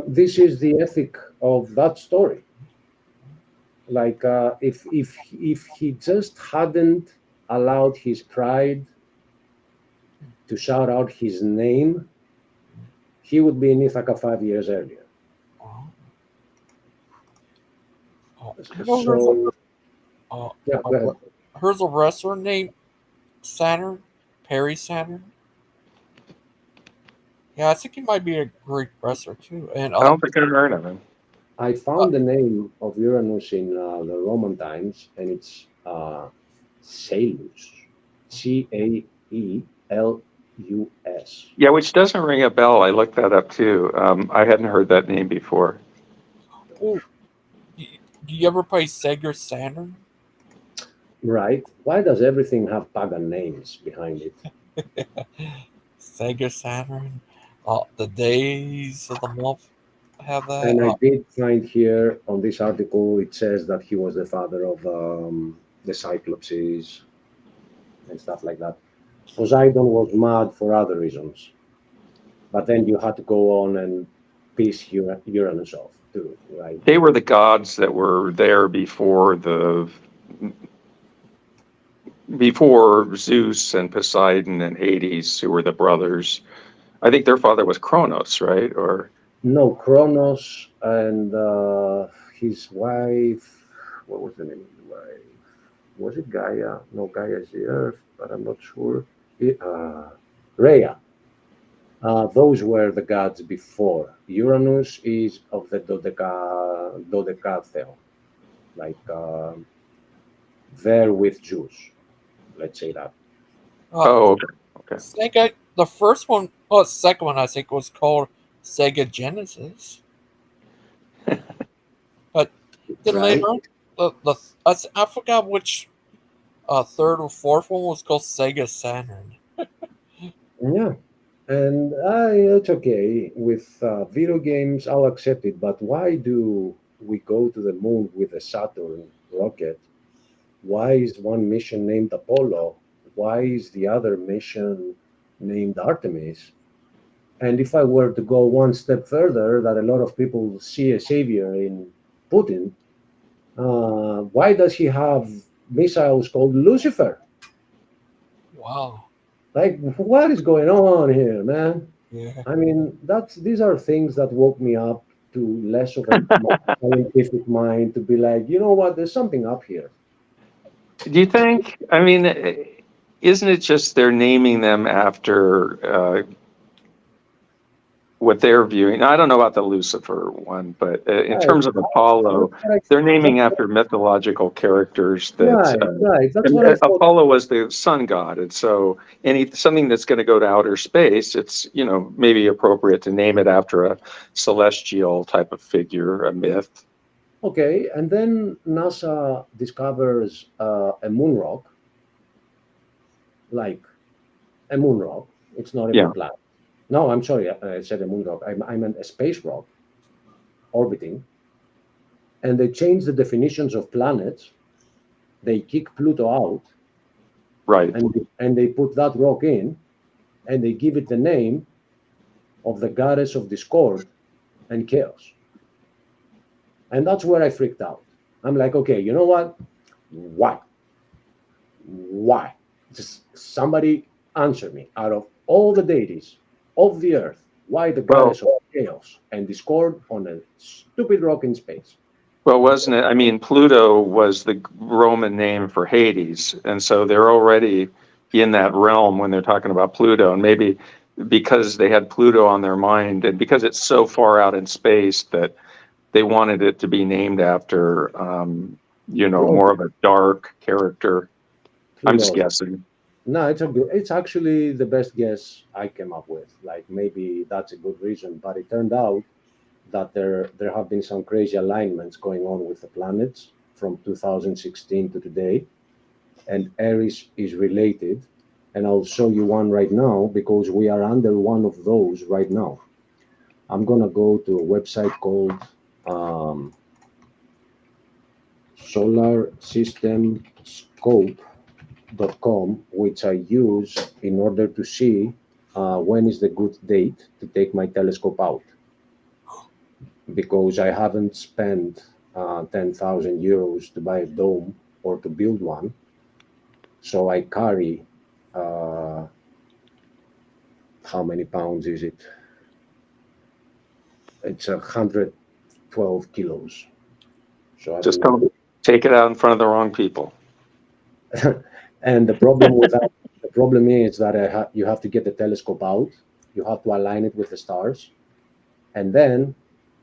this is the ethic of that story. Like if he just hadn't allowed his pride to shout out his name, he would be in Ithaca 5 years earlier. So, yeah, go ahead. Here's a wrestler named Saturn, Perry Saturn. Yeah, I think he might be a Greek wrestler too. And I don't think I've heard of him. I found the name of Uranus in the Roman times, and it's Caelus, Caelus. Yeah, which doesn't ring a bell. I looked that up too. I hadn't heard that name before. Oh, do you ever play Sega Saturn? Right. Why does everything have pagan names behind it? Sega Saturn. The days of the month have that. And I did find here on this article, it says that he was the father of the Cyclopses and stuff like that. Poseidon was mad for other reasons. But then you had to go on and piss Uranus off too, right? They were the gods that were there before Zeus and Poseidon and Hades, who were the brothers. I think their father was Kronos, right? Or no, Kronos and his wife. What was the name of the wife? Was it Gaia? No, Gaia is the Earth, but I'm not sure. Rhea. Those were the gods before. Uranus is of the Dodecathel, like there with Zeus. Let's say that. Okay. Sega, the first one, second one, I think was called Sega Genesis. But then later on, I forgot which third or fourth one was called Sega Saturn. Yeah, and it's okay with video games. I'll accept it, but why do we go to the moon with a Saturn rocket? Why is one mission named Apollo? Why is the other mission named Artemis? And if I were to go one step further, that a lot of people see a savior in Putin, why does he have missiles called Lucifer? Wow. Like, what is going on here, man? Yeah. I mean, these are things that woke me up to less of a scientific mind, to be like, you know what, there's something up here. do you think? I mean, isn't it just they're naming them after what they're viewing. Now, I don't know about the Lucifer one, but in Right. terms of Apollo, they're naming after mythological characters. Right. That's what I thought. Apollo was the sun god, and so something that's going to go to outer space, it's maybe appropriate to name it after a celestial type of figure, a myth. Okay, and then NASA discovers a moon rock, like a moon rock. It's not even a planet. No, I'm sorry, I said a moon rock. I meant a space rock orbiting. And they change the definitions of planets. They kick Pluto out. Right. And they put that rock in, and they give it the name of the goddess of discord and chaos. And that's where I freaked out. I'm like, okay, you know what? Why? Just somebody answer me. Out of all the deities of the earth, why the goddess of chaos and discord on a stupid rock in space? Well, wasn't it? I mean, Pluto was the Roman name for Hades. And so they're already in that realm when they're talking about Pluto. And maybe because they had Pluto on their mind and because it's so far out in space that they wanted it to be named after, more of a dark character. I'm just guessing. No, it's actually the best guess I came up with. Like maybe that's a good reason, but it turned out that there have been some crazy alignments going on with the planets from 2016 to today, and Aries is related. And I'll show you one right now because we are under one of those right now. I'm gonna go to a website called solarsystemscope.com, which I use in order to see when is the good date to take my telescope out, because I haven't spent 10,000 euros to buy a dome or to build one. So I carry, how many pounds is it? It's 112 kilos. So just don't take it out in front of the wrong people. And the problem with that, the problem is that you have to get the telescope out. You have to align it with the stars, and then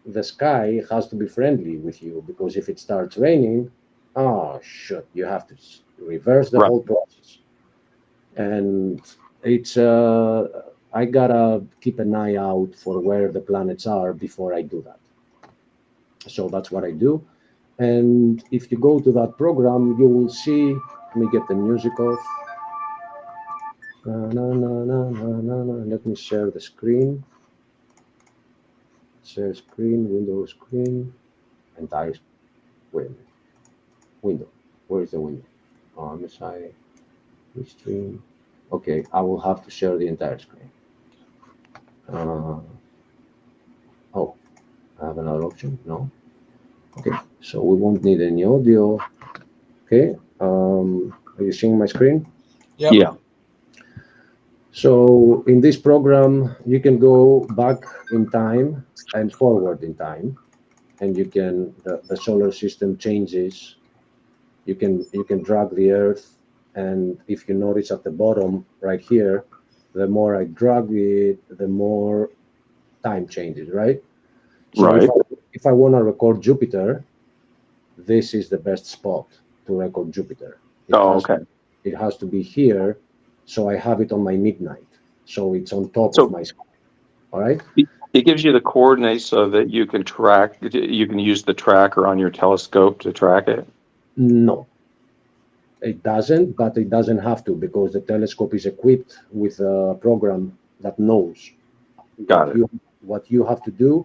the sky has to be friendly with you, because if it starts raining, you have to reverse the whole process. And it's I gotta keep an eye out for where the planets are before I do that. So that's what I do. And if you go to that program, you will see. Let me get the music off. Let me share the screen. Share screen, window screen, entire window. Where is the window? MSI, Restream. Okay, I will have to share the entire screen. I have another option? No? Okay, so we won't need any audio. Okay, are you seeing my screen? Yep. Yeah. So in this program, you can go back in time and forward in time, and you can the solar system changes. You can drag the Earth, and if you notice at the bottom right here, the more I drag it, the more time changes, right? So right. If I want to record Jupiter, this is the best spot to record Jupiter. It has to be here, so I have it on my midnight, so it's on top of my screen. All right. It gives you the coordinates so that you can track. You can use the tracker on your telescope to track it. No, it doesn't, but it doesn't have to, because the telescope is equipped with a program that knows. Got it. What you have to do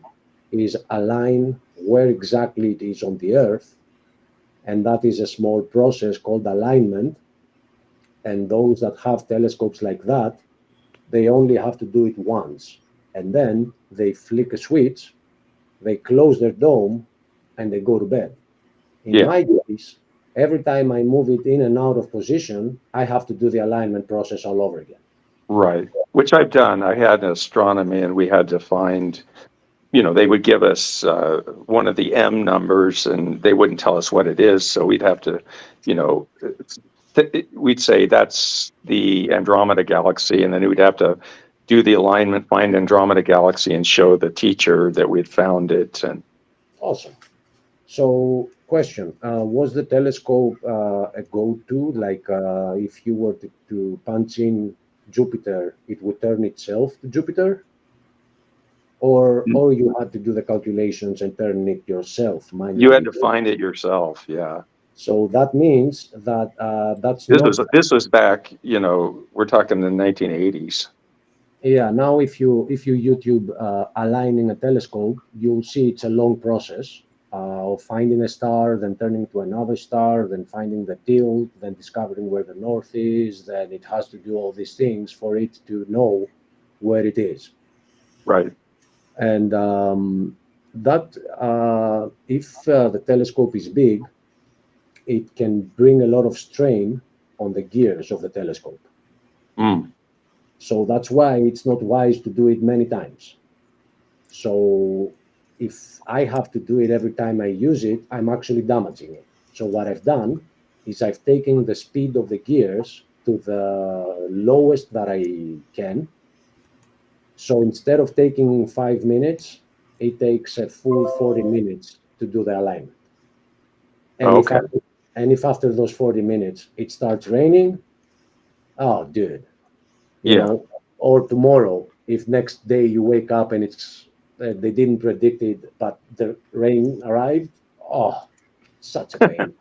is align where exactly it is on the Earth, and that is a small process called alignment. And those that have telescopes like that, they only have to do it once, and then they flick a switch, they close their dome, and they go to bed. In my case, every time I move it in and out of position, I have to do the alignment process all over again. Right, which I've done. I had astronomy, and we had to find, they would give us one of the M numbers, and they wouldn't tell us what it is. So we'd have to, we'd say that's the Andromeda galaxy, and then we'd have to do the alignment, find Andromeda Galaxy, and show the teacher that we'd found it. And awesome. So, question: was the telescope a go-to? Like, if you were to punch in Jupiter, it would turn itself to Jupiter, or you had to do the calculations and turn it yourself manually? you had to find it yourself. Yeah. So that means that that's This not. was back. We're talking the 1980s. Yeah. Now, if you YouTube aligning a telescope, you'll see it's a long process of finding a star, then turning to another star, then finding the tilt, then discovering where the north is. Then it has to do all these things for it to know where it is. Right. And that if the telescope is big, it can bring a lot of strain on the gears of the telescope. So that's why it's not wise to do it many times. So if I have to do it every time I use it, I'm actually damaging it. So what I've done is I've taken the speed of the gears to the lowest that I can. So instead of taking 5 minutes, it takes a full 40 minutes to do the alignment. And if after those 40 minutes it starts raining, oh, dude, you know, or tomorrow, if next day you wake up and it's they didn't predict it, but the rain arrived, oh, such a pain.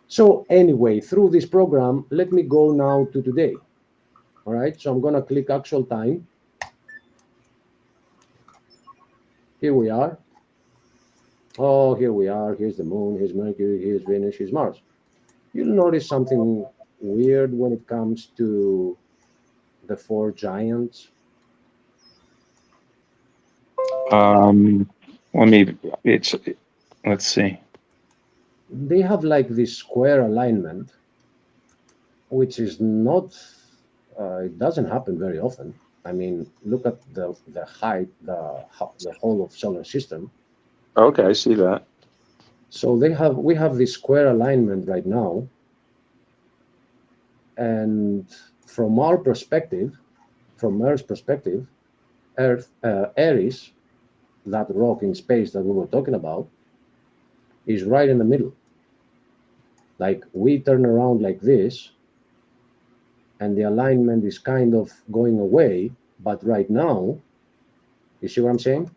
So anyway, through this program, let me go now to today. All right, so I'm going to click actual time. Here we are. Oh, here we are. Here's the moon. Here's Mercury. Here's Venus. Here's Mars. You'll notice something weird when it comes to the four giants. Let's see. They have like this square alignment, which is not, it doesn't happen very often. I mean, look at the height, the whole of solar system. Okay, I see that. So we have this square alignment right now, and from our perspective, from Earth's perspective, Eris, that rock in space that we were talking about, is right in the middle. Like we turn around like this, and the alignment is kind of going away, but right now, you see what I'm saying?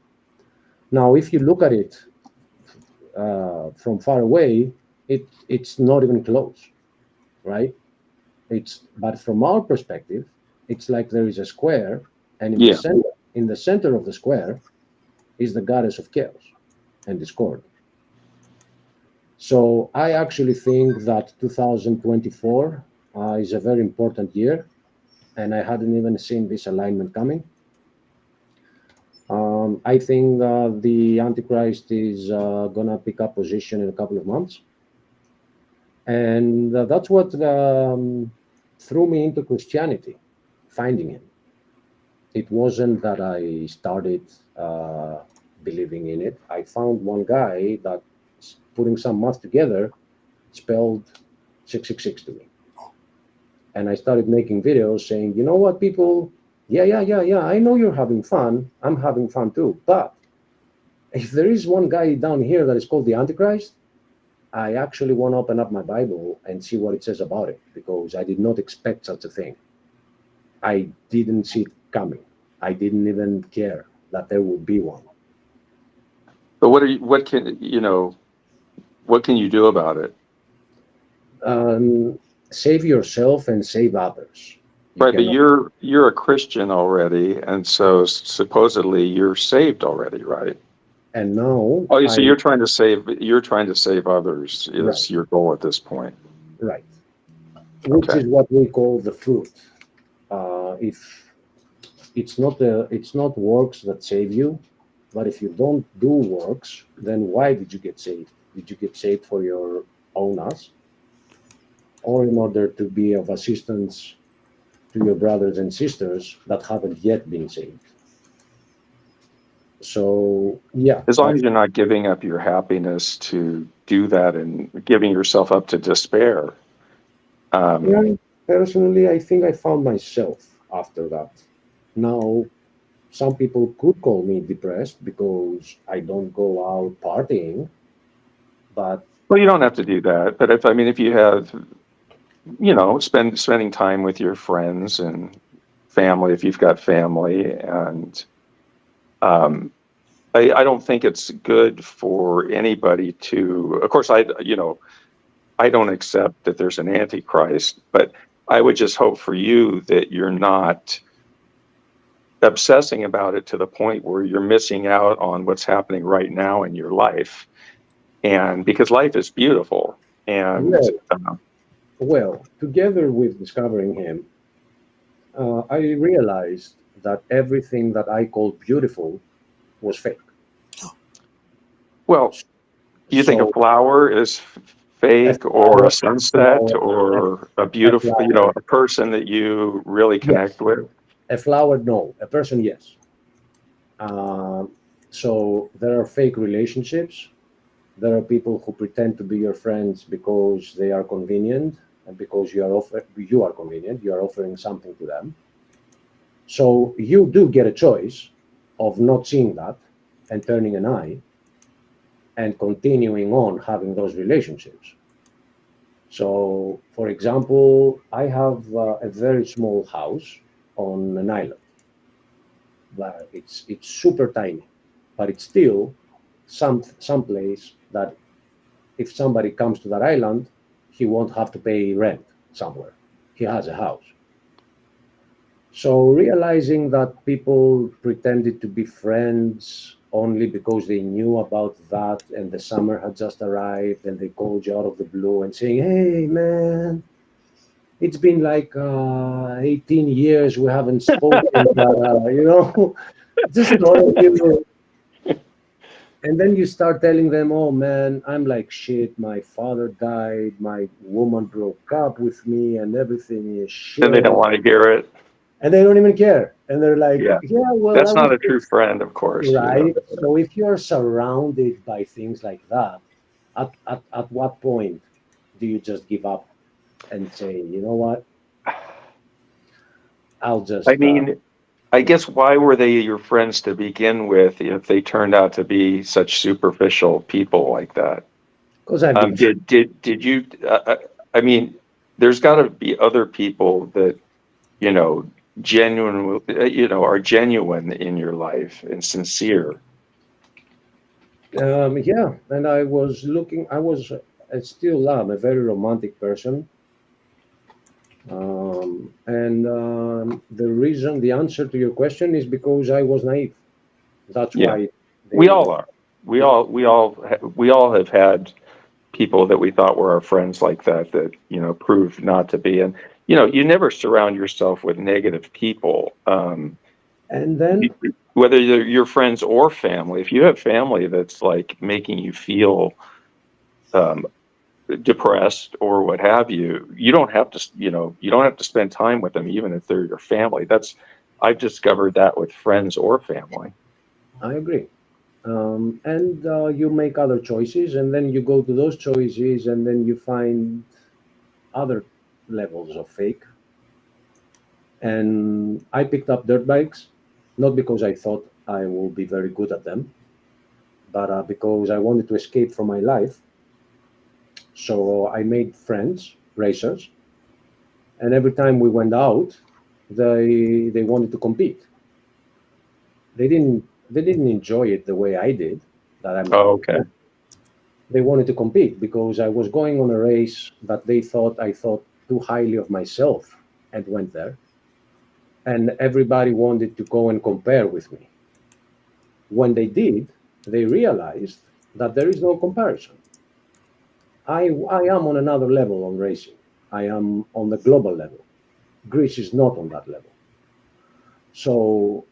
Now, if you look at it from far away, it's not even close, right? But from our perspective, it's like there is a square, and in the center of the square is the goddess of chaos and discord. So I actually think that 2024 is a very important year, and I hadn't even seen this alignment coming. I think the Antichrist is going to pick up position in a couple of months. And that's what threw me into Christianity, finding him. It wasn't that I started believing in it. I found one guy that, putting some math together, spelled 666 to me. And I started making videos saying, you know what, people, yeah, I know you're having fun. I'm having fun too. But if there is one guy down here that is called the Antichrist, I actually want to open up my Bible and see what it says about it, because I did not expect such a thing. I didn't see it coming. I didn't even care that there would be one. But what can you do about it? Save yourself and save others. Right, but you're a Christian already, and so supposedly you're saved already, right? And now, so you're trying to save others is your goal at this point, right? Which is what we call the fruit. If it's not works that save you, but if you don't do works, then why did you get saved? Did you get saved for your own ass, or in order to be of assistance to your brothers and sisters that haven't yet been saved? So, yeah. As long as you're not giving up your happiness to do that and giving yourself up to despair. Personally, I think I found myself after that. Now, some people could call me depressed because I don't go out partying, but Well, you don't have to do that. But if you have, spending time with your friends and family, if you've got family, and I don't think it's good for anybody to. Of course, I don't accept that there's an antichrist, but I would just hope for you that you're not obsessing about it to the point where you're missing out on what's happening right now in your life. And because life is beautiful, and well, together with discovering him, I realized that everything that I called beautiful was fake. well, you think a So flower is fake, or a sunset, or a beautiful, a person that you really connect with? a flower, no. A person, yes. So there are fake relationships. There are people who pretend to be your friends because they are convenient and because you are convenient. You are offering something to them. So you do get a choice of not seeing that and turning an eye and continuing on having those relationships. So, for example, I have a very small house on an island. It's super tiny, but it's still some place that if somebody comes to that island, he won't have to pay rent somewhere. He has a house. So realizing that people pretended to be friends only because they knew about that and the summer had just arrived and they called you out of the blue and saying, "Hey, man, it's been like 18 years we haven't spoken," just thought of you. And then you start telling them, "Oh man, I'm like shit. My father died. My woman broke up with me, and everything is shit." And they don't want to hear it. And they don't even care. And they're like, Yeah. "Yeah, well, that's not a true friend, of course." Right. So if you're surrounded by things like that, at what point do you just give up and say, "You know what? I'll just." I guess, why were they your friends to begin with if they turned out to be such superficial people like that? Because I've been. Did you? There's got to be other people that genuine, are genuine in your life and sincere. Yeah, and I was looking. I still am a very romantic person. The answer to your question is because I was naive. That's why. We all are. We all have had people that we thought were our friends like that proved not to be. And you never surround yourself with negative people. And then, whether they're your friends or family, if you have family that's like making you feel depressed or what have you, you don't have to spend time with them, even if they're your family. I've discovered that with friends or family. I agree. And you make other choices, and then you go to those choices, and then you find other levels of fake. And I picked up dirt bikes, not because I thought I will be very good at them, but because I wanted to escape from my life. So I made friends, racers, and every time we went out, they wanted to compete. They didn't enjoy it the way I did. Okay. They wanted to compete because I was going on a race that I thought too highly of myself and went there. And everybody wanted to go and compare with me. When they did, they realized that there is no comparison. I am on another level on racing. I am on the global level. Greece is not on that level. So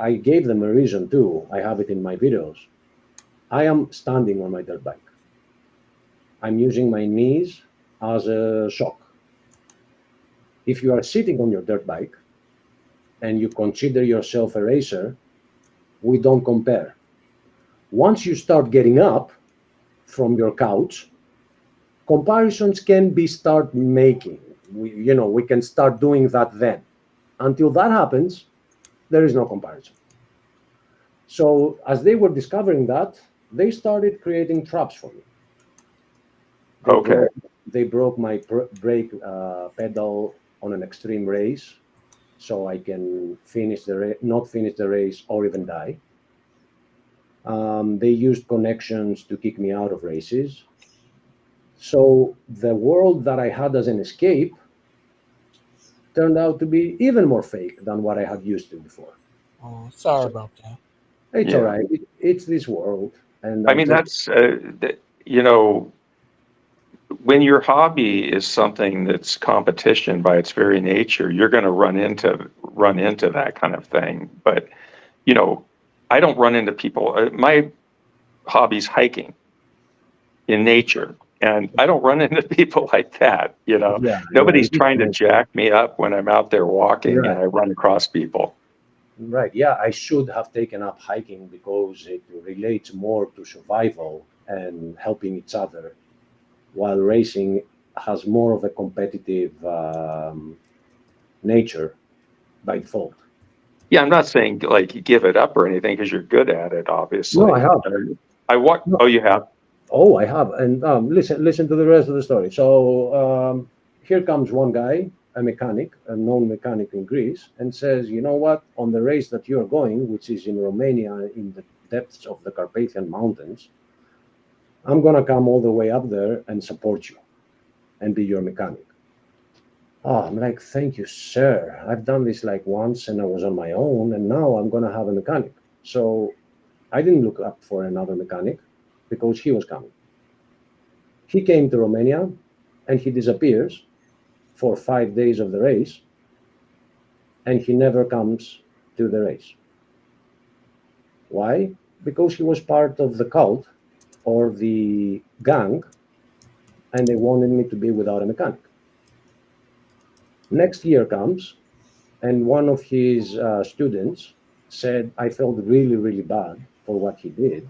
I gave them a reason too. I have it in my videos. I am standing on my dirt bike. I'm using my knees as a shock. If you are sitting on your dirt bike and you consider yourself a racer, we don't compare. Once you start getting up from your couch, comparisons can be start making. We can start doing that then. Until that happens, there is no comparison. So as they were discovering that, they started creating traps for me. They broke my brake pedal on an extreme race, so I can not finish the race or even die. They used connections to kick me out of races. So the world that I had as an escape turned out to be even more fake than what I had used to before. Oh, sorry about that. It's all right. It's this world. And I mean, that's, you know, when your hobby is something that's competition by its very nature, you're going to run into that kind of thing. But, you know, I don't run into people. My hobby's hiking in nature. And I don't run into people like that, you know. Nobody's trying to jack me up when I'm out there walking and I run across people. Right. Yeah, I should have taken up hiking because it relates more to survival and helping each other, while racing has more of a competitive nature by default. Yeah, I'm not saying like give it up or anything because you're good at it, obviously. No, I have. Oh, you have? Oh, I have. And listen to the rest of the story. So here comes one guy, a mechanic, a known mechanic in Greece, and says, you know what, on the race that you're going, which is in Romania, in the depths of the Carpathian Mountains, I'm going to come all the way up there and support you and be your mechanic. Oh, I'm like, thank you, sir. I've done this like once and I was on my own, and now I'm going to have a mechanic. So I didn't look up for another mechanic because he was coming. He came to Romania and he disappears for 5 days of the race, and he never comes to the race. Why? Because he was part of the cult or the gang, and they wanted me to be without a mechanic. Next year comes, and one of his students said, I felt really, really bad for what he did,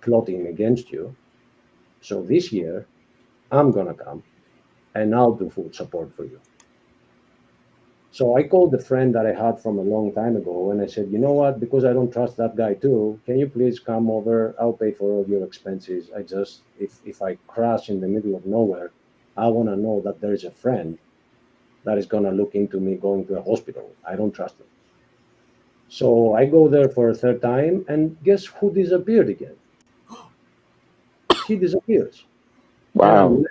plotting against you. So this year, I'm going to come, and I'll do full support for you. So I called the friend that I had from a long time ago, and I said, you know what, because I don't trust that guy too, can you please come over? I'll pay for all your expenses. I just, if I crash in the middle of nowhere, I want to know that there is a friend that is going to look into me going to a hospital. I don't trust him. So I go there for a third time, and guess who disappeared again? He disappears. Wow.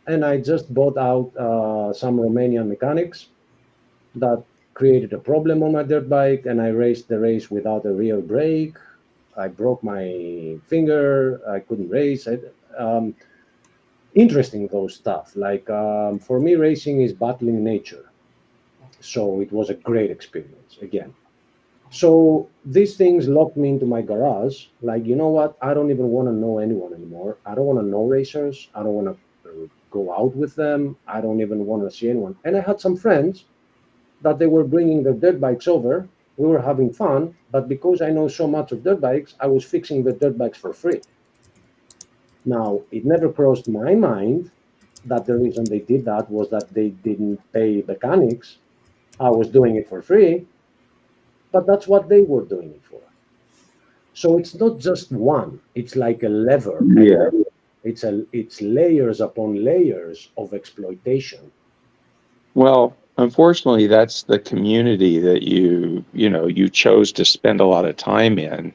And I just bought out some Romanian mechanics that created a problem on my dirt bike, and I raced the race without a real brake. I broke my finger. I couldn't race. Interesting, those stuff. Like for me, racing is battling nature. So it was a great experience again. So these things locked me into my garage. Like, you know what? I don't even want to know anyone anymore. I don't want to know racers. I don't want to go out with them. I don't even want to see anyone. And I had some friends that they were bringing their dirt bikes over. We were having fun, but because I know so much of dirt bikes, I was fixing the dirt bikes for free. Now, it never crossed my mind that the reason they did that was that they didn't pay mechanics. I was doing it for free, but that's what they were doing it for. So it's not just one, it's like a lever. Yeah. It's layers upon layers of exploitation. Well, unfortunately, that's the community that you chose to spend a lot of time in.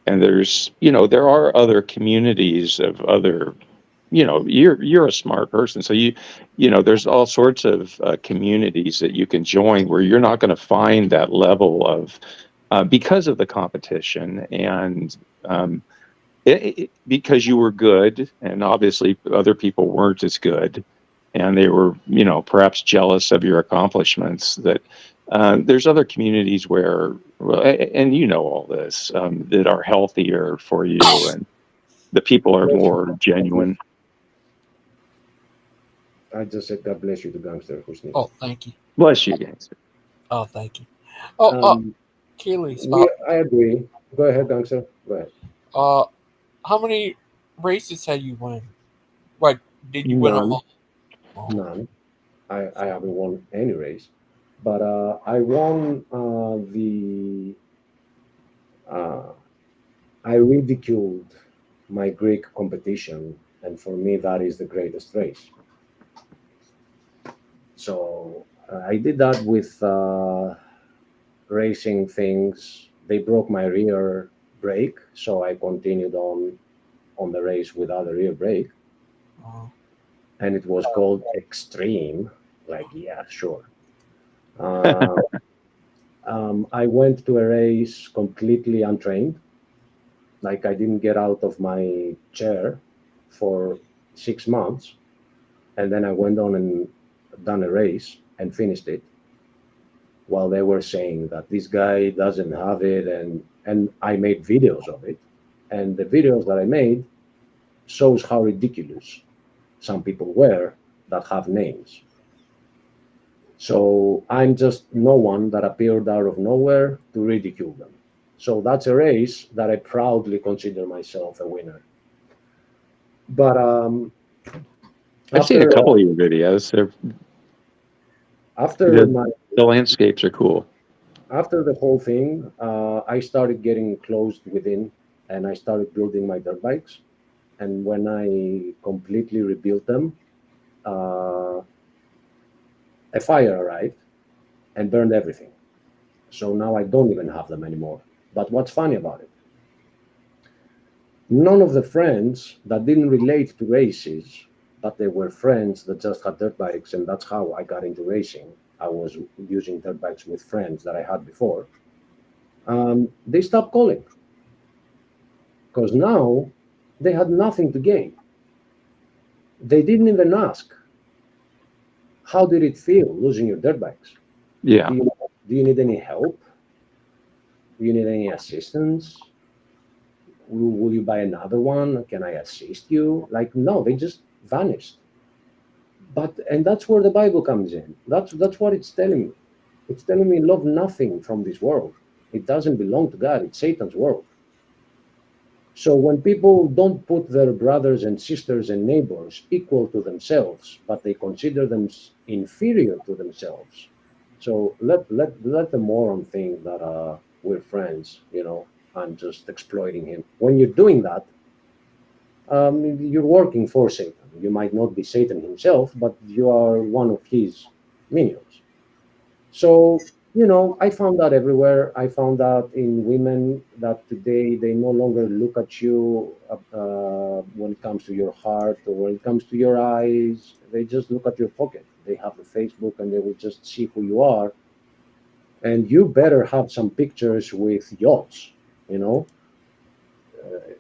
And there are other communities of other, you're a smart person. So there's all sorts of communities that you can join where you're not going to find that level of, because of the competition and because you were good and obviously other people weren't as good. And they were, perhaps jealous of your accomplishments. That there's other communities where, and all this, that are healthier for you, and the people are more genuine. I just said, God bless you to Gangster. Oh, thank you. Bless you, Gangster. Oh, thank you. Achilles. I agree. Go ahead, Gangster. Go ahead. How many races have you won? Did you win them all? None. I haven't won any race. But I won I ridiculed my Greek competition, and for me, that is the greatest race. So I did that with racing things. They broke my rear brake, so I continued on the race without a rear brake, and it was called Extreme. Like, yeah, sure. I went to a race completely untrained. Like, I didn't get out of my chair for 6 months, and then I went on and done a race and finished it. While they were saying that this guy doesn't have it, and I made videos of it, and the videos that I made shows how ridiculous some people were that have names. So I'm just no one that appeared out of nowhere to ridicule them. So that's a race that I proudly consider myself a winner. But I've seen a couple of your videos. The landscapes are cool. After the whole thing, I started getting closed within, and I started building my dirt bikes. And when I completely rebuilt them, a fire arrived and burned everything. So now I don't even have them anymore. But what's funny about it? None of the friends that didn't relate to races, but they were friends that just had dirt bikes, and that's how I got into racing. I was using dirt bikes with friends that I had before. They stopped calling because now they had nothing to gain. They didn't even ask, how did it feel losing your dirt bikes? Yeah. Do you need any help? Do you need any assistance? Will you buy another one? Can I assist you? Like, no, they just vanished. And that's where the Bible comes in. That's what it's telling me. It's telling me love nothing from this world. It doesn't belong to God. It's Satan's world. So when people don't put their brothers and sisters and neighbors equal to themselves, but they consider them inferior to themselves, so let the moron think that we're friends, I'm just exploiting him. When you're doing that, you're working for Satan. You might not be Satan himself, but you are one of his minions. So, I found that everywhere. I found that in women that today they no longer look at you when it comes to your heart or when it comes to your eyes. They just look at your pocket. They have the Facebook and they will just see who you are. And you better have some pictures with yachts,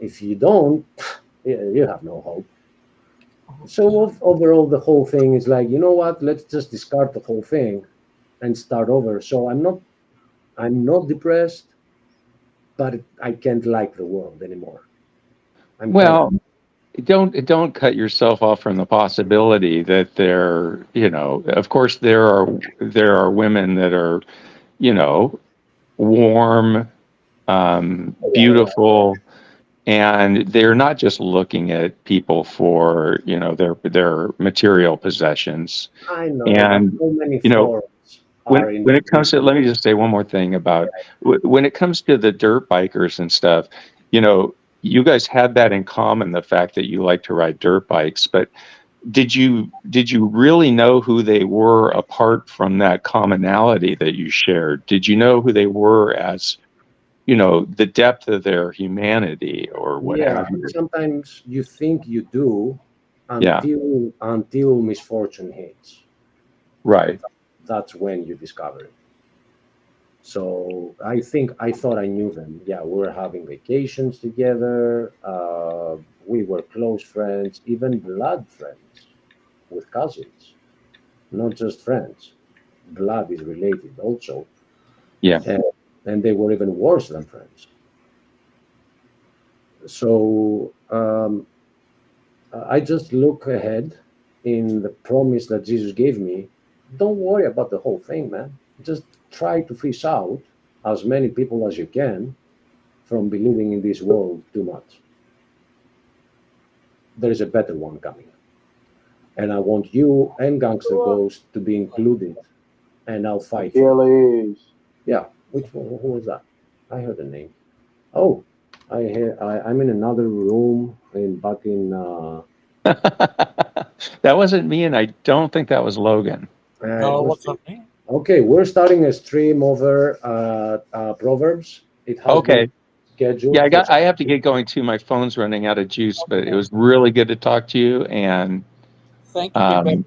If you don't, you have no hope. So overall, the whole thing is like, you know what? Let's just discard the whole thing and start over. So I'm not depressed, but I can't like the world anymore. Don't cut yourself off from the possibility that of course there are women that are, warm, beautiful, and they're not just looking at people for, their material possessions. I know. And so many when it comes to, let me just say one more thing about when it comes to the dirt bikers and stuff, you guys had that in common, the fact that you like to ride dirt bikes, but did you really know who they were apart from that commonality that you shared? Did you know who they were as, the depth of their humanity or what have you? Sometimes you think you do until misfortune hits. Right. That's when you discover it. So I thought I knew them. Yeah, we were having vacations together. We were close friends, even blood friends with cousins, not just friends. Blood is related also. Yeah. And they were even worse than friends. So I just look ahead in the promise that Jesus gave me. Don't worry about the whole thing, man. Just try to fish out as many people as you can from believing in this world too much. There is a better one coming. And I want you and Gangster Ghost to be included and I'll fight. Achilleas. Yeah, which one? Who was that? I heard the name. Oh, I'm in another room back in. That wasn't me, and I don't think that was Logan. No, what's up, me? Okay, we're starting a stream over Proverbs. It has Okay. been scheduled. Yeah, I have to get going too. My phone's running out of juice, but it was really good to talk to you, and Thank you, Big Ben.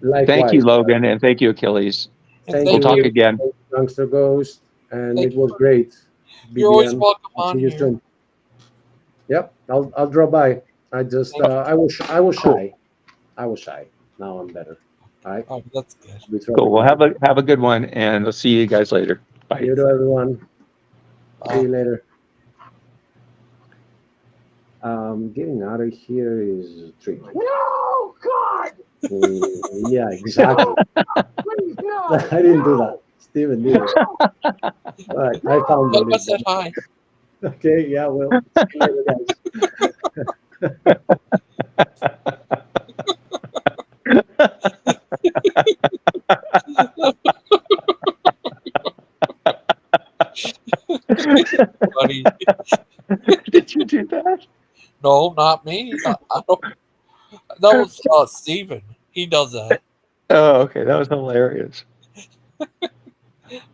Likewise. thank you, Logan, and thank you, Achilles. Thank we'll you. talk again. Gangster Ghost, and Thank it was great. You're always BBM, welcome I'll on see you here. soon. Yep, I'll drop by. I just I was shy. I was shy. Now I'm better. All right. Oh, that's good. Cool. Well, have a good one, and I'll see you guys later. Bye. You too, everyone. See you later. Getting out of here is tricky. No, God! Yeah, exactly. Please, no! I didn't do that. Steven did it. All right, I found Look, I it. said hi. Okay, yeah, well, see you later, guys. Buddy. Did you do that? No, not me. I don't. That was Steven. He does that. Oh, okay. That was hilarious.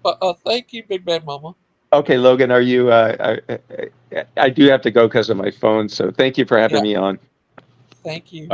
But thank you, Big Bad Mama. Okay, Logan, are you? I do have to go because of my phone. So thank you for having me on. Thank you.